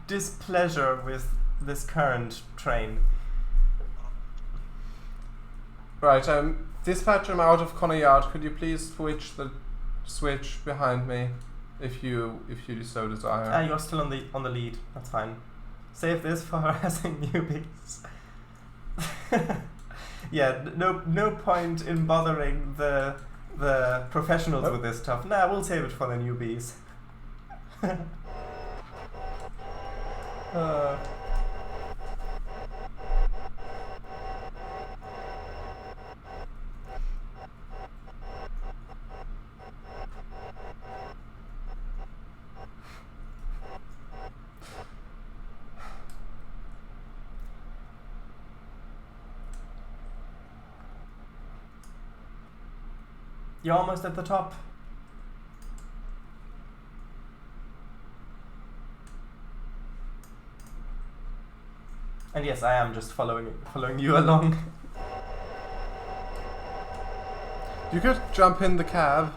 displeasure with this current train. Right, dispatch, I'm out of Connor Yard. Could you please switch the switch behind me, if you so desire? You're still on the lead. That's fine. Save this for harassing newbies. Yeah, no point in bothering the professionals with this stuff. Nah, we'll save it for the newbies. You're almost at the top. And yes, I am just following you along. You could jump in the cab.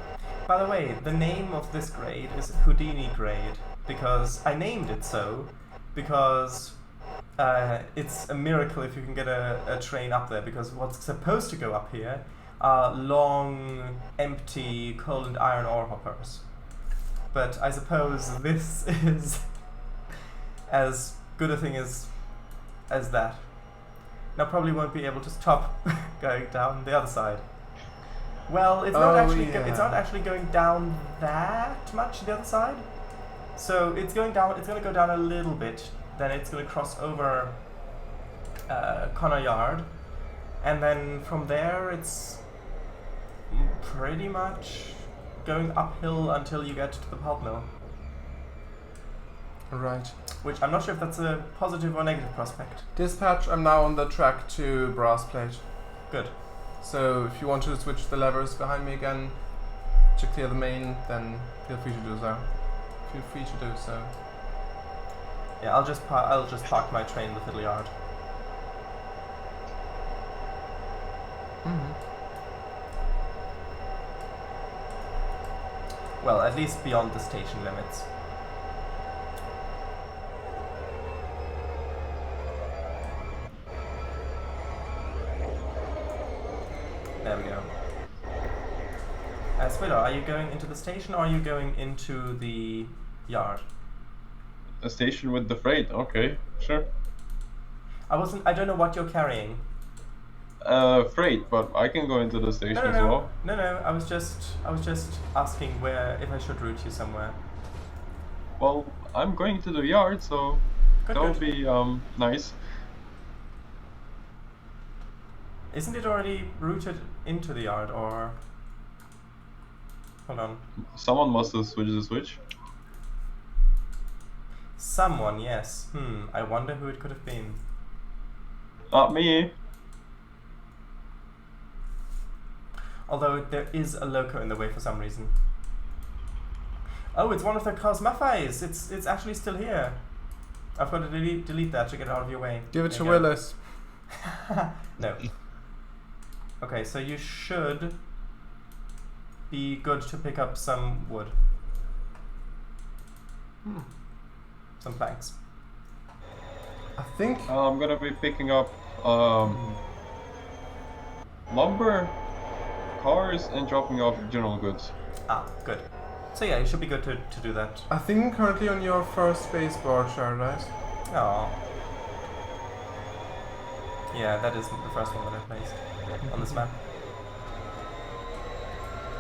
By the way, the name of this grade is Houdini grade, because I named it so, because it's a miracle if you can get a train up there, because what's supposed to go up here are long, empty coal and iron ore hoppers. But I suppose this is as good a thing as that. Now probably won't be able to stop going down the other side. Well, it's not it's not actually going down that much the other side. So it's going down. It's going to go down a little bit. Then it's going to cross over Connor Yard, and then from there it's pretty much going uphill until you get to the pulp mill. Right. Which I'm not sure if that's a positive or negative prospect. Dispatch, I'm now on the track to Brass Plate. Good. So if you want to switch the levers behind me again to clear the main, then feel free to do so. Feel free to do so. Yeah, I'll just park my train in the fiddle yard. Mm-hmm. Well, at least beyond the station limits. There we go. Swidler, are you going into the station or are you going into the yard? A station with the freight, okay, sure. I don't know what you're carrying. Freight, but I can go into the station as No. well. No, I was just asking if I should route you somewhere. Well, I'm going to the yard, so Good, that would good. be nice. Isn't it already routed into the yard, or... Hold on. Someone must have switched the switch. Someone, yes. I wonder who it could have been. Not me. Although there is a loco in the way for some reason. Oh, it's one of the Cosmafis! It's actually still here. I've got to delete that to get it out of your way. Give it There to you go. Willis. No. Okay, so you should be good to pick up some wood. Some planks. I think. I'm gonna be picking up lumber, cars, and dropping off general goods. Ah, good. So yeah, you should be good to do that. I think I'm currently on your first spacebar, Paradise. Oh. Yeah, that is the first one that I placed on this map.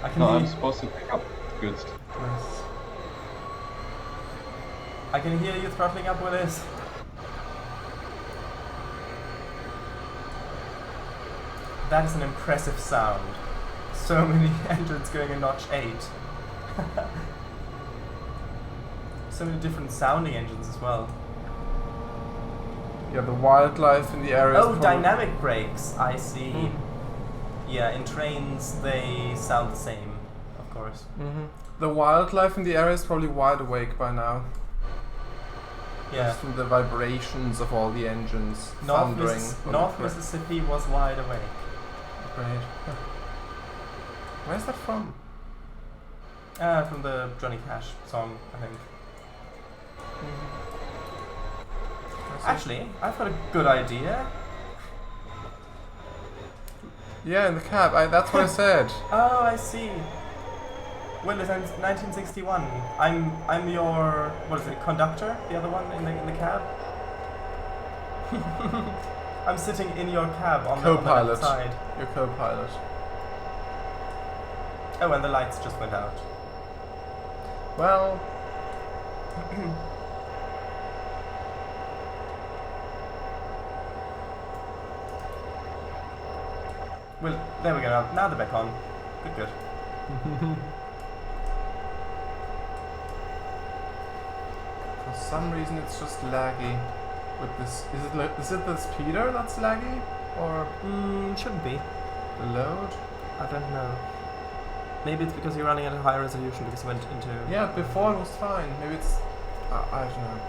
I can No, I'm hear, supposed to pick up goods. Nice. I can hear you throttling up, Willis. That is an impressive sound. So many engines going in notch 8. So many different sounding engines as well. Yeah, the wildlife in the area. Oh, dynamic brakes, I see. Yeah, in trains they sound the same, of course. The wildlife in the area is probably wide awake by now. Yeah. Just from the vibrations of all the engines thundering. North Mississippi was wide awake. Great. Where's that from? From the Johnny Cash song, I think. Actually, I've got a good idea. Yeah, in the cab. That's what I said. Oh, I see. Well, it's 1961. I'm your, what is it, conductor? The other one in the cab. I'm sitting in your cab on the left side. Your co-pilot. Oh, and the lights just went out. Well. Well, there we go. Now they're back on. Good. For some reason, it's just laggy. With this, is it the speeder that's laggy, or Shouldn't be. the load? I don't know. Maybe it's because you're running at a higher resolution because you went into. Yeah, before it was fine. Maybe it's I don't know.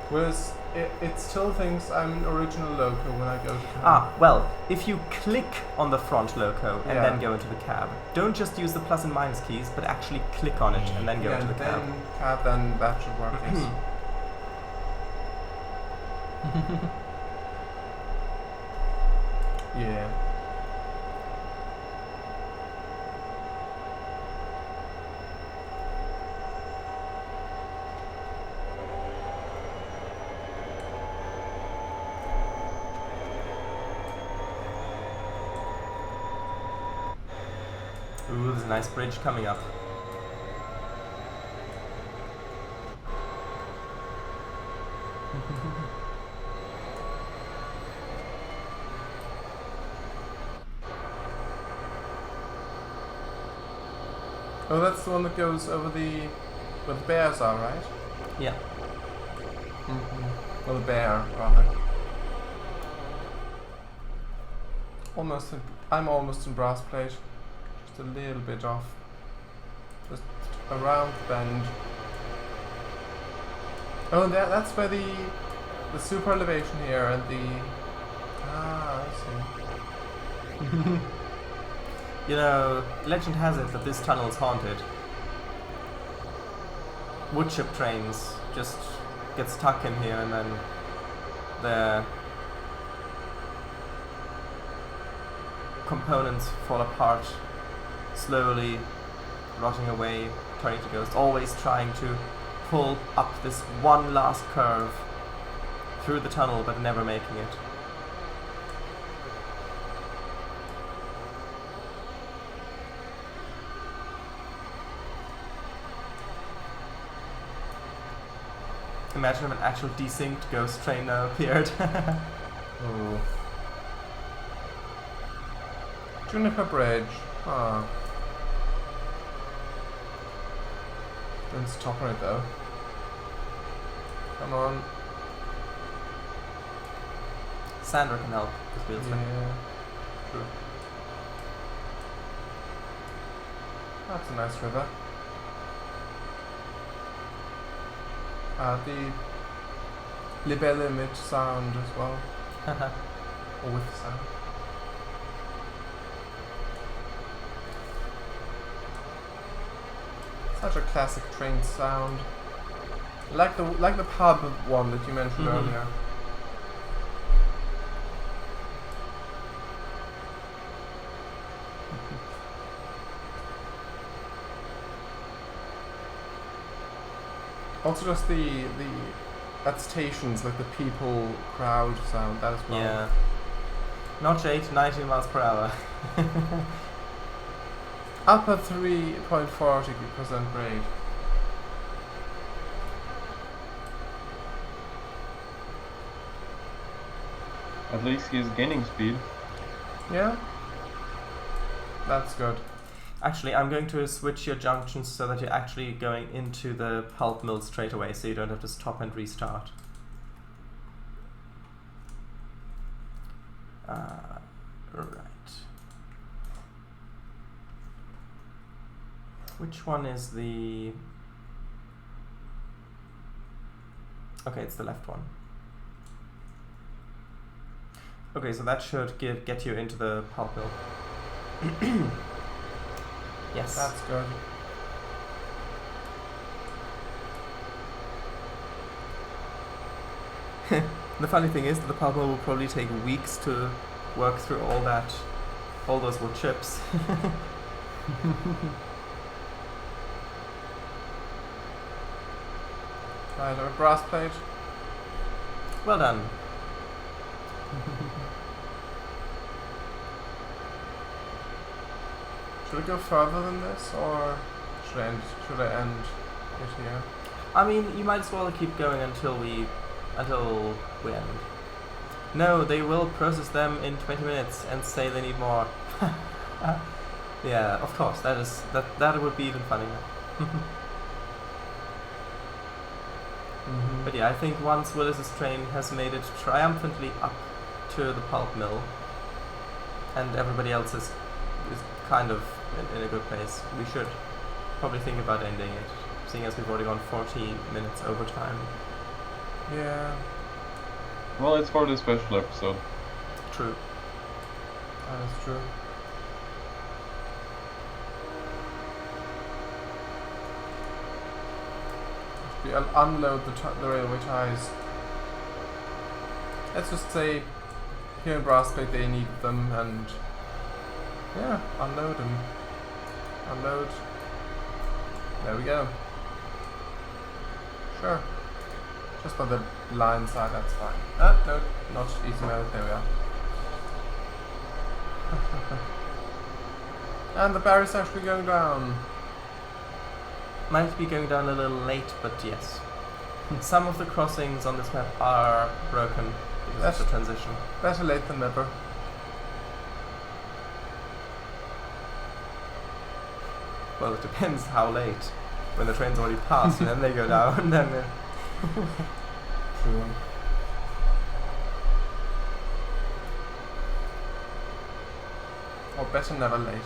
Whereas it still thinks I'm an original loco when I go to cab. Well, if you click on the front loco and Yeah. then go into the cab, don't just use the plus and minus keys, but actually click on it and then go Yeah, into the and cab. then cab, then that should work. Yes. Yeah. Ooh, there's a nice bridge coming up. Oh, that's the one that goes over where the bears are, right? Yeah. Well, the bear, rather. I'm almost in brass plate. Just a little bit off. Just around the bend. Oh, and that's where the super elevation here and the... I see. You know, legend has it that this tunnel is haunted. Woodchip trains just get stuck in here and then their components fall apart, slowly rotting away, turning to ghosts, always trying to pull up this one last curve through the tunnel but never making it. Imagine if an actual desynced ghost train appeared. Oh. Juniper Bridge. Ah. Don't stop on it though. Come on. Sandra can help with wheel spin. Yeah. True. That's a nice river. The libelle image sound as well. Or with sound. Such a classic Trainz sound. Like the pub one that you mentioned earlier. Also just the at stations, like the people crowd sound, that as well. Yeah. Notch 8, 19 miles per hour. Upper 3.40% grade. At least he's gaining speed. Yeah? That's good. Actually, I'm going to switch your junctions so that you're actually going into the pulp mill straight away, so you don't have to stop and restart. Right. Which one is the... Okay, it's the left one. Okay, so that should get you into the pulp mill. Yes. That's good. The funny thing is that the pulp mill will probably take weeks to work through all those wood chips. Right, our brass plate. Well done. Should we go further than this, or should I end it here? I mean, you might as well keep going until we end. No, they will process them in 20 minutes and say they need more. Yeah, of course. That would be even funnier. But yeah, I think once Willis's train has made it triumphantly up to the pulp mill, and everybody else is kind of in a good place, we should probably think about ending it, seeing as we've already gone 40 minutes over time. Yeah. Well, it's for the special episode. True. That is true. I'll unload the railway ties. Let's just say here in Brassplate they need them, and yeah, unload them. Unload. There we go. Sure. Just on the line side, that's fine. No, not easy mode. There we are. And the barrier's actually going down. Might be going down a little late, but yes. Some of the crossings on this map are broken because of the transition. Better late than never. Well, it depends how late. When the train's already passed and then they go down, then... True. Or better never late.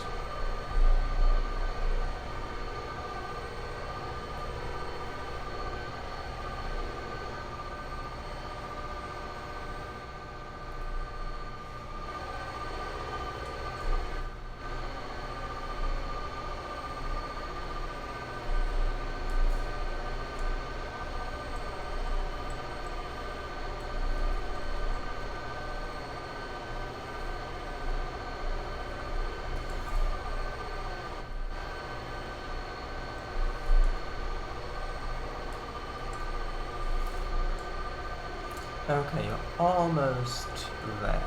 Okay, you're almost there.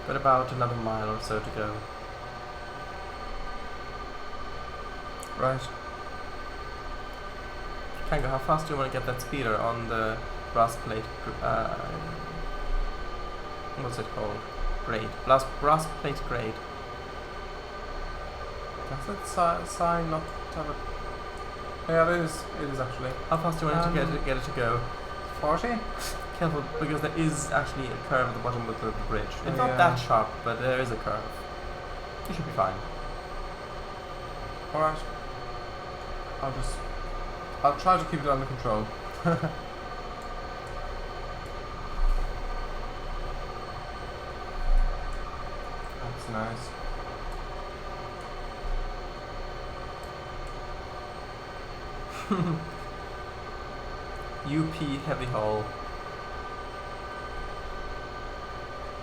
Got about another mile or so to go. Right. Tango, how fast do you want to get that speeder on the brass plate? What's it called? Grade. Brass plate grade. Does it sign not to have a... Yeah, it is actually. How fast do you want it to get it to go? 40? careful because there is actually a curve at the bottom of the bridge. It's Oh, not yeah. that sharp, but there is a curve. You should be fine. Alright. I'll try to keep it under control. That's nice. UP heavy haul.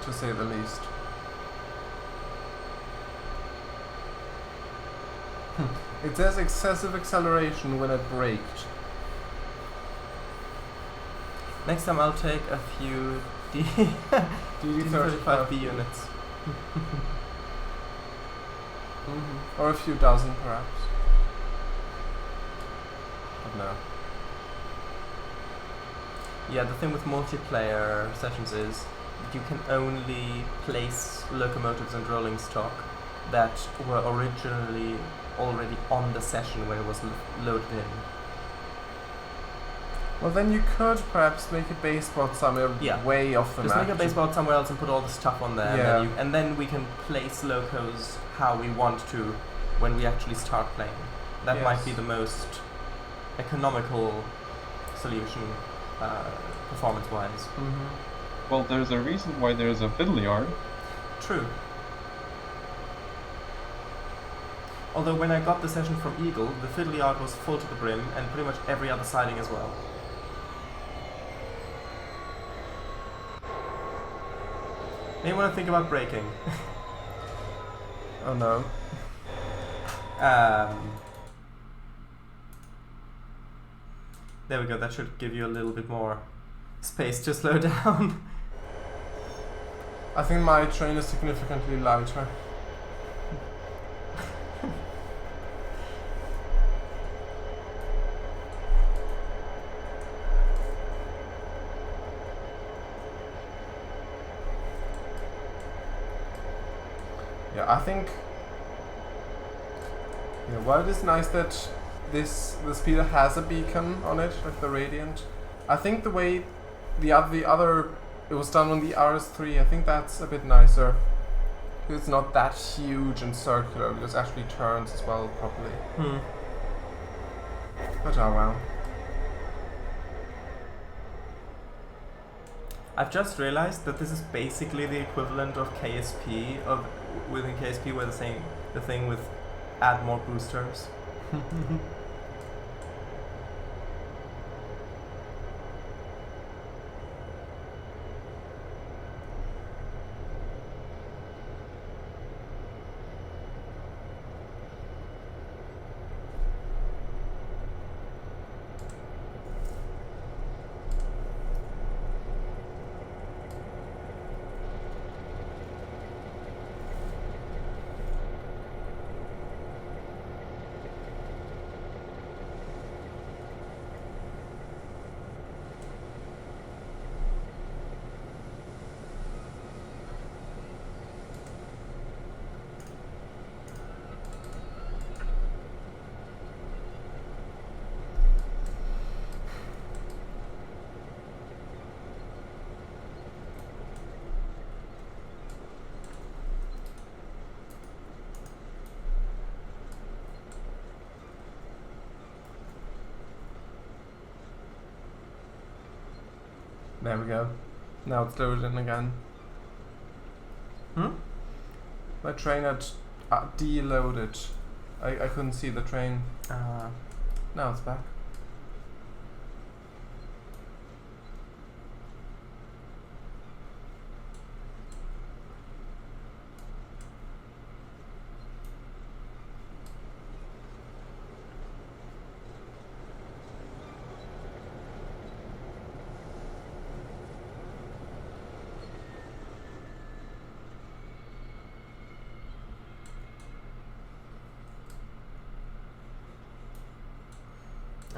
To say the least. It says excessive acceleration when it braked. Next time I'll take a few D35B units. Or a few dozen, perhaps. But no. Yeah, the thing with multiplayer sessions is you can only place locomotives and rolling stock that were originally already on the session when it was loaded in. Well, then you could perhaps make a base spot somewhere Yeah. way off the Just map. make a base board somewhere else and put all the stuff on there, Yeah. and then we can place locos how we want to when we actually start playing. That might be Yes. the most economical solution, performance-wise. Well, there's a reason why there's a fiddle yard. True. Although when I got the session from Eagle, the fiddle yard was full to the brim, and pretty much every other siding as well. May want to think about braking. Oh no. There we go, that should give you a little bit more space to slow down. I think my train is significantly lighter. Yeah, I think. Yeah, well, it is nice that this speeder has a beacon on it, like the Radiant. I think the way the other it was done on the RS3, I think that's a bit nicer. It's not that huge and circular, because it actually turns as well properly. But oh well. I've just realized that this is basically the equivalent of KSP, within KSP where the thing with add more boosters. There we go. Now it's loaded in again. My train had deloaded. I couldn't see the train. Now it's back.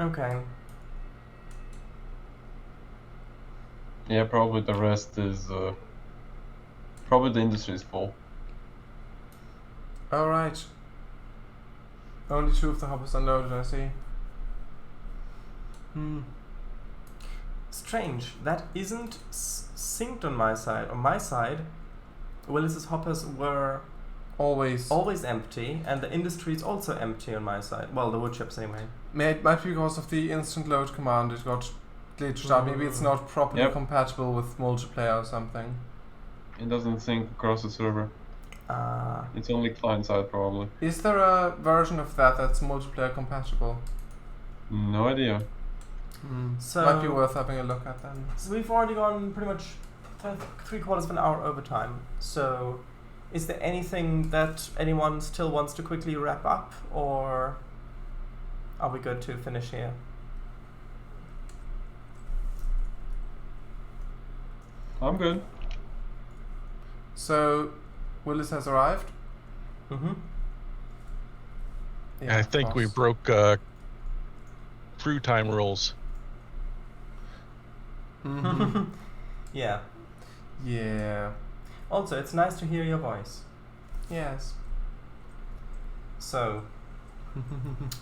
Okay. Yeah, probably the rest is probably the industry is full. Alright. Only 2 of the hoppers unloaded, I see. Strange. That isn't synced on my side. On my side, Willis's hoppers were Always. always empty, and the industry is also empty on my side. Well, the wood chips anyway. Might be because of the instant load command. It got glitched out. Maybe it's not properly Yep. compatible with multiplayer or something. It doesn't sync across the server. It's only client side probably. Is there a version of that that's multiplayer compatible? No idea. So Might be worth having a look at then. So we've already gone pretty much 3/4 of an hour overtime. So, is there anything that anyone still wants to quickly wrap up, or are we good to finish here? I'm good. So, Willis has arrived. Mm-hmm. Yeah, I of think we course. broke crew time rules. Mhm. Yeah. Yeah. Also, it's nice to hear your voice. Yes. So,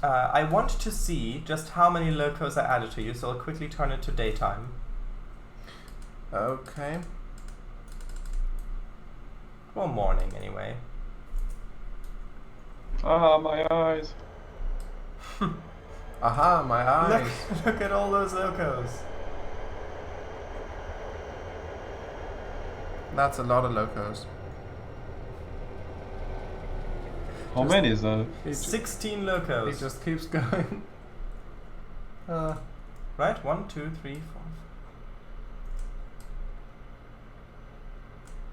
I want to see just how many locos I added to you, so I'll quickly turn it to daytime. Okay. Or morning, anyway. Ah, my eyes. Aha, my eyes. Look at all those locos. That's a lot of locos. How many is that? He 16 locos. He just keeps going. Right? 1, 2, 3, 4.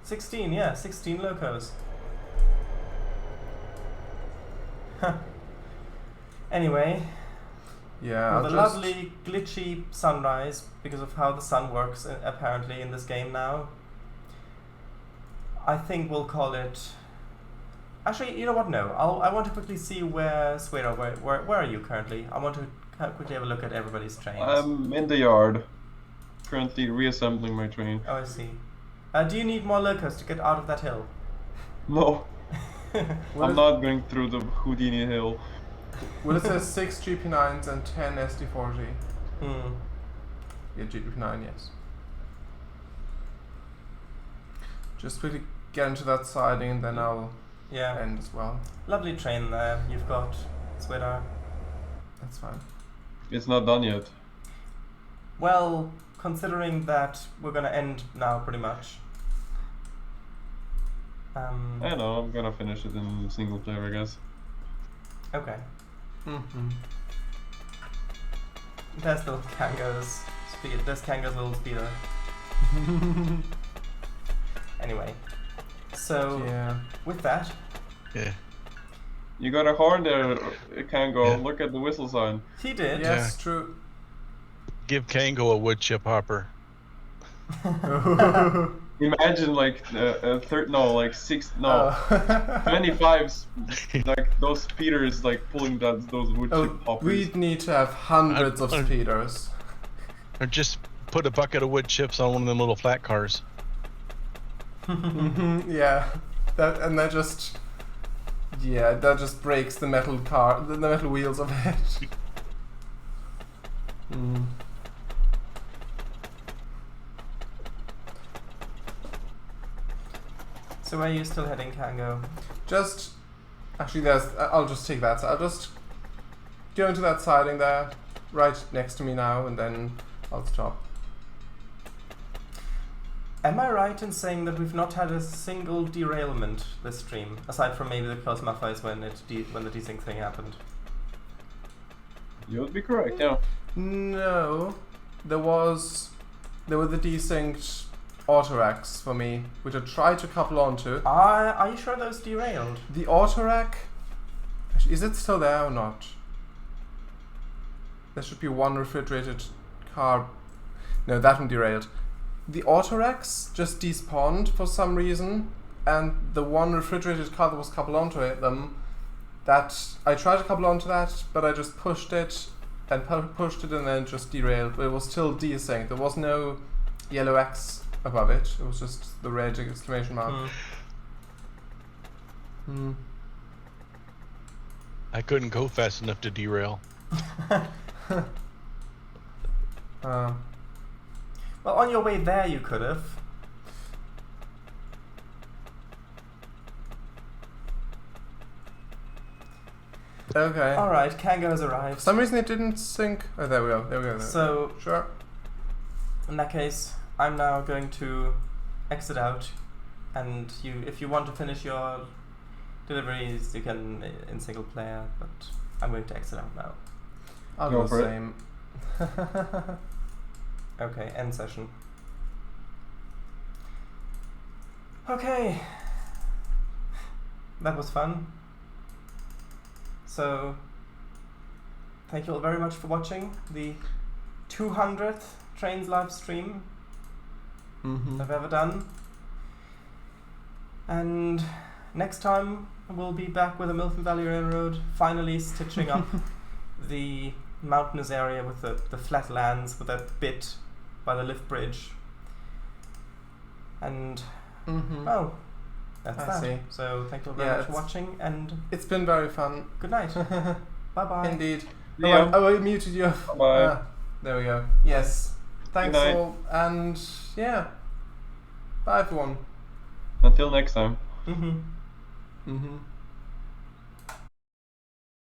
16, yeah, 16 locos. Anyway, Yeah, with I'll a just... lovely glitchy sunrise because of how the sun works apparently in this game now, I think we'll call it. Actually, you know what? No, I want to quickly see where Swero, where are you currently? I want to quickly have a look at everybody's trains. I'm in the yard. Currently reassembling my train. Oh, I see. Do you need more locos to get out of that hill? No, Well, I'm not going through the Houdini hill. Well, it says 6 GP9s and 10 SD4G. Hmm. Yeah, GP9, yes. Just quickly get into that siding and then I'll Yeah. end as well. Lovely train there you've got, Swidar. That's fine. It's not done yet. Well, considering that we're gonna end now pretty much. I know, I'm gonna finish it in single player, I guess. Okay. Mm-hmm. There's little Kango's speed. There's Kango's little speeder. Anyway, so Yeah. with that, Yeah. You got a horn there, Kango. Yeah. Look at the whistle sign. he did. Yes, true. Give Kango a wood chip hopper. Imagine like 25s, like those speeders like pulling those wood chip Oh, hoppers. we'd need to have hundreds of I'm- speeders. Or just put a bucket of wood chips on one of them little flat cars. Yeah, that just breaks the metal car, the metal wheels of it. Mm. So where are you still heading, Kango? Just actually, I'll just take that. So I'll just go into that siding there, right next to me now, and then I'll stop. Am I right in saying that we've not had a single derailment this stream, aside from maybe the close muffers when the desync thing happened? You would be correct, yeah. No, there were the desynced autoracs for me, which I tried to couple onto. Are you sure those derailed? The autorac, is it still there or not? There should be one refrigerated car. No, that one derailed. The autoracs just despawned for some reason, and the one refrigerated car that was coupled onto them, that I tried to couple onto that, but I just pushed it and pushed it and then it just derailed. But it was still desynced. There was no yellow X above it. It was just the red exclamation mark. I couldn't go fast enough to derail. Well, on your way there you could have. Okay. Alright, Kango has arrived. For some reason it didn't sync. Oh, there we go. There we go. So, Sure. in that case, I'm now going to exit out, and if you want to finish your deliveries, you can in single player, but I'm going to exit out now. I'll Go do for the it. same. Okay, end session. Okay. That was fun. So, thank you all very much for watching the 200th Trainz live stream I've ever done. And next time we'll be back with the Milton Valley Railroad, finally stitching up the mountainous area with the flat lands with that bit by the lift bridge. And well, that's I that. see. So thank you all very Yeah, much for watching, and It's been very fun. good night. Bye bye. Indeed. Yeah. Oh, I muted you. Bye. There we go. Yes. Thanks night. all, and yeah. Bye everyone. Until next time. Mm-hmm. Mm-hmm.